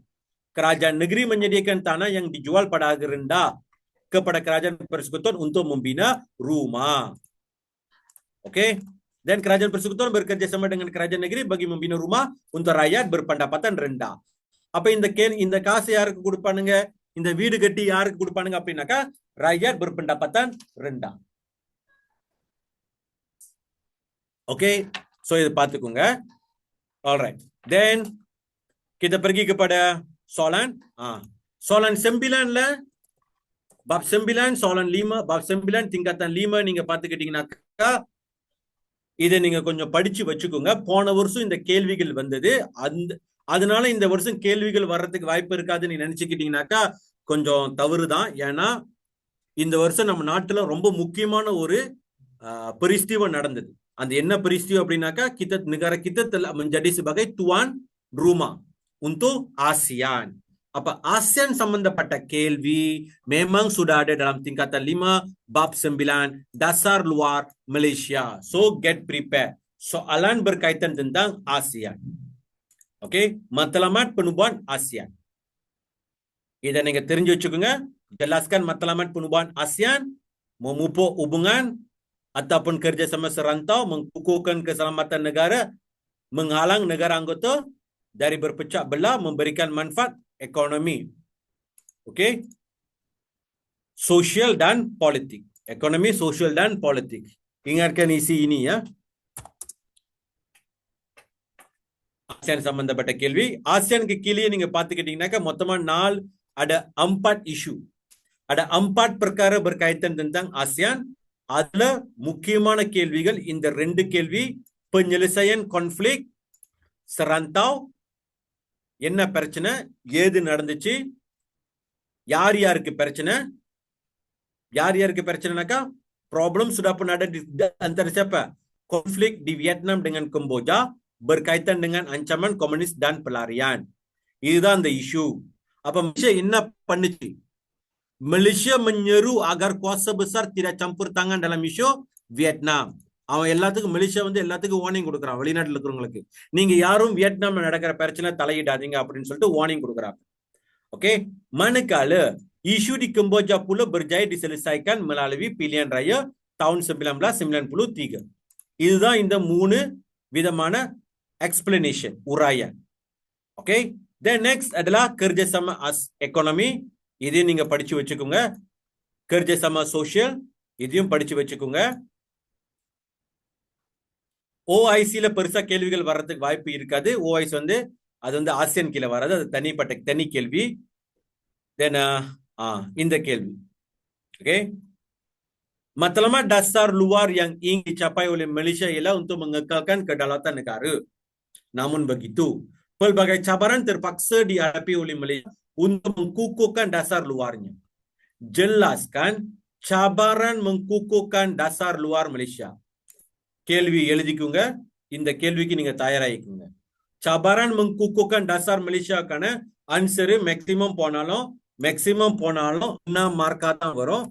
Kerajaan negeri menyediakan tanah yang dijual pada harga rendah kepada kerajaan persekutuan untuk membina rumah. Oke. Dan kerajaan persekutuan bekerja sama dengan kerajaan negeri bagi membina rumah untuk rakyat berpendapatan rendah. அப்ப இந்த காசு யாருக்கு கொடுப்பானுங்க? இந்த வீடு கட்டி யாருக்கு கொடுப்பானுங்க அப்படின்னாக்கா rakyat berpendapatan rendah. Oke, so இது பாத்துக்கோங்க. Alright. Then kita pergi kepada soalan. Soalan 9ல bab 9 soalan 5, bab 9 tingkatan 5 நீங்க பாத்துக்கிட்டீங்கன்னாக்கா இதை நீங்க கொஞ்சம் படிச்சு வச்சுக்கோங்க. போன வருஷம் இந்த கேள்விகள் வந்தது. அதனால இந்த வருஷம் கேள்விகள் வர்றதுக்கு வாய்ப்பு இருக்காதுன்னு நீங்க நினைச்சுக்கிட்டீங்கன்னாக்கா கொஞ்சம் தவறுதான். ஏன்னா இந்த வருஷம் நம்ம நாட்டுல ரொம்ப முக்கியமான ஒரு peristiwa நடந்தது. அந்த என்ன peristiwa அப்படின்னாக்கா negara kita telah menjadi sebagai tuan rumah untuk ASEAN. அப்ப ASEAN சம்பந்தப்பட்ட கேள்வி memang sudah ada dalam tingkatan 5 bab 9 dasar luar Malaysia. So get prepared. Soalan berkaitan tentang ASEAN. Oke, matlamat penubuhan ASEAN. Iதை நீங்க தெரிஞ்சு வச்சுக்கோங்க. Jelaskan matlamat penubuhan ASEAN, memupuk hubungan ataupun kerjasama serantau, mengukuhkan keselamatan negara, menghalang negara anggota dari berpecah belah, memberikan manfaat ekonomi. Oke. Sosial dan politik. Ekonomi, sosial dan politik. Ingatkan isi ini ya. ASEAN சம்பந்தப்பட்ட கேள்வி. ஆசியானுக்கு கீழே நீங்க பாத்துக்கிட்டீங்கன்னாக்கா மொத்தமா 4 ada 4 isu. Ada 4 perkara berkaitan tentang ASEAN. அதுல முக்கியமான கேள்விகள் இந்த 2 கேள்வி. Penyelesaian konflik serantau, என்ன பிரச்சனை, ஏது நடந்துச்சு, யார் யாருக்கு பிரச்சனை, யார் யாருக்கு பிரச்சனைனாக்கா problem sudah pernah ada di antara siapa? Konflik di Vietnam dengan Kamboja berkaitan dengan ancaman komunis dan pelarian. இதுதான் அந்த isu. அப்ப Malaysia என்ன பண்ணுச்சு? Malaysia menyeru agar kuasa besar tidak campur tangan dalam isu Vietnam. அவன் எல்லாத்துக்கும் Malaysia வந்து எல்லாத்துக்கும் warning கொடுக்குறான் வெளிநாட்டுல இருக்கிறவங்களுக்கு. நீங்க யாரும் வியட்நாம்ல நடக்கிற பிரச்சனை தலையிடாதீங்க அப்படின்னு சொல்லிட்டு வார்னிங் கொடுக்குறாங்க. Oke, manakala isu di Kamboja pula berjaya diselesaikan melalui pilihan raya tahun 1993. இதுதான் இந்த 3 விதமான explanation, uraian. Okay, then next adalah kerjasama ekonomi. இதையும் நீங்க படிச்சு வச்சுக்கோங்க. kerjasama sosial, இதையும் படிச்சு வச்சுக்கோங்க. OIC-ல பெருசா கேள்விகள் வர்றதுக்கு வாய்ப்பு இருக்காது. OIC வந்து அது வந்து ஆசியன் கீழே வராது, அது தனி கேள்வி. தென் இந்த கேள்வி, oke, matlamat dasar luar yang ingin dicapai oleh Malaysia ialah untuk mengekalkan kedaulatan negara. Namun begitu, pelbagai cabaran terpaksa dihadapi oleh Malaysia untuk mengkukuhkan dasar luarnya. Jelaskan cabaran mengkukuhkan dasar luar Malaysia. கேள்வி எழுதிக்குங்க. இந்த கேள்விக்கு நீங்க தயாராகிக்குங்க. cabaran mengkukuhkan dasar Malaysia-க்கான answer maximum போனாலும் 6 மார்க்கா தான் வரும்.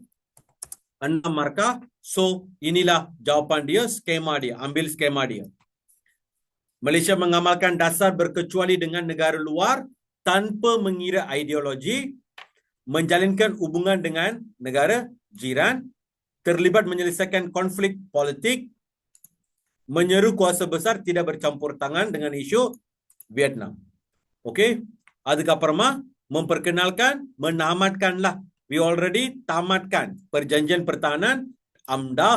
6 மார்க்கா. So inilah jawapan dia, skema dia. Ambil skema dia. Malaysia mengamalkan dasar berkecuali dengan negara luar tanpa mengira ideologi, menjalinkan hubungan dengan negara jiran, terlibat menyelesaikan konflik politik, menyeru kuasa besar tidak bercampur tangan dengan isu Vietnam. Okey, அதுக்கப்புறமா memperkenalkan, menamatkanlah. We already tamatkan perjanjian pertahanan AMDA,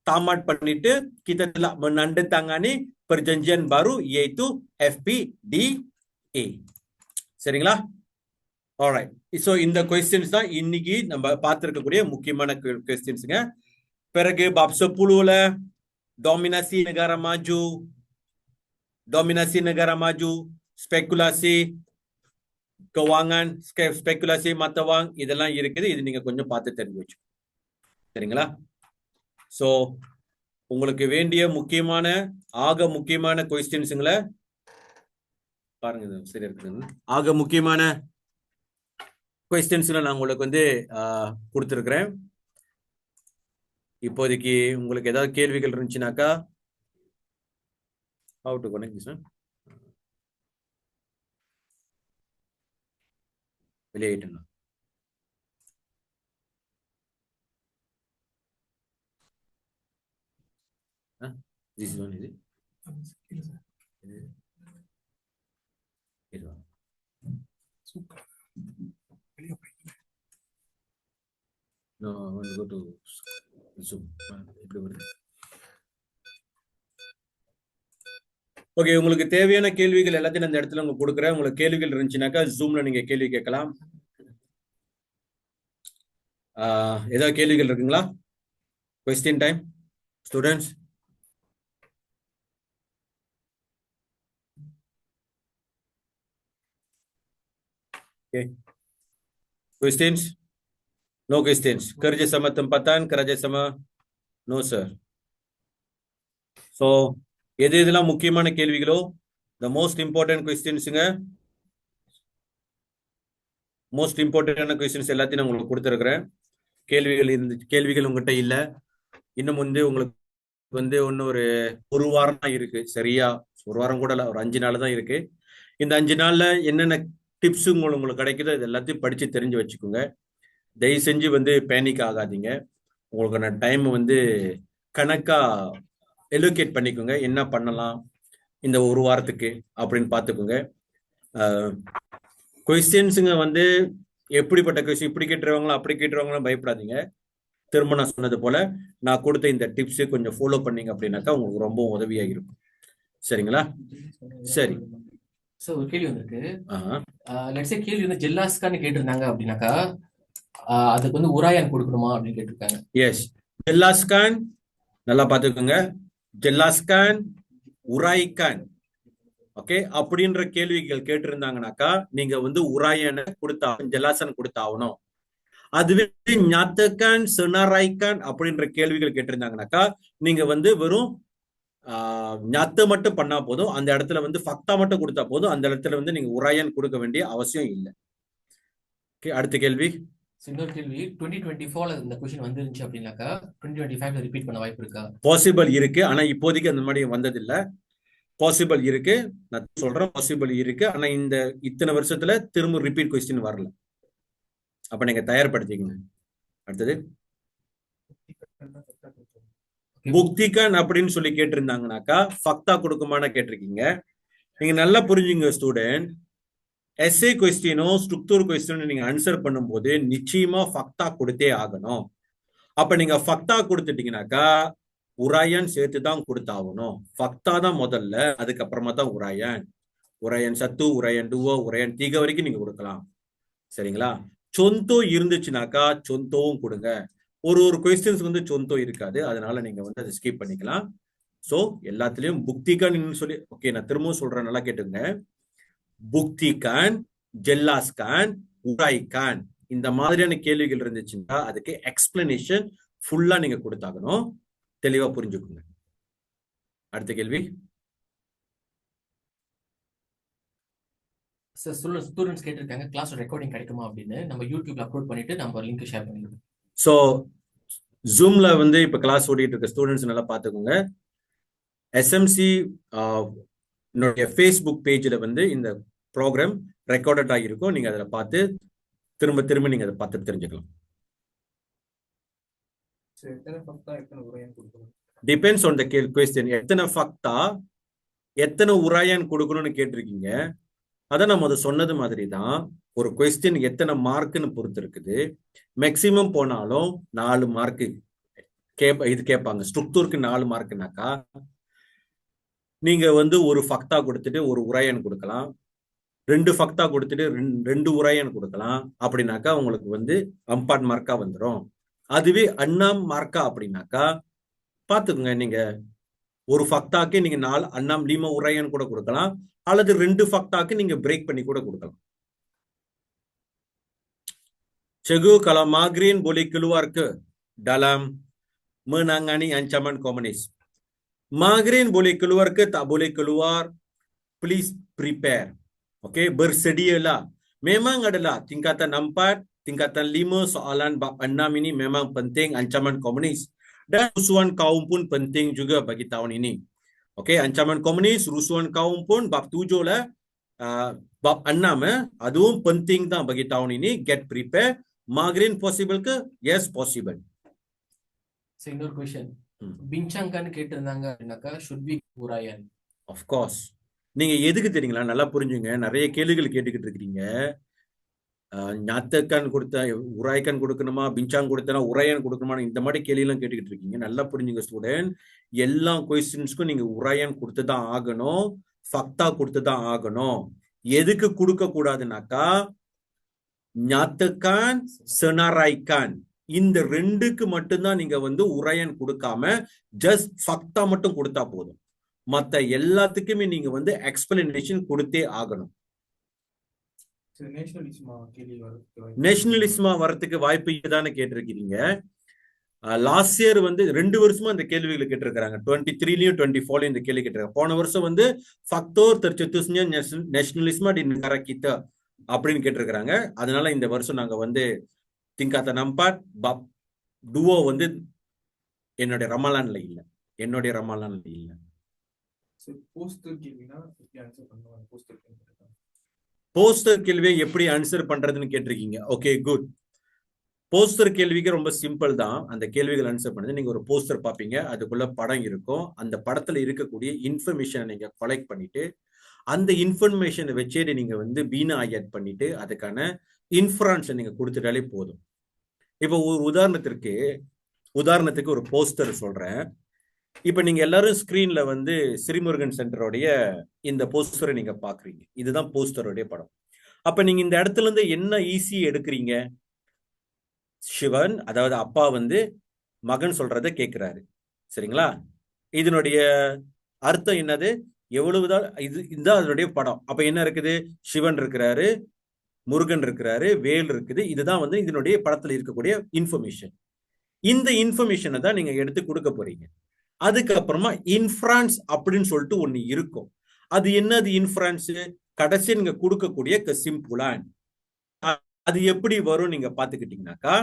tamat பண்ணிட்டு kita telah menandatangani perjanjian baru yaitu FPDA. சரிங்களா? Alright. So இந்த questions தான் இன்னைக்கு நம்ம பார்த்திருக்கக்கூடிய முக்கியமான questions-ங்க. பிறகு bab 10ல dominasi negara maju, spekulasi keuangan, spekulasi mata wang, இதெல்லாம் இருக்குது. இது நீங்க கொஞ்சம் பார்த்து தெரிஞ்சு வச்சு. சரிங்களா? சோ உங்களுக்கு வேண்டிய முக்கியமான முக்கியமான क्वेश्चंसங்கள பாருங்க. இது சரியா இருக்குது. முக்கியமான क्वेश्चंसல நான் உங்களுக்கு வந்து கொடுத்திருக்கிறேன். இப்போதைக்கு உங்களுக்கு ஏதாவது கேள்விகள் இருந்துச்சுனாக்கா how to connect this one? வெளியிட்டேன். This one is it? இது super. No, I want to go to Zoom. Okay, உங்களுக்கு தேவையான கேள்விகள் எல்லாத்தையும் அந்த இடத்துல உங்களுக்கு கொடுக்குறேன். உங்களுக்கு கேள்விகள் இருந்துச்சுனாக்கா ஜூம்ல நீங்க கேள்வி கேட்கலாம். ஏதாவது கேள்விகள் இருக்குங்களா? Question time students. Okay, questions? No questions. Kerja sama tempatan, kerja sama no sir. So எது இதெல்லாம் முக்கியமான கேள்விகளோ the most important questionsங்க, most important questions எல்லாத்தையும் நான் உங்களுக்கு கொடுத்திருக்கிறேன். கேள்விகள் உங்ககிட்ட இல்ல. இன்னும் வந்து உங்களுக்கு வந்து இன்னும் ஒரு வாரம் தான் இருக்கு. சரியா? ஒரு வாரம் கூட இல்ல, ஒரு 5 நாள் தான் இருக்கு. இந்த 5 நாள்ல என்னென்ன டிப்ஸ் உங்களுக்கு கிடைக்குதோ இது எல்லாத்தையும் படிச்சு தெரிஞ்சு வச்சுக்கோங்க. தயவு செஞ்சு வந்து பேனிக் ஆகாதீங்க. உங்களுக்கான டைம் வந்து கணக்கா எலோகேட் பண்ணிக்கோங்க. என்ன பண்ணலாம் இந்த ஒரு வாரத்துக்கு அப்படின்னு பார்த்துக்கோங்க. கொஸ்டின்ஸுங்க வந்து எப்படிப்பட்ட கொஸ்டின், இப்படி கேட்டுருவாங்களா அப்படி கேட்டுருவாங்களா பயப்படாதீங்க. திரும்ப நான் சொன்னது போல நான் கொடுத்த இந்த டிப்ஸ் கொஞ்சம் ஃபாலோ பண்ணீங்க அப்படின்னாக்கா உங்களுக்கு ரொம்ப உதவியா இருக்கும். சரிங்களா? சரி சார், ஒரு கேள்வி வந்திருக்கு. லெட்ஸ் சே கேள்வி வந்து ஜெல்லாஸ்கான்னு கேட்டிருந்தாங்க அப்படின்னாக்கா அதுக்கு வந்து உராயான் கொடுக்கணுமா அப்படின்னு கேட்டிருக்காங்க. எஸ், ஜெல்லாஸ்கான் நல்லா பார்த்துக்கோங்க. ஜெல்லாஸ்கான், உராய்கான், ஓகே அப்படின்ற கேள்விகள் கேட்டிருந்தாங்கனாக்கா நீங்க வந்து உராயனை கொடுத்தா ஜெல்லாசன் கொடுத்தாகணும். அதுவே ஞாத்தக்கான், செனாராய்கான் அப்படின்ற கேள்விகள் கேட்டிருந்தாங்கனாக்கா நீங்க வந்து வெறும் ஞாத்த மட்டும் பண்ணா போதும். அந்த இடத்துல வந்து ஃபக்தா மட்டும் கொடுத்தா போதும். அந்த இடத்துல வந்து நீங்க உராயன் கொடுக்க வேண்டிய அவசியம் இல்லை. ஓகே, அடுத்த கேள்வி. இன்னொரு கேள்வி, 2024 இந்த கொஸ்டின் வந்துருந்துச்சு அப்படின்னாக்கா 2025 ரிப்பீட் பண்ண வாய்ப்பு இருக்கா? பாசிபிள் இருக்கு, ஆனா இப்போதைக்கு அந்த மாதிரி வந்ததில்ல. பாசிபிள் இருக்கு, நான் சொல்றேன் பாசிபிள் இருக்கு, ஆனா இந்த இத்தனை வருஷத்துல திரும்ப ரிப்பீட் கொஸ்டின் வரல. அப்ப நீங்க தயார்படுத்திக்கங்க. அடுத்தது புக்திகன் அப்படின்னு சொல்லி கேட்டிருந்தாங்கனாக்கா ஃபக்தா கொடுக்குமான கேட்டிருக்கீங்க. நீங்க நல்லா புரிஞ்சுங்க ஸ்டூடெண்ட், எஸ்ஏ கொஸ்டினோ ஸ்ட்ரக்சர் கொஸ்டினோ நீங்க ஆன்சர் பண்ணும்போது நிச்சயமா ஃபக்தா கொடுத்தே ஆகணும். அப்ப நீங்க ஃபக்தா கொடுத்துட்டீங்கன்னாக்கா உராயன் சேர்த்து தான் கொடுத்தாகணும். ஃபக்தா தான் முதல்ல, அதுக்கப்புறமா தான் உராயன். உராயன் சத்து, உராயன் டுவோ, உராயன் தீக வரைக்கும் நீங்க கொடுக்கலாம். சரிங்களா? சொந்தோ இருந்துச்சுனாக்கா சொந்தவும் கொடுங்க. ஒரு கொஸ்டின்ஸ் வந்து சொந்தம் இருக்காது, அதனால நீங்க வந்து அதை ஸ்கிப் பண்ணிக்கலாம். சோ எல்லாத்துலயும் புக்திகான் சொல்லி, ஓகே நான் திரும்பவும் சொல்றேன், நல்லா கேட்டுங்க. புக்திகான், ஜெல்லாஸ்கான், உராய்கான், இந்த மாதிரியான கேள்விகள் இருந்துச்சுன்னா அதுக்கு எக்ஸ்பிளனேஷன் ஃபுல்லா நீங்க கொடுத்தாகணும். தெளிவா புரிஞ்சுக்கோங்க. அடுத்த கேள்வி. ஸ்டூடெண்ட்ஸ் கேட்டிருக்காங்க கிளாஸ் ரெக்கார்டிங் கிடைக்குமா அப்படின்னு. நம்ம யூடியூப்ல அப்லோட் பண்ணிட்டு நம்ம லிங்க் ஷேர் பண்ணிடுவோம். ஸோ ஜூம்ல வந்து இப்ப கிளாஸ் ஓடிட்டு இருக்க ஸ்டூடெண்ட்ஸ் நல்லா பார்த்துக்கோங்க. எஸ்எம்சி ஃபேஸ்புக் பேஜ்ல வந்து இந்த ப்ரோக்ராம் ரெக்கார்டட் ஆகிருக்கும். நீங்க அதில் பார்த்து திரும்ப திரும்ப நீங்க அதை பார்த்து தெரிஞ்சுக்கலாம். Depends on the question. எத்தனை ஃபக்தா எத்தனை உராயன் கொடுக்கணும்னு கேட்டிருக்கீங்க. அதான் நம்ம அதை சொன்னது மாதிரி தான், ஒரு கொஸ்டின் எத்தனை மார்க்குன்னு பொறுத்து இருக்குது. மேக்சிமம் போனாலும் 4 மார்க்கு இது கேட்பாங்க. ஸ்ட்ரக்சருக்கு 4 மார்க்குனாக்கா நீங்க வந்து ஒரு ஃபக்தா கொடுத்துட்டு ஒரு உராயன் கொடுக்கலாம், 2 ஃபக்தா கொடுத்துட்டு 2 உராயன் கொடுக்கலாம். அப்படின்னாக்கா உங்களுக்கு வந்து 50 மார்க்கா வந்துடும். அதுவே அண்ணாம் மார்க்கா அப்படின்னாக்கா பாத்துக்கோங்க, நீங்க ஒரு ஃபக்தாக்கு நீங்க 4 அண்ணாம் லீமா உராயன் கூட கொடுக்கலாம், அல்லது 2 ஃபக்தாக்கு நீங்க பிரேக் பண்ணி கூட கொடுக்கலாம். Cikgu kalau Magrin boleh keluar ke dalam menangani ancaman komunis? Magrin boleh keluar ke tak boleh keluar? Please prepare. Okay, bersedialah. Memang adalah tingkatan 4, tingkatan 5 soalan bab 6 ini memang penting, ancaman komunis. Dan rusuhan kaum pun penting juga bagi tahun ini. Okay, ancaman komunis, rusuhan kaum pun bab 7 lah, bab 6 அதுவும் penting தான் bagi tahun ini. Get prepare. Magrin possible ke? Yes, possible. இன்னொரு question, பின்சாங்கான்னு கேட்டிருந்தாங்க அப்படினாக்கா should be உராயன். Of course. நீங்க எதுக்கு தெரியுங்களா, நல்லா புரிஞ்சுங்க. நிறைய கேள்விகள் கேட்டுக்கிட்டு இருக்கீங்க. ஞாத்தக்கான் கொடுத்த உராய்கான் கொடுக்கணுமா, பின்சாங் கொடுத்தனா உராயன் கொடுக்கணுமா, இந்த மாதிரி கேள்வியெல்லாம் கேட்டுக்கிட்டு இருக்கீங்க. நல்லா புரிஞ்சுங்க ஸ்டூடெண்ட், எல்லா கொஸ்டின்ஸ்க்கும் நீங்க உராயன் கொடுத்துதான் ஆகணும், ஃபக்தா கொடுத்துதான் ஆகணும். எதுக்கு கொடுக்க கூடாதுனாக்கா ஞாத்தக்கான், செனாராய்கான், இந்த 2க்கு மட்டும்தான் நீங்க வந்து உராயன் கொடுக்காம ஜஸ்ட் ஃபக்தா மட்டும் கொடுத்தா போதும். மத்த எல்லாத்துக்குமே நீங்க வந்து எக்ஸ்பிளனேஷன் கொடுத்தே ஆகணும். நேஷனலிசமா வரதுக்கு வாய்ப்பு இதுதானே கேட்டிருக்கீங்க. லாஸ்ட் இயர் வந்து 2 வருஷமா இந்த கேள்விகளை கேட்டிருக்காங்க. 23லயும் 24லயும் இந்த கேள்வி கேட்டிருக்காங்க. போன வருஷம் வந்து ஃபக்தோர் tercetusnya nasionalisme di negara kita அப்படின்னு கேட்டிருக்கிறாங்க. அதனால இந்த வருஷம் நாங்க வந்து tingkatan 4 bab 2 வந்து என்னுடைய ரமலான்ல இல்ல, என்னுடைய ரமலான்ல இல்ல. போஸ்டர் கேள்வியை எப்படி ஆன்சர் பண்றதுன்னு கேட்டிருக்கீங்க. Okay, good. போஸ்டர் கேள்விக்கு ரொம்ப சிம்பிள் தான். அந்த கேள்விகள் ஆன்சர் பண்ணது, நீங்க ஒரு போஸ்டர் பார்ப்பீங்க, அதுக்குள்ள படம் இருக்கும். அந்த படத்துல இருக்கக்கூடிய இன்ஃபர்மேஷனை நீங்க கலெக்ட் பண்ணிட்டு அந்த இன்ஃபர்மேஷனை வச்சே நீங்க வந்து பீனா ஆட் பண்ணிட்டு அதுக்கான இன்ஃபரன்ஸை நீங்க கொடுத்துட்டாலே போதும். இப்போ ஒரு உதாரணத்துக்கு ஒரு போஸ்டர் சொல்றேன். இப்ப நீங்க எல்லாரும் ஸ்கிரீன்ல வந்து ஸ்ரீமுருகன் சென்டருடைய இந்த போஸ்டரை நீங்க பாக்குறீங்க. இதுதான் போஸ்டருடைய படம். அப்ப நீங்க இந்த இடத்துல இருந்து என்ன ஈஸி எடுக்கிறீங்க? சிவன், அதாவது அப்பா வந்து மகன் சொல்றதை கேட்கிறாரு, சரிங்களா? இதனுடைய அர்த்தம் என்னது? எவ்வளவுதான் இதுதான் அதனுடைய படம். அப்ப என்ன இருக்குது? சிவன் இருக்கிறாரு, முருகன் இருக்கிறாரு, வேல் இருக்குது. இதுதான் வந்து இதனுடைய படத்துல இருக்கக்கூடிய இன்ஃபர்மேஷன். இந்த இன்ஃபர்மேஷனை தான் நீங்க எடுத்து கொடுக்க போறீங்க. அதுக்கப்புறமா இன்ஃபரன்ஸ் அப்படின்னு சொல்லிட்டு ஒண்ணு இருக்கும். அது என்னது இன்ஃபரன்ஸ்? கடைசி நீங்க கொடுக்கக்கூடிய சிம்பிளான் அது எப்படி வரும் நீங்க பாத்துக்கிட்டீங்கன்னாக்கா,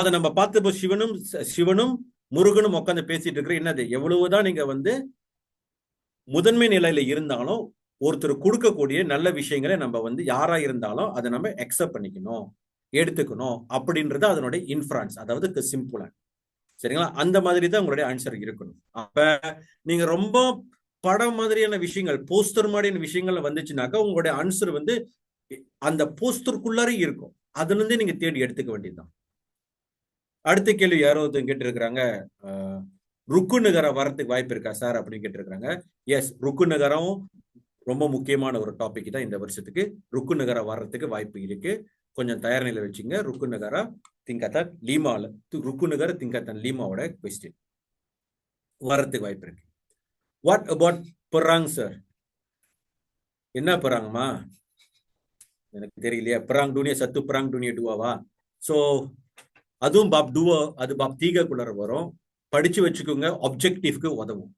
அத நம்ம பார்த்தப்போ சிவனும் முருகனும் உட்காந்து பேசிட்டு இருக்கிற என்னது, எவ்வளவுதான் நீங்க வந்து முதன்மை நிலையில இருந்தாலும் ஒருத்தர் கொடுக்கக்கூடிய நல்ல விஷயங்களை நம்ம வந்து யாரா இருந்தாலும் அதை நம்ம அக்செப்ட் பண்ணிக்கணும், எடுத்துக்கணும் அப்படின்றது அதனுடைய இன்ஃபரன்ஸ், அதாவது சிம்பிளா. சரிங்களா? அந்த மாதிரி தான் உங்களுடைய ஆன்சர் இருக்கணும். அப்ப நீங்க ரொம்ப படம் மாதிரியான விஷயங்கள், போஸ்டர் மாதிரியான விஷயங்கள் வந்துச்சுனாக்கா உங்களுடைய ஆன்சர் வந்து அந்த போஸ்டருக்குள்ளாரே இருக்கும். அதுல இருந்தே நீங்க தேடி எடுத்துக்க வேண்டியதுதான். அடுத்த கேள்வி யாரோ கேட்டு இருக்கிறாங்க, ருக்கு நகரம் வரத்துக்கு வாய்ப்பு இருக்கா சார் அப்படின்னு கேட்டிருக்காங்க. எஸ், ருக்கு நகரம் ரொம்ப முக்கியமான ஒரு டாபிக் தான் இந்த வருஷத்துக்கு. ருக்கு நகரம் வர்றதுக்கு வாய்ப்பு இருக்கு. கொஞ்சம் தயார் நிலை வச்சுங்க. ருக்கு நகரா திங்கத்தான் லீமால, ருக்கு நகர திங்கத்தான் லீமாவோட கொஸ்டின் வர்றதுக்கு வாய்ப்பு இருக்கு. வாட் அபவுட் பெராங் சார்? என்ன பெராங்கம்மா? எனக்கு தெரியலையா. பெராங் டூனியா சத்து பெராங் டூனியா டூவாவா? சோ அதுவும் பாப் டூவா, அது பாப் தீகக்குள்ளார வரும். படிச்சு வச்சுக்கோங்க, ஆப்ஜெக்டிவ்க்கு உதவும்.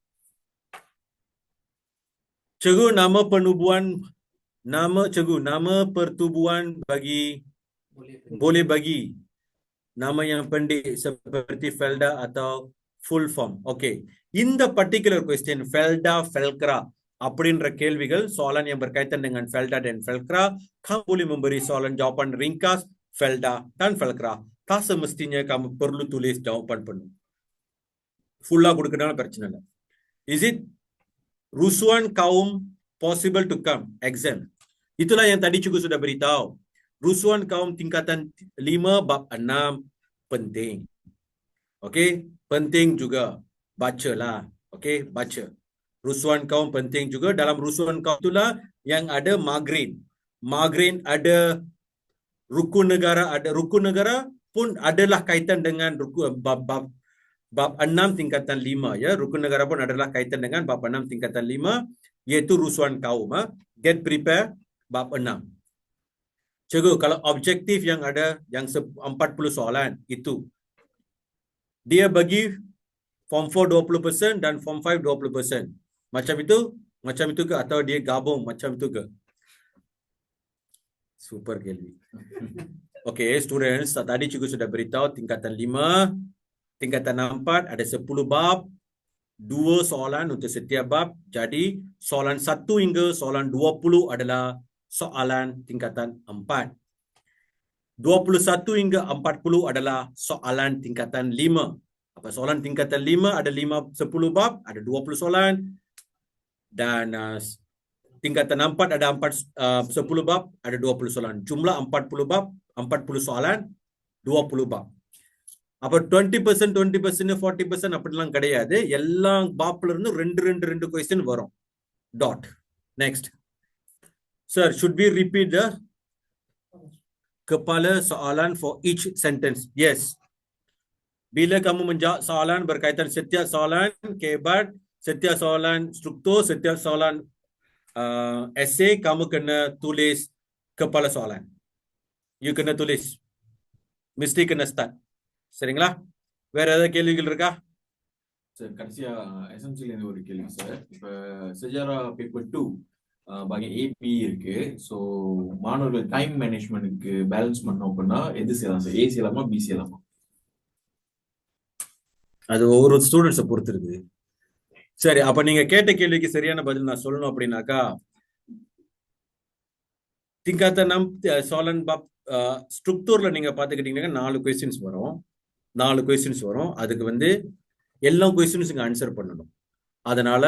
Cikgu, nama penubuhan, nama pertubuhan boleh bagi nama yang pendek seperti Felda atau full form. Okay. இந்த பர்டிகுலர் கொஸ்டின் Felda, Felcra அப்படின்ற கேள்விகள் soalan yang berkaitan dengan Felda dan Felcra, kamu boleh memberi soalan jawapan ringkas Felda dan Felcra. Tak semestinya kamu perlu tulis jawapan penuh. Full கொடுக்கறதுனால பிரச்சனை இல்லை. Is it rusuhan kaum possible to come exam? Itulah yang tadi cikgu sudah beritahu. Rusuhan kaum tingkatan 5 bab 6 penting. Okey, penting juga. Bacalah. Okey, baca. Rusuhan kaum penting juga. Dalam rusuhan kaum itulah yang ada migrain. Migrain ada, rukun negara ada. Rukun negara pun adalah kaitan dengan bab 6 tingkatan 5 ya. Rukun negara pun adalah kaitan dengan bab 6 tingkatan 5 iaitu rusuhan kaum. Get prepare bab 6. Cikgu, kalau objektif yang ada yang 40 soalan itu dia bagi form 4 20% dan form 5 20%. Macam itu ke atau dia gabung macam itu ke? Super kelvi. Okey, students, tadi cikgu sudah beritahu tingkatan 5, tingkatan 4 ada 10 bab, 2 soalan untuk setiap bab. Jadi soalan 1 hingga soalan 20 adalah soalan tingkatan 4. 21 hingga 40 adalah soalan tingkatan 5. Apa soalan tingkatan 5 ada 10 bab, ada 20 soalan. Dan tingkatan 4 ada 10 bab, ada 20 soalan. Jumlah 40 bab, 40 soalan, 20 bab. அப்ப 20% 40% அப்படிலாம் கிடையாது. எல்லா பாப்ல இருந்து ரெண்டு question வரும். Dot. Next. Sir, should we repeat the kepala soalan for each sentence? Yes. Bila kamu menjawab soalan berkaitan setiap soalan kebat, setiap soalan struktur, setiap soalan essay, kamu kena tulis kepala soalan. You kena tulis. Mesti kena start. சரிங்களா? வேற ஏதாவது கேள்விகள் இருக்கா? Sir, கடைசியா எஸ்எம்சில இருந்து ஒரு கேள்வி sir. இப்ப செஜாரா பேப்பர் 2 பாகம் ஏபி இருக்கு. ஸோ மாணவர்கள் டைம் மேனேஜ்மெண்ட்டுக்கு பேலன்ஸ் பண்ணோம் அப்படின்னா எது செய்யலாம் சார்? ஏ செய்யலாமா, பி செய்யலாமா? அது ஒவ்வொரு ஸ்டூடெண்ட்ஸை பொறுத்து இருக்கு. சரி, அப்ப நீங்க கேட்ட கேள்விக்கு சரியான பதில் நான் சொல்லணும் அப்படின்னாக்கா, tingkatan soalan bab ஸ்ட்ரக்சர்ல நீங்க பாத்துக்கிட்டீங்கன்னா 4 கொஸ்டின்ஸ் வரும். 4 கொஸ்டின்ஸ் வரும். அதுக்கு வந்து எல்லா கொஸ்டின்ஸுக்கு ஆன்சர் பண்ணணும். அதனால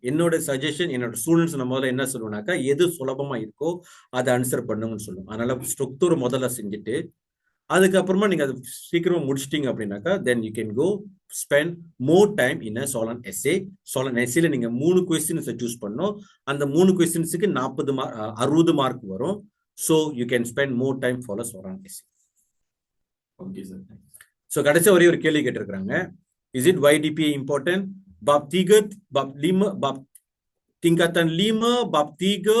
என்னோட சஜஷன், என்னோட ஸ்டூடெண்ட்ஸ் நம்ம முதல்ல என்ன சொல்லுவேன்னாக்கா, எது சுலபமா இருக்கோ அதை ஆன்சர் பண்ணுங்கன்னு சொல்லுவோம். அதனால ஸ்ட்ரக்சர் முதல்ல செஞ்சுட்டு அதுக்கப்புறமா நீங்க அதை சீக்கிரமா முடிச்சிட்டீங்க அப்படின்னாக்கா, then you can go spend more time in சோலன் எஸ்ஏ. சோலன் எஸ்ஏல நீங்க 3 கொஸ்டின்ஸை சூஸ் பண்ணணும். அந்த 3 கொஸ்டின்ஸுக்கு 60 மார்க் வரும். So you can spend more time for சோலன் எஸ்ஏ. Okay sir. ஸோ கடைசி ஒரே ஒரு கேள்வி கேட்டிருக்கிறாங்க. Is it YDPA important? bab 3, bab 5, bab tingkatan 5, bab 3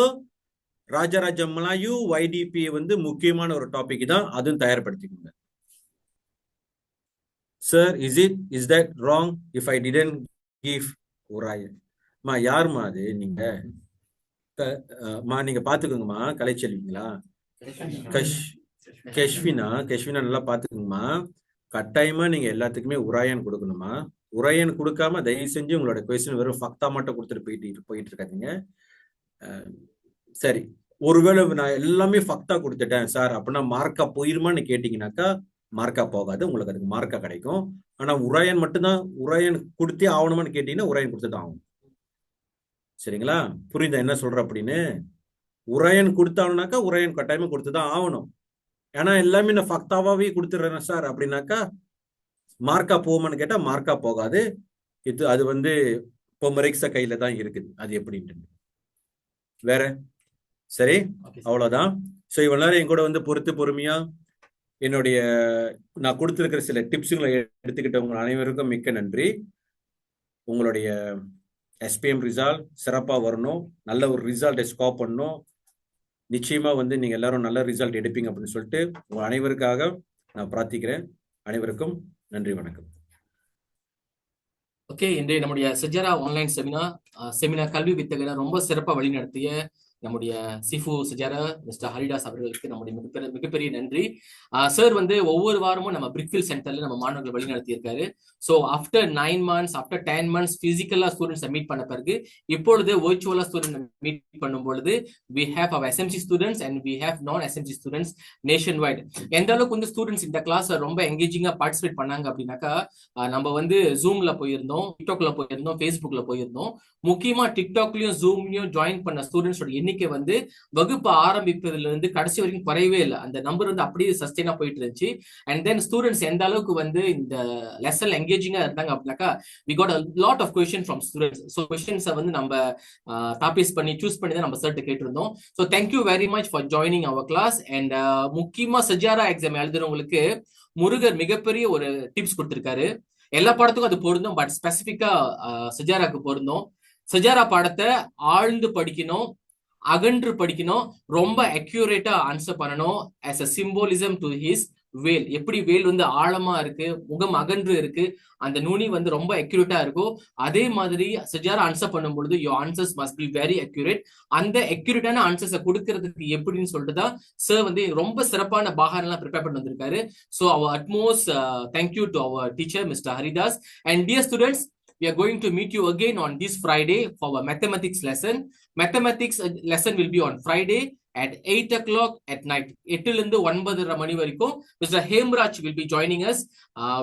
ராஜராஜ மலாயு YDPA வந்து முக்கியமான ஒரு டாபிக் தான். அதுவும் தயார்படுத்திக்கோங்க. Sir, is that wrong if I didn't give உராயன்? மா யாருமா அது? நீங்க பாத்துக்கோங்கம்மா. கலைச்செல்விங்களா? கெஷ்வினா நல்லா பாத்துக்குங்கம்மா. கட்டாயமா நீங்க எல்லாத்துக்குமே உராயன் கொடுக்கணுமா. உரையன் கொடுக்காம தயவு செஞ்சு உங்களோட கொஸ்டின் வெறும் ஃபக்தா மட்டும் கொடுத்துட்டு போயிட்டு இருக்காதீங்க. சரி, ஒருவேளை நான் எல்லாமே ஃபக்தா கொடுத்துட்டேன் சார் அப்படின்னா மார்க்கா போயிருமான்னு கேட்டீங்கன்னாக்கா மார்க்கா போகாது, உங்களுக்கு அதுக்கு மார்க்கா கிடைக்கும். ஆனா உரையன் மட்டும்தான், உரையன் கொடுத்தே ஆகணுமான்னு கேட்டீங்கன்னா உரையன் கொடுத்துதான் ஆகணும். சரிங்களா? புரியுதா என்ன சொல்ற அப்படின்னு? உரையன் கொடுத்தாங்கனாக்கா உரையன் கட்டாயமா கொடுத்துதான் ஆகணும். ஏன்னா எல்லாமே நான் ஃபக்தாவே கொடுத்துட்றேன் சார் அப்படின்னாக்கா மார்க்கா போகுமான்னு கேட்டா மார்க்கா போகாது. அது வந்து பொமரெக்ஸ கையில தான் இருக்குது, அது எப்படின்ட்டு வேற. சரி, அவ்வளவுதான். ஸோ இவ்வளவு நேரம் என் கூட வந்து பொறுமையா என்னுடைய நான் கொடுத்திருக்கிற சில டிப்ஸுங்களை எடுத்துக்கிட்டவங்க அனைவருக்கும் மிக்க நன்றி. உங்களுடைய எஸ்பிஎம் ரிசல்ட் சிறப்பா வரணும், நல்ல ஒரு ரிசல்ட்டை ஸ்கோர் பண்ணணும். நிச்சயமா வந்து நீங்க எல்லாரும் நல்ல ரிசல்ட் எடுப்பீங்க அப்படின்னு சொல்லிட்டு உங்க அனைவருக்காக நான் பிரார்த்திக்கிறேன். அனைவருக்கும் நன்றி, வணக்கம். ஓகே, இன்றைய நம்முடைய சஜாரா ஆன்லைன் செமினார் கல்வி வித்தகரை ரொம்ப சிறப்பா வழி நடத்திய நம்முடைய சிஃபு சஜாரா மிஸ்டர் ஹரிதாஸ் அவர்களுக்கு நம்முடைய மிகப்பெரிய நன்றி. சார் வந்து ஒவ்வொரு வாரமும் நம்ம பிரிக்ஃபீல்ட் சென்டர்ல நம்ம மாணவர்கள் வழி நடத்தி இருக்காரு. So after 9 months, after 10 months பிசிக்கலா ஸ்டூடெண்ட்ஸை மீட் பண்ண பிறகு இப்பொழுது வர்ச்சுவலா ஸ்டூடெண்ட் மீட் பண்ணும் பொழுது we have our SMC students and we have non-SMC students nationwide. எந்த அளவுக்கு வந்து ஸ்டூடெண்ட்ஸ் இந்த கிளாஸ் ரொம்ப எங்கேஜிங்கா பார்ட்டிசிபேட் பண்ணாங்க அப்படின்னாக்கா, நம்ம வந்து ஜூம்ல போயிருந்தோம், டிக்டாக்ல போயிருந்தோம், ஃபேஸ்புக்ல போயிருந்தோம். முக்கியமா டிக்டாக்லயும் ஜூம்லயும் ஜாயின் பண்ண ஸ்டூடெண்ட்ஸோட எண்ணிக்கை வந்து வகுப்பு ஆரம்பிப்பதுல இருந்து கடைசி வரைக்கும் குறையவே இல்லை. அந்த நம்பர் வந்து அப்படியே சஸ்டெயினா போயிட்டு இருந்துச்சு. அண்ட் தென் ஸ்டூடெண்ட்ஸ் எந்த அளவுக்கு வந்து இந்த லெசன்ல எங்கேஜிங்கா இருந்தாங்க அப்படின்னாக்கா we got a lot of questions from students. So questions வந்து நம்ம டாபிக்ஸ் பண்ணி சூஸ் பண்ணி தான் நம்ம சர்ட் கேட்டிருந்தோம். So thank you very much for joining our class. And முக்கியமா சஜாரா எக்ஸாம் எழுதுறவங்களுக்கு முருகர் மிகப்பெரிய ஒரு டிப்ஸ் கொடுத்திருக்காரு. எல்லா பாடத்துக்கும் அது பொருந்தும், பட் ஸ்பெசிபிக்கா சஜாராக்கு பொருந்தும். சஜாரா பாடத்தை ஆழ்ந்து படிக்கணும், அகன்று படிக்கணும், ரொம்ப அக்யூரேட்டா ஆன்சர் பண்ணணும். as a symbolism to his வேல். எப்படி வேல் வந்து ஆழமா இருக்கு, முகம் அகன்று இருக்கு, அந்த நுனி வந்து ரொம்ப அக்யூரேட்டா இருக்கும். அதே மாதிரி சஜாரா ஆன்சர் பண்ணும் பொழுது your answers must be very accurate. அந்த அக்யூரேட்டான ஆன்சர்ஸை கொடுக்கறதுக்கு எப்படின்னு சொல்லிட்டு தான் சார் வந்து ரொம்ப சிறப்பான பாகாரெல்லாம் ப்ரிப்பேர் பண்ணி வந்திருக்காரு. So our utmost thank you to our teacher Mr. Haridas. And dear students, we are going to meet you again on this Friday for our mathematics lesson. Mathematics lesson will be on Friday at 8 o'clock at night. 8 ல இருந்து 9:30 மணி வரைக்கும் Mr. Hemraj will be joining us.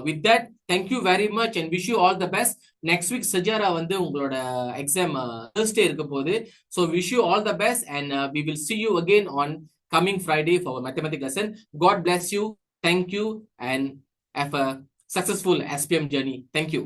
With that, thank you very much and wish you all the best. Next week Sajara வந்து உங்களோட exam Thursday இருக்க போகுது. So wish you all the best and we will see you again on coming Friday for our mathematics lesson. God bless you. Thank you and have a successful SPM journey. Thank you.